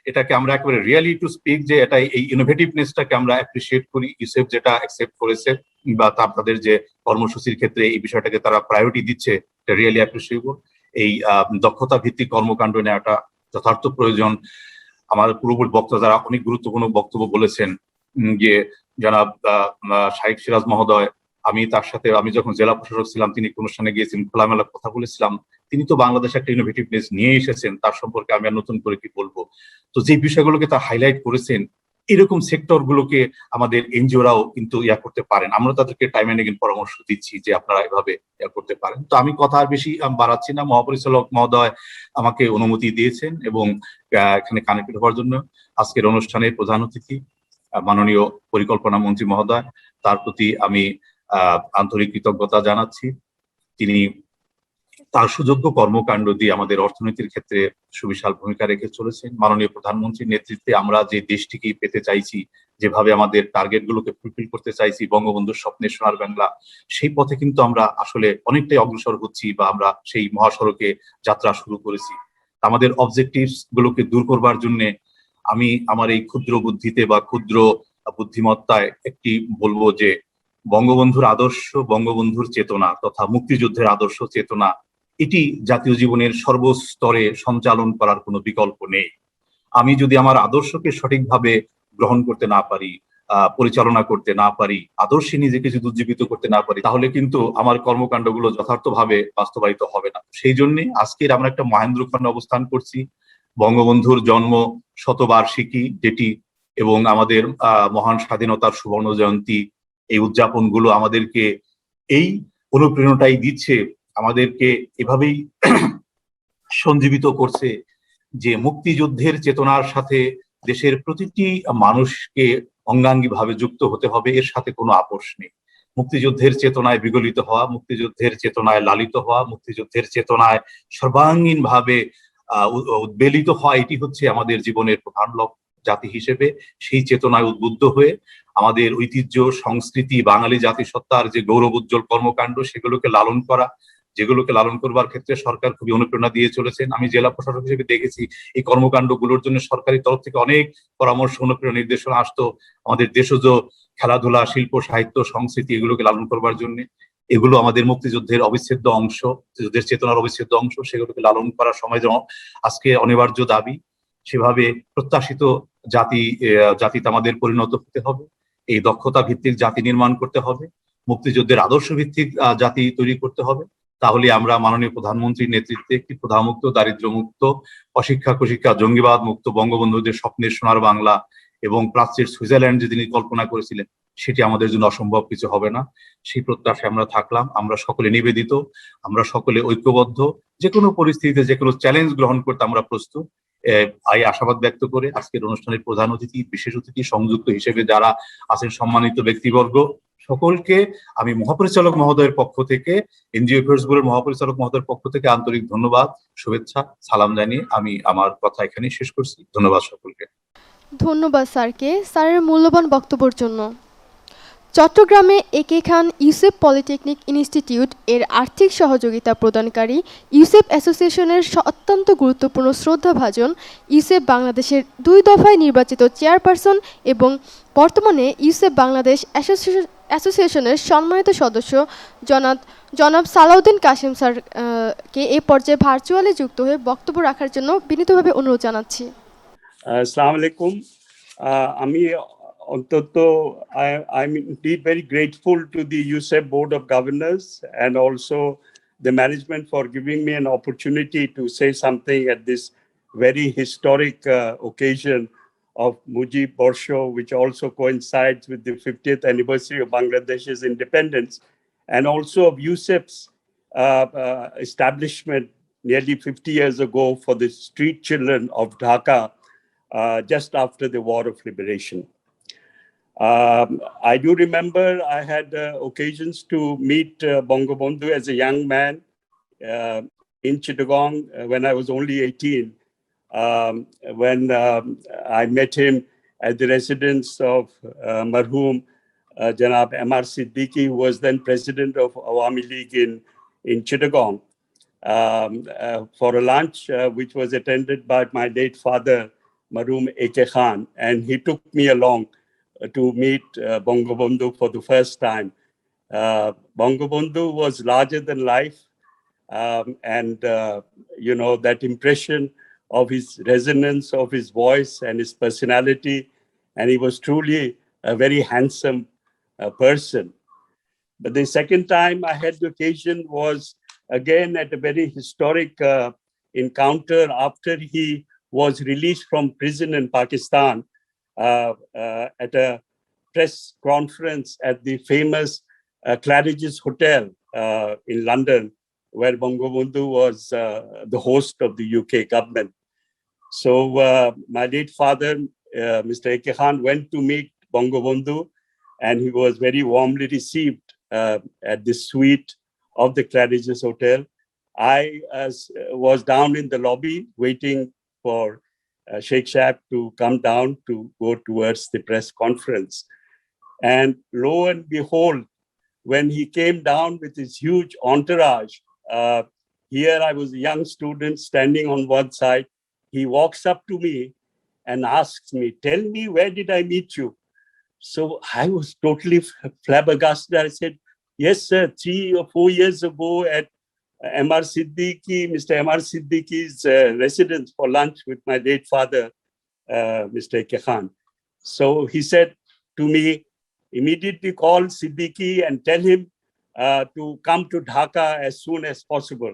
এটাকে আমরা একেবারে রিয়েলি টু স্পিক যে এটা এই ইনোভেটিভনেসটাকে আমরা অ্যাপ্রিসিয়েট করি। ইউসেফ যেটা অ্যাকসেপ্ট করেছে বা তাদের যে কর্মসূচির ক্ষেত্রে এই বিষয়টাকে তারা প্রায়োরিটি দিচ্ছে, এটা রিয়েলি অ্যাপ্রিসিয়েবল। এই দক্ষতা ভিত্তিক কর্মকাণ্ড নেওয়াটা যথার্থ প্রয়োজন। আমাদের পূর্ববর্তী বক্তা যারা অনেক গুরুত্বপূর্ণ বক্তব্য বলেছেন, যে জনাব শাইখ সিরাজ মহোদয় আমি তার সাথে, আমি যখন জেলা প্রশাসক ছিলাম, তিনি এক অনুষ্ঠানে গিয়েছিলেন, খোলামেলা কথা বলেছিলাম। তিনি তো বাংলাদেশে একটা ইনোভেটিভনেস নিয়ে এসেছেন, তার সম্পর্কে আমি আর নতুন করে কি বলবো। তো যে বিষয়গুলোকে তারা হাইলাইট করেছেন, এরকম সেক্টর গুলোকে আমাদের এনজিওরাও কিন্তু করতে পারেন। আমরা তাদেরকে টাইম এন্ড এগেইন পরামর্শ দিচ্ছি যে আপনারা এভাবে করতে পারেন। তো আমি কথা আর বেশি বাড়াচ্ছি না। মহাপরিচালক মহোদয় আমাকে অনুমতি দিয়েছেন এবং এখানে কানেক্টেড হওয়ার জন্য আজকের অনুষ্ঠানের প্রধান অতিথি মাননীয় পরিকল্পনা মন্ত্রী মহোদয়, তার প্রতি আমি আন্তরিক কৃতজ্ঞতা জানাচ্ছি। তিনি তার সুযোগ্য কর্মকাণ্ড দিয়ে আমাদের অর্থনীতির ক্ষেত্রে সুবিশাল ভূমিকা রেখে চলেছেন। মাননীয় প্রধানমন্ত্রীর নেতৃত্বে আমরা যে দেশটিকে পেতে চাইছি, যেভাবে আমাদের টার্গেট গুলোকে ফুলফিল করতে চাইছি, বঙ্গবন্ধুর স্বপ্নের সোনার বাংলা, সেই পথে কিন্তু আমরা আসলে অনেকটাই অগ্রসর হচ্ছি বা আমরা সেই মহাসড়কে যাত্রা শুরু করেছি। আমাদের অবজেক্টিভস গুলোকে দূর করবার জন্য আমি আমার এই ক্ষুদ্র বুদ্ধিতে বা ক্ষুদ্র বুদ্ধিমত্তায় একটি বলবো যে বঙ্গবন্ধুর আদর্শ, বঙ্গবন্ধুর চেতনা তথা মুক্তিযুদ্ধের আদর্শ চেতনা, এটি জাতীয় জীবনের সর্বস্তরে সঞ্চালন করার কোনো বিকল্প নেই। আমি যদি আমার আদর্শকে সঠিকভাবে গ্রহণ করতে না পারি, পরিচালনা করতে না পারি, আদর্শে নিজেকে যদি উজ্জীবিত করতে না পারি, তাহলে কিন্তু আমার কর্মকাণ্ডগুলো যথার্থভাবে বাস্তবায়িত হবে না। সেই জন্য আজকের আমরা একটা মহেন্দ্রক্ষণে অবস্থান করছি। বঙ্গবন্ধুর জন্ম শতবার্ষিকী যেটি এবং আমাদের মহান স্বাধীনতার সুবর্ণ জয়ন্তী, এই উদযাপনগুলো আমাদেরকে এই অনুপ্রেরণাটাই দিচ্ছে, আমাদেরকে এভাবেই সঞ্জীবিত করছে যে মুক্তিযুদ্ধের চেতনার সাথে দেশের প্রতিটি মানুষকে অঙ্গাঙ্গী ভাবে যুক্ত হতে হবে, এর সাথে কোনো আপোষ নেই। মুক্তিযুদ্ধের চেতনায় বিগলিত হওয়া, মুক্তিযুদ্ধের চেতনায় লালিত হওয়া, মুক্তিযুদ্ধের চেতনায় সর্বাঙ্গীন ভাবে উদ্বেলিত হওয়া, এটি হচ্ছে আমাদের জীবনের প্রধান লক্ষ্য। জাতি হিসেবে সেই চেতনায় উদ্বুদ্ধ হয়ে আমাদের ঐতিহ্য, সংস্কৃতি, বাঙালি জাতিসত্তার যে গৌরব উজ্জ্বল কর্মকাণ্ড, সেগুলোকে লালন করা, যেগুলোকে লালন করবার ক্ষেত্রে সরকার খুবই অনুপ্রেরণা দিয়ে চলেছেন। আমি জেলা প্রশাসক হিসেবে দেখেছি এই কর্মকাণ্ডগুলোর জন্য সরকারি তরফ থেকে অনেক পরামর্শ, অনুপ্রেরণা, নির্দেশনা আসতো আমাদের দেশজ খেলাধুলা, শিল্প, সাহিত্য, সংস্কৃতি, এগুলোকে লালন করবার জন্য। এগুলো আমাদের মুক্তিযুদ্ধের অবিচ্ছেদ্য অংশ, মুক্তিযুদ্ধের চেতনার অবিচ্ছেদ্য অংশ, সেগুলোকে লালন করার সময় যেন আজকে অনিবার্য দাবি। সেভাবে প্রত্যাশিত জাতিতে আমাদের পরিণত হতে হবে। এই দক্ষতা ভিত্তিক জাতি নির্মাণ করতে হবে, মুক্তিযুদ্ধের আদর্শ ভিত্তিক জাতি তৈরি করতে হবে। তাহলে আমরা মাননীয় প্রধানমন্ত্রীর নেতৃত্বে একটি ক্ষুধামুক্ত, দারিদ্র্যমুক্ত, অশিক্ষা কুশিক্ষা, জঙ্গিবাদ মুক্ত বঙ্গবন্ধুদের স্বপ্নের সোনার বাংলা এবং প্রাচ্যের সুইজারল্যান্ড যে তিনি কল্পনা করেছিলেন, সেটি আমাদের জন্য অসম্ভব কিছু হবে না। সেই প্রত্যাশায় আমরা থাকলাম। আমরা সকলে নিবেদিত, আমরা সকলে ঐক্যবদ্ধ, যে কোনো পরিস্থিতিতে যে কোনো চ্যালেঞ্জ গ্রহণ করতে আমরা প্রস্তুত। এই আশাবাদ ব্যক্ত করে আজকের অনুষ্ঠানের প্রধান অতিথি, বিশেষ অতিথি, সংযুক্ত হিসেবে যারা আছেন, সম্মানিত ব্যক্তিবর্গ, সকলকে আমি মহাপরিচালক মহোদয়ের পক্ষ থেকে, এনজিও অ্যাফেয়ার্স ব্যুরোর মহাপরিচালক মহোদয়ের পক্ষ থেকে আন্তরিক ধন্যবাদ, শুভেচ্ছা, সালাম জানিয়ে আমি আমার কথা এখানে শেষ করছি। ধন্যবাদ সকলকে। ধন্যবাদ স্যারকে স্যারের মূল্যবান বক্তব্যের জন্য। চট্টগ্রামে একে খান ইউসেপ পলিটেকনিক ইনস্টিটিউট এর আর্থিক সহযোগিতা প্রদানকারী ইউসেপ অ্যাসোসিয়েশনের অত্যন্ত গুরুত্বপূর্ণ শ্রদ্ধাভাজন ইউসেপ বাংলাদেশের 2 দফায় নির্বাচিত চেয়ারপারসন এবং বর্তমানে ইউসেপ বাংলাদেশ অ্যাসোসিয়েশনের সম্মানিত সদস্য জনাব সালাউদ্দিন কাশেম স্যারকে এই পর্যায়ে ভার্চুয়ালি যুক্ত হয়ে বক্তব্য রাখার জন্য বিনীতভাবে অনুরোধ জানাচ্ছি। আসসালামু আলাইকুম। আমি অন্তত I'm indeed very grateful to the USEP Board of Governors and also the management for giving me an opportunity to say something at this very historic occasion of Mujib Borsho, which also coincides with the 50th anniversary of Bangladesh's independence, and also of USEP's establishment nearly 50 years ago for the street children of Dhaka just after the War of Liberation. I do remember I had occasions to meet Bangabandhu as a young man in Chittagong when I was only 18, when I met him at the residence of Marhum Janab M.R. Siddiqui, who was then president of Awami League in Chittagong, for a lunch which was attended by my late father, Marhum A.K. Khan, and he took me along to meet Bangabandhu for the first time. Bangabandhu was larger than life, and that impression of his resonance of his voice and his personality, and he was truly a very handsome person. But the second time I had the occasion was again at a very historic encounter after he was released from prison in Pakistan at a press conference at the famous Claridge's Hotel in London, where Bangabandhu was the host of the UK government. So my late father, Mr. A.K. Khan, went to meet Bangabandhu, and he was very warmly received at the suite of the Claridge's Hotel. I was down in the lobby waiting for Sheikh Shahab to come down to go towards the press conference. And lo and behold, when he came down with his huge entourage, here I was a young student standing on one side. He walks up to me and asks me, "Tell me, where did I meet you?" So I was totally flabbergasted. I said, "Yes, sir, 3 or 4 years ago at M.R. Siddiqui, Mr. M.R. Siddiqui's residence for lunch with my late father, Mr. A.K. Khan." So he said to me, "Immediately call Siddiqui and tell him to come to Dhaka as soon as possible."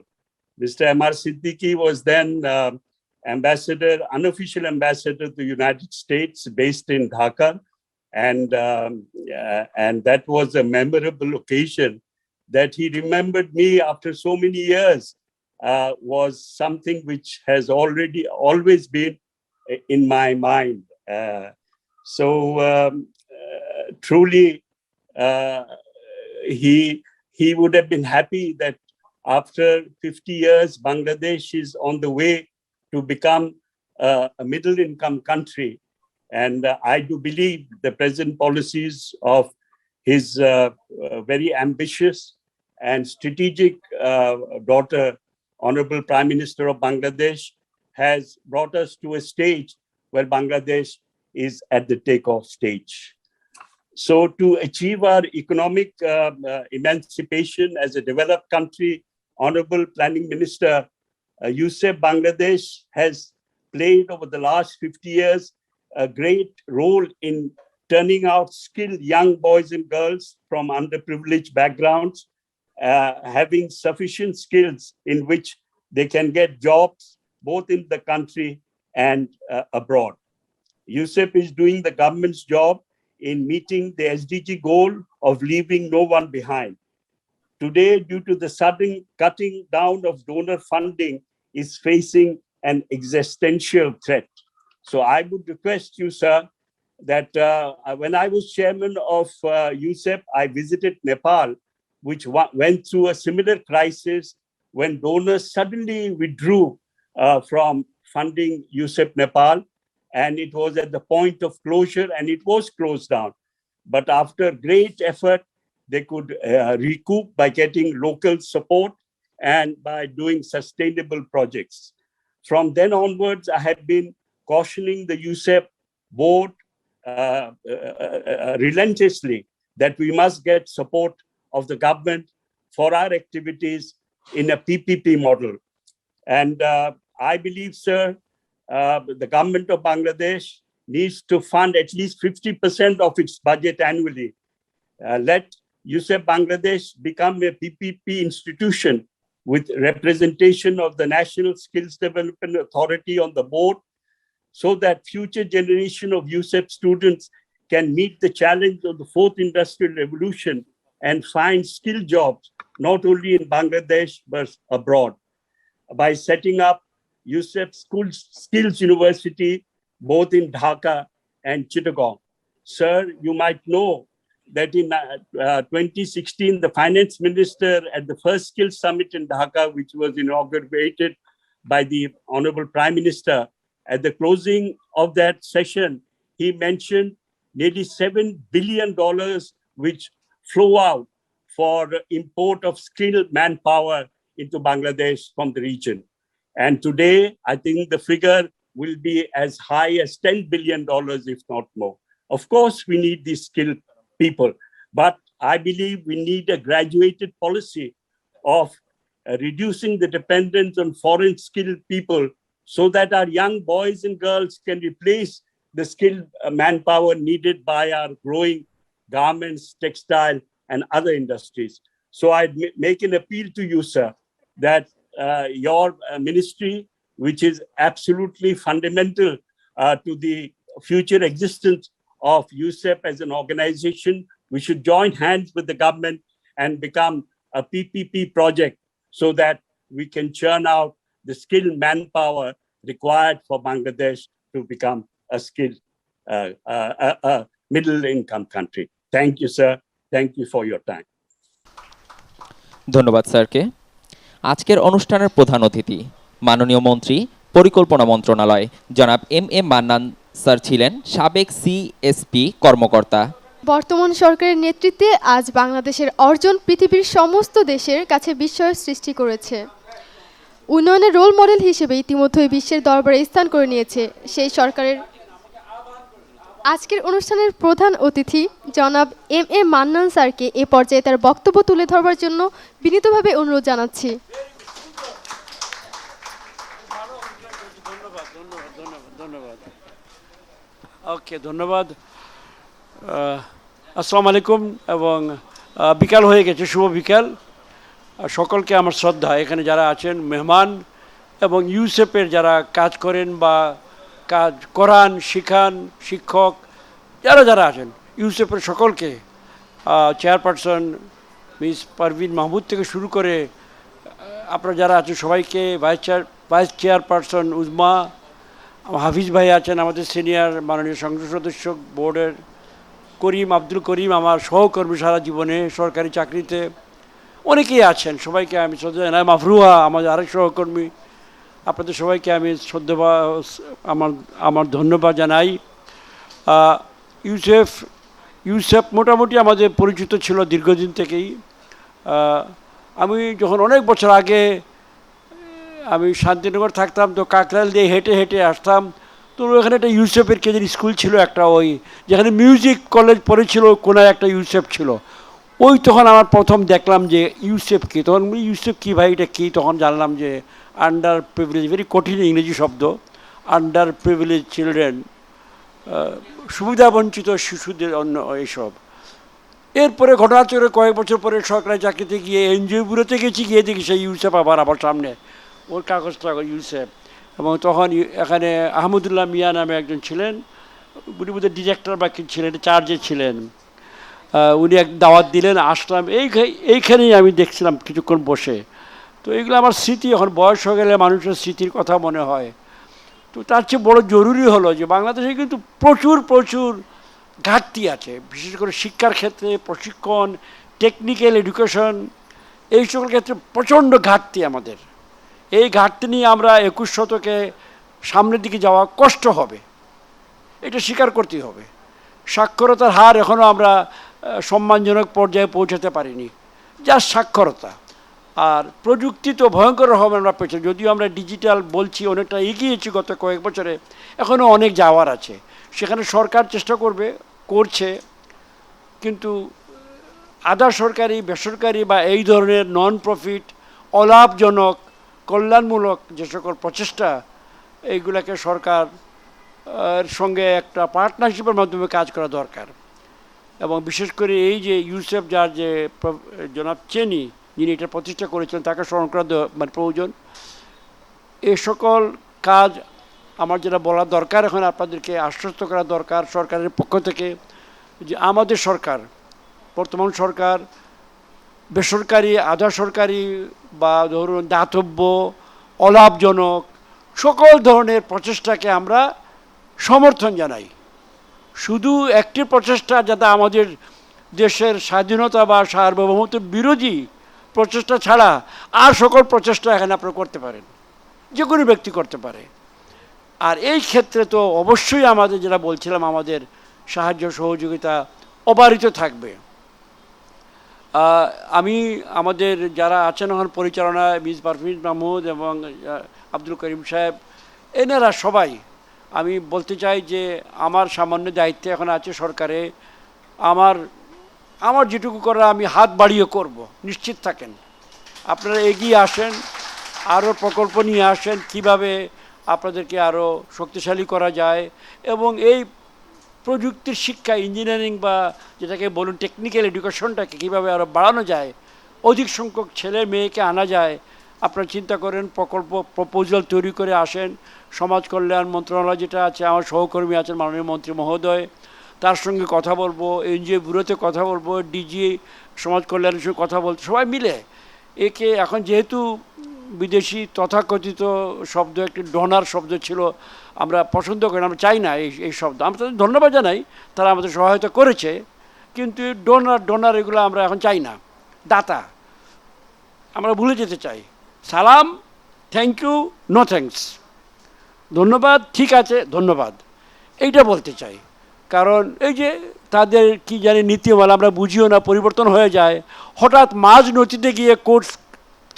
Mr. M.R. Siddiqui was then ambassador, unofficial ambassador to the United States based in Dhaka. And that was a memorable occasion that he remembered me after so many years, was something which has always been in my mind. Truly, he would have been happy that after 50 years, Bangladesh is on the way to become a middle income country. And I do believe the present policies of his very ambitious and strategic daughter, Honorable Prime Minister of Bangladesh, has brought us to a stage where Bangladesh is at the takeoff stage. So to achieve our economic emancipation as a developed country, Honorable Planning Minister Yusuf Bangladesh has played over the last 50 years a great role in turning out skilled young boys and girls from underprivileged backgrounds, having sufficient skills in which they can get jobs both in the country and abroad. Yusuf is doing the government's job in meeting the SDG goal of leaving no one behind. Today, due to the sudden cutting down of donor funding, is facing an existential threat. So I would request you, sir, that when I was chairman of USEP, I visited Nepal, which went through a similar crisis when donors suddenly withdrew from funding USEP Nepal, and it was at the point of closure, and it was closed down. But after great effort, they could recoup by getting local support and by doing sustainable projects. From then onwards, I have been cautioning the USEP board relentlessly that we must get support of the government for our activities in a PPP model. And I believe, sir, the government of Bangladesh needs to fund at least 50% of its budget annually. Let USEP Bangladesh become a PPP institution with representation of the National Skills Development Authority on the board, so that future generation of USEP students can meet the challenge of the fourth industrial revolution and find skilled jobs, not only in Bangladesh, but abroad. By setting up USEP Skills University, both in Dhaka and Chittagong. Sir, you might know that in 2016, the finance minister at the first skills summit in Dhaka, which was inaugurated by the Honorable Prime Minister, at the closing of that session, he mentioned nearly $7 billion which flow out for import of skilled manpower into Bangladesh from the region. And today, I think the figure will be as high as $10 billion, if not more. Of course, we need these skilled people, but I believe we need a graduated policy of reducing the dependence on foreign skilled people so that our young boys and girls can replace the skilled manpower needed by our growing garments, textile, and other industries. So I'd make an appeal to you, sir, that your ministry, which is absolutely fundamental to the future existence of USEP as an organization, we should join hands with the government and become a PPP project so that we can churn out the skilled manpower required for Bangladesh to become a skilled middle income country. Thank you, sir. Thank you for your time. ধন্যবাদ স্যারকে। আজকের অনুষ্ঠানের প্রধান অতিথি মাননীয় মন্ত্রী পরিকল্পনা মন্ত্রণালয় জনাব এম মান্নান স্যার ছিলেন সাবেক সিএসপি কর্মকর্তা। বর্তমান সরকারের নেতৃত্বে আজ বাংলাদেশের অর্জন পৃথিবীর সমস্ত দেশের কাছে বিস্ময়ের সৃষ্টি করেছে। উন্নয়নের রোল মডেল হিসেবে ইতিমধ্যেই বিশ্বের দরবারে স্থান করে নিয়েছে সেই সরকারের। আজকের অনুষ্ঠানের প্রধান অতিথি জনাব এম মান্নান স্যারকে এ পর্যায়ে তার বক্তব্য তুলে ধরবার জন্য বিনীতভাবে অনুরোধ জানাচ্ছি। ওকে, ধন্যবাদ। আসসালামু আলাইকুম এবং বিকাল হয়ে গেছে, শুভ বিকাল। সকলকে আমার শ্রদ্ধা। এখানে যারা আছেন মেহমান এবং ইউসেপের যারা কাজ করেন বা কাজ করান, শিখান, শিক্ষক যারা যারা আছেন, ইউসেপের সকলকে, চেয়ারপারসন মিস পারভিন মাহমুদ থেকে শুরু করে আপনারা যারা আছেন সবাইকে, ভাইস চেয়ারপারসন উজমা, হাফিজ ভাই আছেন আমাদের সিনিয়র মাননীয় সংসদ সদস্য বোর্ডের, করিম, আব্দুল করিম আমার সহকর্মী সারা জীবনে সরকারি চাকরিতে, অনেকেই আছেন, সবাইকে আমি শ্রদ্ধা জানাই। মাফরুহা আমাদের আরেক সহকর্মী, আপনাদের সবাইকে আমি আমার ধন্যবাদ জানাই। ইউসেপ মোটামুটি আমাদের পরিচিত ছিল দীর্ঘদিন থেকেই। আমি যখন অনেক বছর আগে আমি শান্তিনগর থাকতাম, তো কাকরাইল দিয়ে হেঁটে হেঁটে আসতাম, তো ওখানে একটা ইউসেপের কেজের স্কুল ছিল একটা, ওই যেখানে মিউজিক কলেজ পড়েছিল কোনায় একটা ইউসেপ ছিল। ওই তখন আমার প্রথম দেখলাম যে ইউসেপ কী, তখন ইউসেপ কী ভাই এটা কী, তখন জানলাম যে আন্ডার প্রিভিলেজ, ভেরি কঠিন ইংরেজি শব্দ, আন্ডার প্রিভিলেজ চিলড্রেন, সুবিধাবঞ্চিত শিশুদের অন্য এইসব। এরপরে ঘটনাচক্রে কয়েক বছর পরে সরকারি চাকরিতে গিয়ে এনজিও ব্যুরোতে গেছি, গিয়ে দেখি সেই ইউসেপ আবার সামনে ওর কাগজটা ইউসেপ। এবং তখন এখানে আহমদুল্লাহ মিয়া নামে একজন ছিলেন, উনি বোধহয় ডিরেক্টর বা কি ছিলেন, চার্জে ছিলেন। উনি এক দাওয়াত দিলেন, আসলাম, এইখানেই আমি দেখছিলাম কিছুক্ষণ বসে। তো এগুলো আমার স্মৃতি, এখন বয়স হয়ে গেলে মানুষের স্মৃতির কথা মনে হয়। তো তার চেয়ে বড় জরুরি হলো যে বাংলাদেশে কিন্তু প্রচুর ঘাটতি আছে, বিশেষ করে শিক্ষার ক্ষেত্রে, প্রশিক্ষণ, টেকনিক্যাল এডুকেশন, এই সকল ক্ষেত্রে প্রচণ্ড ঘাটতি আমাদের। এই ঘাটতি নিয়ে আমরা 21 শতকে সামনের দিকে যাওয়া কষ্ট হবে, এটা স্বীকার করতেই হবে। সাক্ষরতার হার এখনও আমরা সম্মানজনক পর্যায়ে পৌঁছাতে পারিনি, যা সাক্ষরতা। আর প্রযুক্তি তো ভয়ঙ্কর হবে আমরা পেছনে, যদিও আমরা ডিজিটাল বলছি অনেকটা এগিয়েছি গত কয়েক বছরে, এখনও অনেক যাওয়ার আছে। সেখানে সরকার চেষ্টা করছে, কিন্তু আধা সরকারি, বেসরকারি বা এই ধরনের নন প্রফিট, অলাভজনক, কল্যাণমূলক যে সকল প্রচেষ্টা, এইগুলোকে সরকার সঙ্গে একটা পার্টনারশিপের মাধ্যমে কাজ করা দরকার। এবং বিশেষ করে এই যে ইউসেপ, যার যে জনাব চেনি, যিনি এটা প্রতিষ্ঠা করেছিলেন, তাকে স্মরণ করা মানে প্রয়োজন। এ সকল কাজ আমার যেটা বলা দরকার, এখন আপনাদেরকে আশ্বস্ত করা দরকার সরকারের পক্ষ থেকে, যে আমাদের সরকার, বর্তমান সরকার, বেসরকারি, আধা সরকারি বা ধরুন দাতব্য, অলাভজনক সকল ধরনের প্রচেষ্টাকে আমরা সমর্থন জানাই। শুধু একটি প্রচেষ্টা যাতে আমাদের দেশের স্বাধীনতা বা সার্বভৌমত্ব বিরোধী প্রচেষ্টা ছাড়া আর সকল প্রচেষ্টা এখানে আপনারা করতে পারেন, যে কোনো ব্যক্তি করতে পারে। আর এই ক্ষেত্রে তো অবশ্যই আমাদের যেটা বলছিলাম, আমাদের সাহায্য সহযোগিতা অবারিত থাকবে। আমি আমাদের যারা আছেন এখন পরিচালনায়, মিস পারভিন মাহমুদ এবং আব্দুল করিম সাহেব, এনারা সবাই, আমি বলতে চাই যে আমার সামান্য দায়িত্বে এখন আছে সরকারে, আমার যেটুকু করা আমি হাত বাড়িয়ে করব, নিশ্চিত থাকেন। আপনারা এগিয়ে আসেন, আরও প্রকল্প নিয়ে আসেন, কিভাবে আপনাদেরকে আরও শক্তিশালী করা যায়। এবং এই প্রযুক্তির শিক্ষা, ইঞ্জিনিয়ারিং বা যেটাকে বলুন টেকনিক্যাল এডুকেশনটাকে কীভাবে আরও বাড়ানো যায়, অধিক সংখ্যক ছেলে মেয়েকে আনা যায়। আপনারা চিন্তা করেন, প্রকল্প প্রপোজাল তৈরি করে আসেন। সমাজ কল্যাণ মন্ত্রণালয় যেটা আছে, আমার সহকর্মী আছেন মাননীয় মন্ত্রী মহোদয়, তার সঙ্গে কথা বলবো, এনজিও ব্যুরোতে কথা বলবো, ডিজি সমাজ কল্যাণের সঙ্গে কথা বলতে, সবাই মিলে একে এখন যেহেতু বিদেশি তথাকথিত শব্দ একটি ডোনার শব্দ ছিল, আমরা পছন্দ করি না, আমরা চাই না এই শব্দ। আমরা তাদের ধন্যবাদ জানাই, তারা আমাদের সহায়তা করেছে, কিন্তু ডোনার এগুলো আমরা এখন চাই না। দাতা আমরা ভুলে যেতে চাই। সালাম, থ্যাংক ইউ, নো থ্যাঙ্কস, ধন্যবাদ, ঠিক আছে, ধন্যবাদ, এইটা বলতে চাই। কারণ এই যে তাদের কি জানি নীতিমালা আমরা বুঝিও না, পরিবর্তন হয়ে যায়, হঠাৎ মাঝ নথিতে গিয়ে কোর্স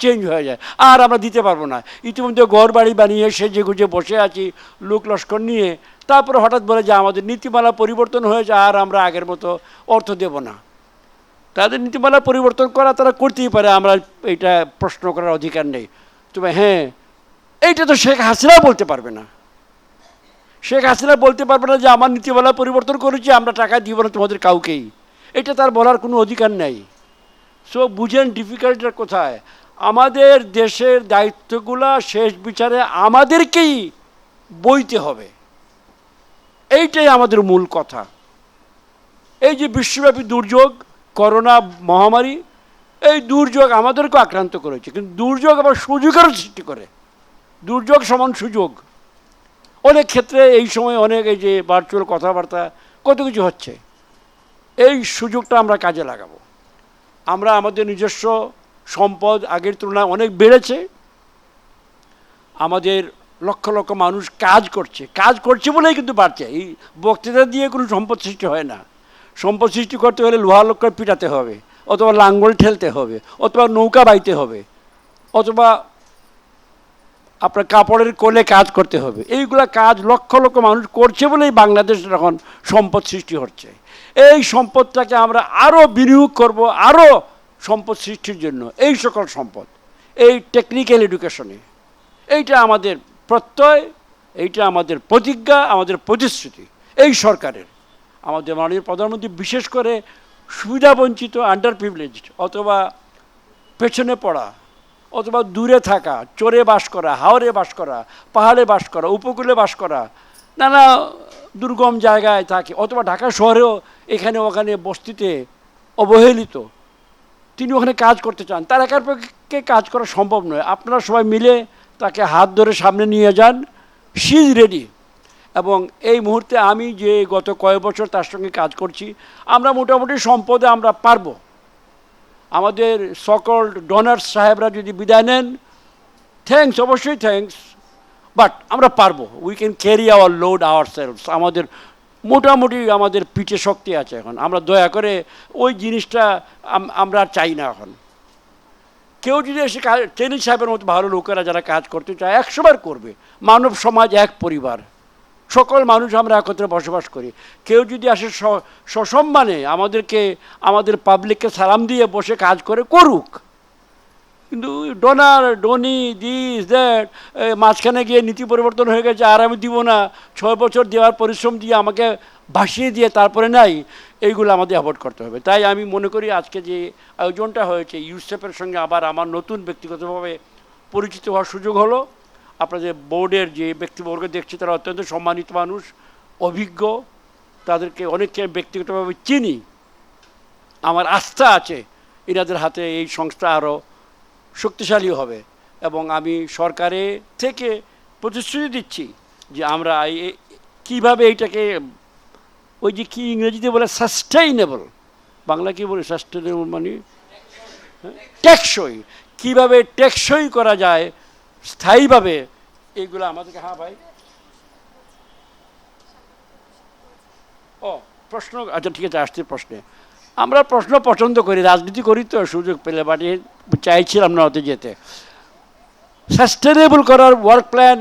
চেঞ্জ হয়ে যায়, আর আমরা দিতে পারবো না। ইতিমধ্যে ঘর বাড়ি বানিয়ে সেজে গুজে বসে আছি লোক লস্কর নিয়ে, তারপরে হঠাৎ বলে যে আমাদের নীতিমালা পরিবর্তন হয়ে যায়, আর আমরা আগের মতো অর্থ দেব না। তাদের নীতিমালা পরিবর্তন করা তারা করতেই পারে, আমরা এটা প্রশ্ন করার অধিকার নেই। তবে হ্যাঁ, এইটা তো শেখ হাসিনা বলতে পারবে না। শেখ হাসিনা বলতে পারবে না যে আমার নীতিমালা পরিবর্তন করেছি, আমরা টাকা দিব না তোমাদের কাউকেই। এটা তার বলার কোনো অধিকার নেই। সো বুঝেন ডিফিকাল্টটা কোথায়। আমাদের দেশের দায়িত্বগুলা শেষ বিচারে আমাদেরকেই বইতে হবে, এইটাই আমাদের মূল কথা। এই যে বিশ্বব্যাপী দুর্যোগ করোনা মহামারী, এই দুর্যোগ আমাদেরকে আক্রান্ত করেছে, কিন্তু দুর্যোগ আবার সুযোগেরও সৃষ্টি করে। দুর্যোগ সমান সুযোগ। অনেক ক্ষেত্রে এই সময় অনেক এই যে ভার্চুয়াল কথাবার্তা কত কিছু হচ্ছে, এই সুযোগটা আমরা কাজে লাগাবো। আমরা আমাদের নিজস্ব সম্পদ আগের তুলনায় অনেক বেড়েছে, আমাদের লক্ষ লক্ষ মানুষ কাজ করছে বলেই কিন্তু বাড়ছে। এই বক্তৃতা দিয়ে কোনো সম্পদ সৃষ্টি হয় না। সম্পদ সৃষ্টি করতে হলে লোহা লক্ষ্য পিটাতে হবে, অথবা লাঙ্গল ঠেলতে হবে, অথবা নৌকা বাইতে হবে, অথবা আপনার কাপড়ের কোলে কাজ করতে হবে। এইগুলা কাজ লক্ষ লক্ষ মানুষ করছে বলেই বাংলাদেশের এখন সম্পদ সৃষ্টি হচ্ছে। এই সম্পদটাকে আমরা আরও বিনিয়োগ করব, আরও সম্পদ সৃষ্টির জন্য। এই সকল সম্পদ, এই টেকনিক্যাল এডুকেশনে, এইটা আমাদের প্রত্যয়, এইটা আমাদের প্রতিজ্ঞা, আমাদের প্রতিশ্রুতি এই সরকারের। আমাদের মাননীয় প্রধানমন্ত্রী বিশেষ করে সুবিধাবঞ্চিত, আন্ডার প্রিভিলেজড, অথবা পেছনে পড়া, অথবা দূরে থাকা, চরে বাস করা, হাওরে বাস করা, পাহাড়ে বাস করা, উপকূলে বাস করা, নানা দুর্গম জায়গায় থাকে, অথবা ঢাকা শহরেও এখানে ওখানে বস্তিতে অবহেলিত, তিনি ওখানে কাজ করতে চান, তার একার পক্ষে কাজ করা সম্ভব নয়। আপনারা সবাই মিলে তাকে হাত ধরে সামনে নিয়ে যান। She is ready. এবং এই মুহূর্তে আমি যে গত কয়েক বছর তার সঙ্গে কাজ করছি, আমরা মোটামুটি সম্পদে আমরা পারবো। আমাদের সকল ডোনার্স সাহেবরা যদি বিদায় নেন, থ্যাঙ্কস, অবশ্যই থ্যাঙ্কস, বাট আমরা পারবো। We can carry our load our selves. আমাদের মোটামুটি আমাদের পিঠে শক্তি আছে এখন। আমরা দয়া করে ওই জিনিসটা আমরা চাই না এখন। কেউ যদি এসে টেনি সাহেবের মতো ভালো লোকেরা যারা কাজ করতে চায় 100 বার করবে। মানব সমাজ এক পরিবার, সকল মানুষ আমরা একত্রে বসবাস করি। কেউ যদি আসে সসম্মানে আমাদেরকে, আমাদের পাবলিককে সালাম দিয়ে বসে কাজ করে, করুক। কিন্তু ডোনার, ডোনি, দিস দ্যাট, মাঝখানে গিয়ে নীতি পরিবর্তন হয়ে গেছে আর আমি দিব না, 6 বছর দেওয়ার পরিশ্রম দিয়ে আমাকে ভাসিয়ে দিয়ে তারপরে নাই, এইগুলো আমাদের অ্যাভয়েড করতে হবে। তাই আমি মনে করি আজকে যে আয়োজনটা হয়েছে, ইউসেফের সঙ্গে আবার আমার নতুন ব্যক্তিগতভাবে পরিচিত হওয়ার সুযোগ হলো। আপনাদের বোর্ডের যে ব্যক্তিবর্গ দেখছি তারা অত্যন্ত সম্মানিত মানুষ, অভিজ্ঞ, তাদেরকে অনেককে ব্যক্তিগতভাবে চিনি। আমার আস্থা আছে এনাদের হাতে এই সংস্থা আরও শক্তিশালী হবে। এবং আমি সরকারের থেকে প্রতিশ্রুতি দিচ্ছি যে আমরা কীভাবে এইটাকে, ওই যে কি ইংরেজিতে বলে সাস্টেইনেবল, বাংলা কি বলে সাস্টেইনেবল মানে টেকসই, কীভাবে টেকসই করা যায় স্থায়ীভাবে, এইগুলো আমাদেরকে। হ্যাঁ ভাই, ও প্রশ্ন, আচ্ছা ঠিক আছে, আসছে প্রশ্নে। আমরা প্রশ্ন পছন্দ করি, রাজনীতি করি তো সুযোগ পেলে, বাট চাইছিলাম না হতে যেতে। সাস্টেনেবল করার ওয়ার্ক প্ল্যান,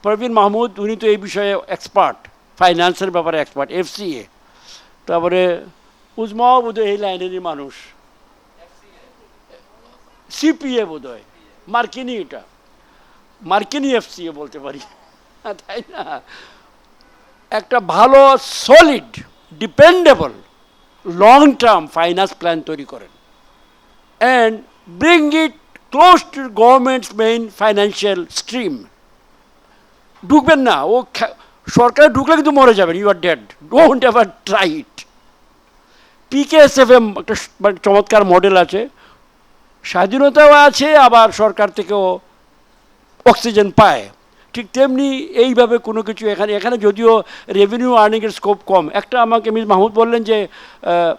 প্রবীণ মাহমুদ উনি তো এই বিষয়ে এক্সপার্ট, ফাইন্যান্সের ব্যাপারে এক্সপার্ট, FCA। তারপরে উজমাও বোধহয় এই লাইনেরই মানুষ, CPA বোধহয়, মার্কিনি, এটা মার্কিনি FCA বলতে পারি, তাই না? একটা ভালো solid dependable long term finance plan তৈরি করেন and bring it close to governments main financial stream. ঢুকবেন না, ও সরকারে ঢুকলে কিন্তু মরে যাবেন, you are dead, don't ever try it. PKSFM একটা চমৎকার মডেল আছে, স্বাধীনতাও আছে আবার সরকার থেকেও অক্সিজেন পায়। ঠিক তেমনি এইভাবে কোনো কিছু এখানে যদিও রেভিনিউ আর্নিংয়ের স্কোপ কম, একটা আমাকে মিস মাহমুদ বললেন যে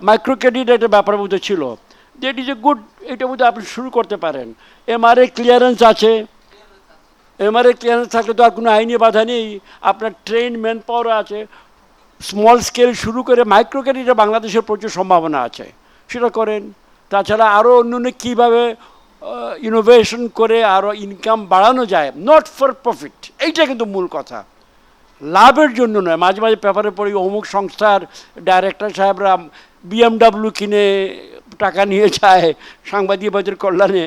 মাইক্রো ক্রেডিট একটা ব্যাপার মধ্যে ছিল, দ্যাট ইজ এ গুড, এটার মধ্যে আপনি শুরু করতে পারেন। MRA ক্লিয়ারেন্স আছে, MRA ক্লিয়ারেন্স থাকলে তো আর কোনো আইনি বাধা নেই, আপনার ট্রেন ম্যান পাওয়ার আছে। স্মল স্কেল শুরু করে মাইক্রো ক্রেডিটে বাংলাদেশের প্রচুর সম্ভাবনা আছে, সেটা করেন। তাছাড়া আরও অন্য কীভাবে ইনোভেশন করে আরও ইনকাম বাড়ানো যায়, নট ফর প্রফিট, এইটা কিন্তু মূল কথা, লাভের জন্য নয়। মাঝে মাঝে পেপারে পড়ি অমুক সংস্থার ডাইরেক্টর সাহেবরা BMW কিনে টাকা নিয়ে যায় সাংবাদিকদের কল্যাণে,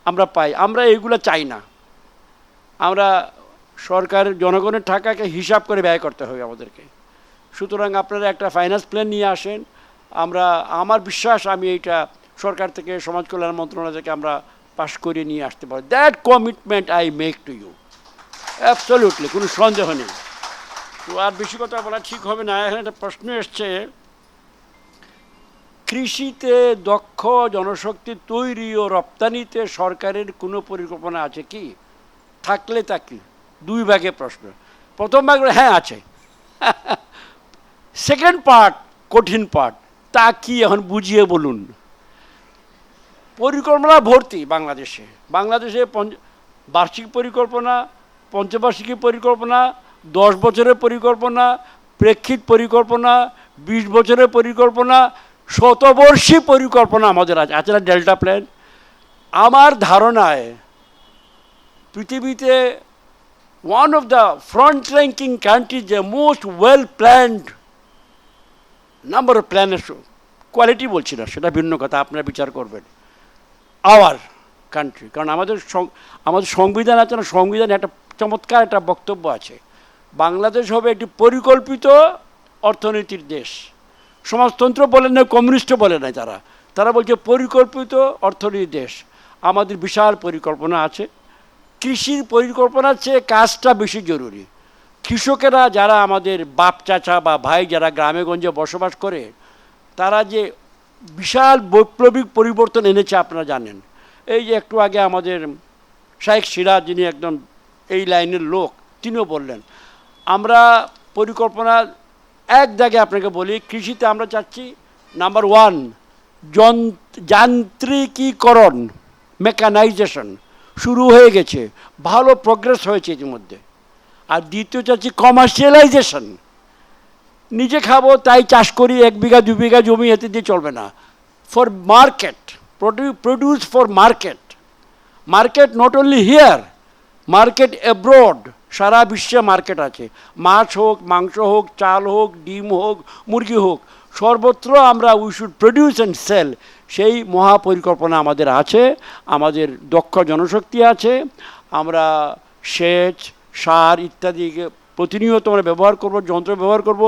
আমরা পাই। আমরা এগুলো চাই না। আমরা সরকার জনগণের টাকাকে হিসাব করে ব্যয় করতে হবে আমাদেরকে। সুতরাং আপনারা একটা ফাইন্যান্স প্ল্যান নিয়ে আসেন। আমার বিশ্বাস আমি এইটা সরকার থেকে সমাজ কল্যাণ মন্ত্রণালয় থেকে আমরা পাশ করে নিয়ে আসতে পারি। That commitment I make to you, absolutely, কোনো সন্দেহ নেই। তো আর বেশি কথা বলা ঠিক হবে না। এখানে একটা প্রশ্ন এসছে, কৃষিতে দক্ষ জনশক্তি তৈরি ও রপ্তানিতে সরকারের কোনো পরিকল্পনা আছে কি? থাকলে তা কি? দুই ভাগে প্রশ্ন। প্রথম ভাগ হ্যাঁ আছে, সেকেন্ড পার্ট কঠিন পার্ট, তা কি এখন বুঝিয়ে বলুন। পরিকল্পনা ভর্তি বাংলাদেশে বার্ষিক পরিকল্পনা, পঞ্চবার্ষিকী পরিকল্পনা, 10 বছরের পরিকল্পনা, প্রেক্ষিত পরিকল্পনা, 20 বছরের পরিকল্পনা, শতবর্ষী পরিকল্পনা আমাদের আছে। আছে না ডেল্টা প্ল্যান? আমার ধারণায় পৃথিবীতে one of the front ranking country, যে most well planned number of প্ল্যানের, কোয়ালিটি বলছি না, সেটা ভিন্ন কথা, আপনারা বিচার করবেন, আওয়ার কান্ট্রি। কারণ আমাদের সংবিধান আছে না, সংবিধানে একটা চমৎকার একটা বক্তব্য আছে, বাংলাদেশ হবে একটি পরিকল্পিত অর্থনীতির দেশ। সমাজতন্ত্র বলে না, কমিউনিস্ট বলে না, তারা বলছে পরিকল্পিত অর্থনীতির দেশ। আমাদের বিশাল পরিকল্পনা আছে। কৃষির পরিকল্পনার চেয়ে কাজটা বেশি জরুরি। কৃষকেরা যারা আমাদের বাপ চাচা বা ভাই যারা গ্রামে গঞ্জে বসবাস করে, তারা যে বিশাল বৈপ্লবিক পরিবর্তন এনেছে আপনারা জানেন। এই যে একটু আগে আমাদের শেখ সিরাজ, যিনি একদম এই লাইনের লোক, তিনিও বললেন, আমরা পরিকল্পনা এক দাগে আপনাকে বলি, কৃষিতে আমরা চাচ্ছি নাম্বার 1 যান্ত্রিকীকরণ, মেকানাইজেশন শুরু হয়ে গেছে, ভালো প্রোগ্রেস হয়েছে ইতিমধ্যে। আর দ্বিতীয় চাচ্ছি কমার্শিয়ালাইজেশন, নিজে খাবো তাই চাষ করি, 1 বিঘা 2 বিঘা জমি এতে দিয়ে চলবে না, for market, produce for market, market not only here, market abroad, সারা বিশ্বে মার্কেট আছে। মাছ হোক, মাংস হোক, চাল হোক, ডিম হোক, মুরগি হোক, সর্বত্র আমরা we should produce and sell. সেই মহাপরিকল্পনা আমাদের আছে। আমাদের দক্ষ জনশক্তি আছে, আমরা সেচ, সার ইত্যাদি প্রতিনিয়ত আমরা ব্যবহার করব, যন্ত্র ব্যবহার করব।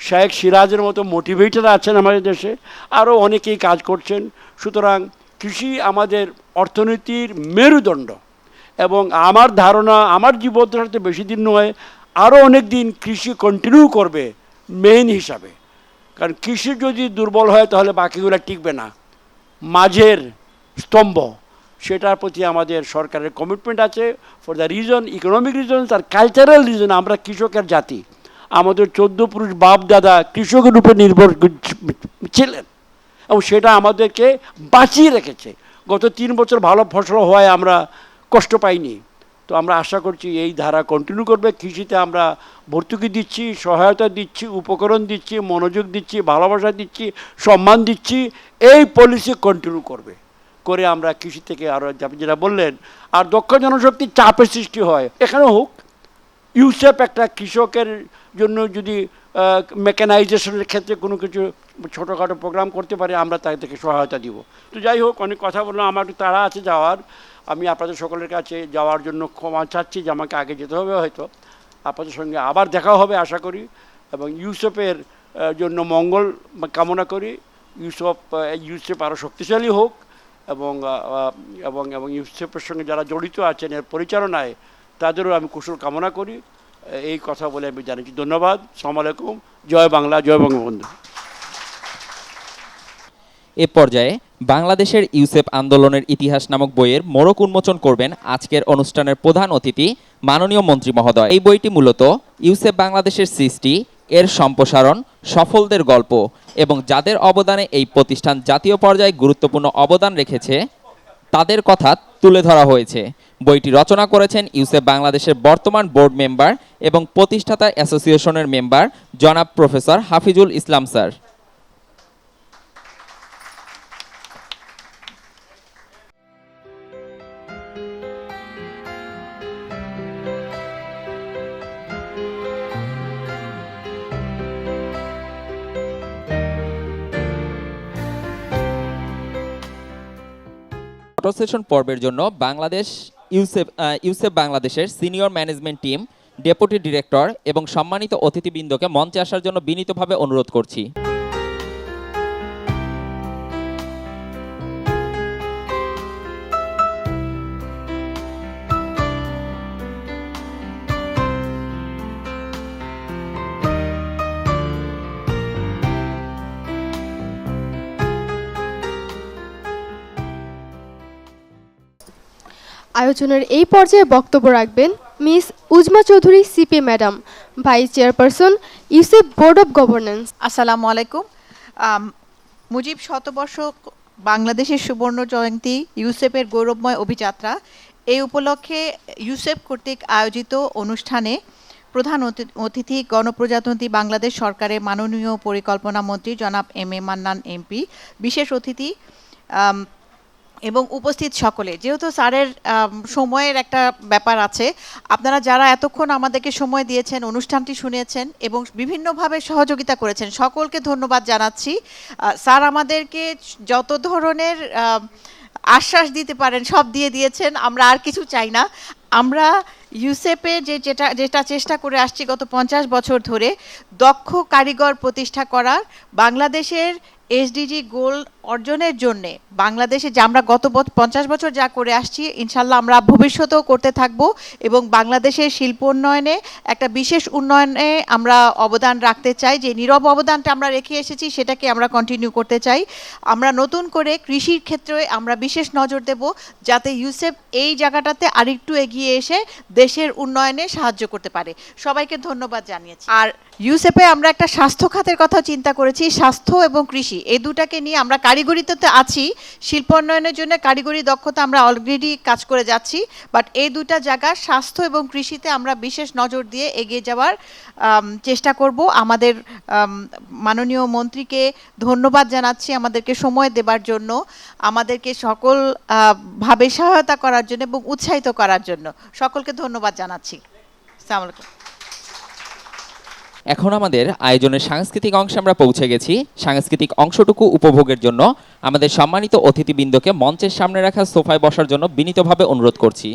শেখ সিরাজের মতো মোটিভেটর আছেন আমাদের দেশে, আরও অনেকেই কাজ করছেন। সুতরাং কৃষি আমাদের অর্থনীতির মেরুদণ্ড, এবং আমার ধারণা আমার জীবদ্দশাতে বেশি দিন নয়, আরও অনেক দিন কৃষি কন্টিনিউ করবে মেইন হিসাবে। কারণ কৃষি যদি দুর্বল হয় তাহলে বাকিগুলো টিকবে না, মাঝের স্তম্ভ, সেটার প্রতি আমাদের সরকারের কমিটমেন্ট আছে। For the reason, economic reason আর কালচারাল রিজন, আমরা কৃষকের জাতি, আমাদের 14 পুরুষ বাপ দাদা কৃষকের উপরে নির্ভর ছিলেন, এবং সেটা আমাদেরকে বাঁচিয়ে রেখেছে। গত 3 বছর ভালো ফসল হওয়ায় আমরা কষ্ট পাইনি। তো আমরা আশা করছি এই ধারা কন্টিনিউ করবে। কৃষিতে আমরা ভর্তুকি দিচ্ছি, সহায়তা দিচ্ছি, উপকরণ দিচ্ছি, মনোযোগ দিচ্ছি, ভালোবাসা দিচ্ছি, সম্মান দিচ্ছি। এই পলিসি কন্টিনিউ করবে, করে আমরা কৃষি থেকে আরও যেটা বললেন, আর দক্ষ জনশক্তির চাপের সৃষ্টি হয় এখানেও হোক। ইউসেপ একটা কৃষকের জন্য যদি মেকানাইজেশনের ক্ষেত্রে কোনো কিছু ছোটোখাটো প্রোগ্রাম করতে পারে, আমরা তাদেরকে সহায়তা দিব। তো যাই হোক, অনেক কথা বললাম, আমার একটু তাড়া আছে যাওয়ার। আমি আপনাদের সকলের কাছে যাওয়ার জন্য ক্ষমা চাচ্ছি যে আমাকে আগে যেতে হবে, হয়তো আপনাদের সঙ্গে আবার দেখা হবে আশা করি। এবং ইউসেফের জন্য মঙ্গল কামনা করি। ইউসেফ আরও শক্তিশালী হোক এবং এবং এবং ইউসেফের সঙ্গে যারা জড়িত আছেন এর পরিচালনায় তাদেরও আমি কুশল কামনা করি। এই কথা বলে আমি জানাচ্ছি। ধন্যবাদ। আসসালামু আলাইকুম। জয় বাংলা, জয় বঙ্গবন্ধু। এ পর্যায়ে বাংলাদেশের ইউসেফ আন্দোলনের ইতিহাস নামক বইয়ের মোড়ক উন্মোচন করবেন আজকের অনুষ্ঠানের প্রধান অতিথি মাননীয় মন্ত্রী মহোদয়। এই বইটি মূলত ইউসেফ বাংলাদেশের সৃষ্টি, এর সম্প্রসারণ, সফলদের গল্প এবং যাদের অবদানে এই প্রতিষ্ঠান জাতীয় পর্যায়ে গুরুত্বপূর্ণ অবদান রেখেছে তাদের কথা তুলে ধরা হয়েছে। বইটি রচনা করেছেন ইউসেফ বাংলাদেশের বর্তমান বোর্ড মেম্বার এবং প্রতিষ্ঠাতা অ্যাসোসিয়েশনের মেম্বার জনাব প্রফেসর হাফিজুল ইসলাম স্যার। ফটো সেশন পর্বের জন্য ইউসেফ বাংলাদেশের senior management team, deputy director এবং সম্মানিত অতিথিবৃন্দকে মঞ্চে আসার জন্য বিনীতভাবে অনুরোধ করছি। আয়োজনের এই পর্যায়ে বক্তব্য রাখবেন miss Uzma Chowdhury CP madam, vice chairperson UCEP board of governance. আসসালামু আলাইকুম। মুজিব শতবর্ষ বাংলাদেশের সুবর্ণ জয়ন্তী, ইউসেফের গৌরবময় অভিযাত্রা, এই উপলক্ষে ইউসেফ কর্তৃক আয়োজিত অনুষ্ঠানে প্রধান অতিথি গণপ্রজাতন্ত্রী বাংলাদেশ সরকারের মাননীয় পরিকল্পনা মন্ত্রী জনাব এম এ মান্নান এমপি, বিশেষ অতিথি এবং উপস্থিত সকলে। যেহেতু স্যারের সময়ের একটা ব্যাপার আছে, আপনারা যারা এতক্ষণ আমাদেরকে সময় দিয়েছেন, অনুষ্ঠানটি শুনেছেন এবং বিভিন্নভাবে সহযোগিতা করেছেন, সকলকে ধন্যবাদ জানাচ্ছি। স্যার আমাদেরকে যত ধরনের আশ্বাস দিতে পারেন সব দিয়ে দিয়েছেন, আমরা আর কিছু চাই না। আমরা ইউসেফে যেটা চেষ্টা করে আসছি গত 50 বছর ধরে, দক্ষ কারিগর প্রতিষ্ঠা করার, বাংলাদেশের এসডিজি গোল অর্জনের জন্যে বাংলাদেশে যে আমরা গত 50 বছর যা করে আসছি, ইনশাল্লাহ আমরা ভবিষ্যতেও করতে থাকব এবং বাংলাদেশের শিল্প উন্নয়নে একটা বিশেষ উন্নয়নে আমরা অবদান রাখতে চাই। যে নীরব অবদানটা আমরা রেখে এসেছি সেটাকে আমরা কন্টিনিউ করতে চাই। আমরা নতুন করে কৃষির ক্ষেত্রে আমরা বিশেষ নজর দেব, যাতে ইউসেফ এই জায়গাটাতে আরেকটু এগিয়ে এসে দেশের উন্নয়নে সাহায্য করতে পারে। সবাইকে ধন্যবাদ জানিয়েছি। আর ইউসেফে আমরা একটা স্বাস্থ্য খাতের কথা চিন্তা করেছি। স্বাস্থ্য এবং কৃষি এই দুটাকে নিয়ে আমরা কারিগরিতে তো আছি, শিল্প উন্নয়নের জন্য কারিগরি দক্ষতা আমরা অলরেডি কাজ করে যাচ্ছি, বাট এই দুটা জায়গা স্বাস্থ্য এবং কৃষিতে আমরা বিশেষ নজর দিয়ে এগিয়ে যাওয়ার চেষ্টা করব। আমাদের মাননীয় মন্ত্রীকে ধন্যবাদ জানাচ্ছি আমাদেরকে সময় দেবার জন্য, আমাদেরকে সকল ভাবে সহায়তা করার জন্য এবং উৎসাহিত করার জন্য। সকলকে ধন্যবাদ জানাচ্ছি। আসসালামু আলাইকুম। এখন আমাদের আয়োজনের সাংস্কৃতিক অংশে আমরা পৌঁছে গেছি। সাংস্কৃতিক অংশটুকু উপভোগের জন্য আমাদের সম্মানিত অতিথিবৃন্দকে মঞ্চের সামনে রাখা সোফায় বসার জন্য বিনীতভাবে অনুরোধ করছি।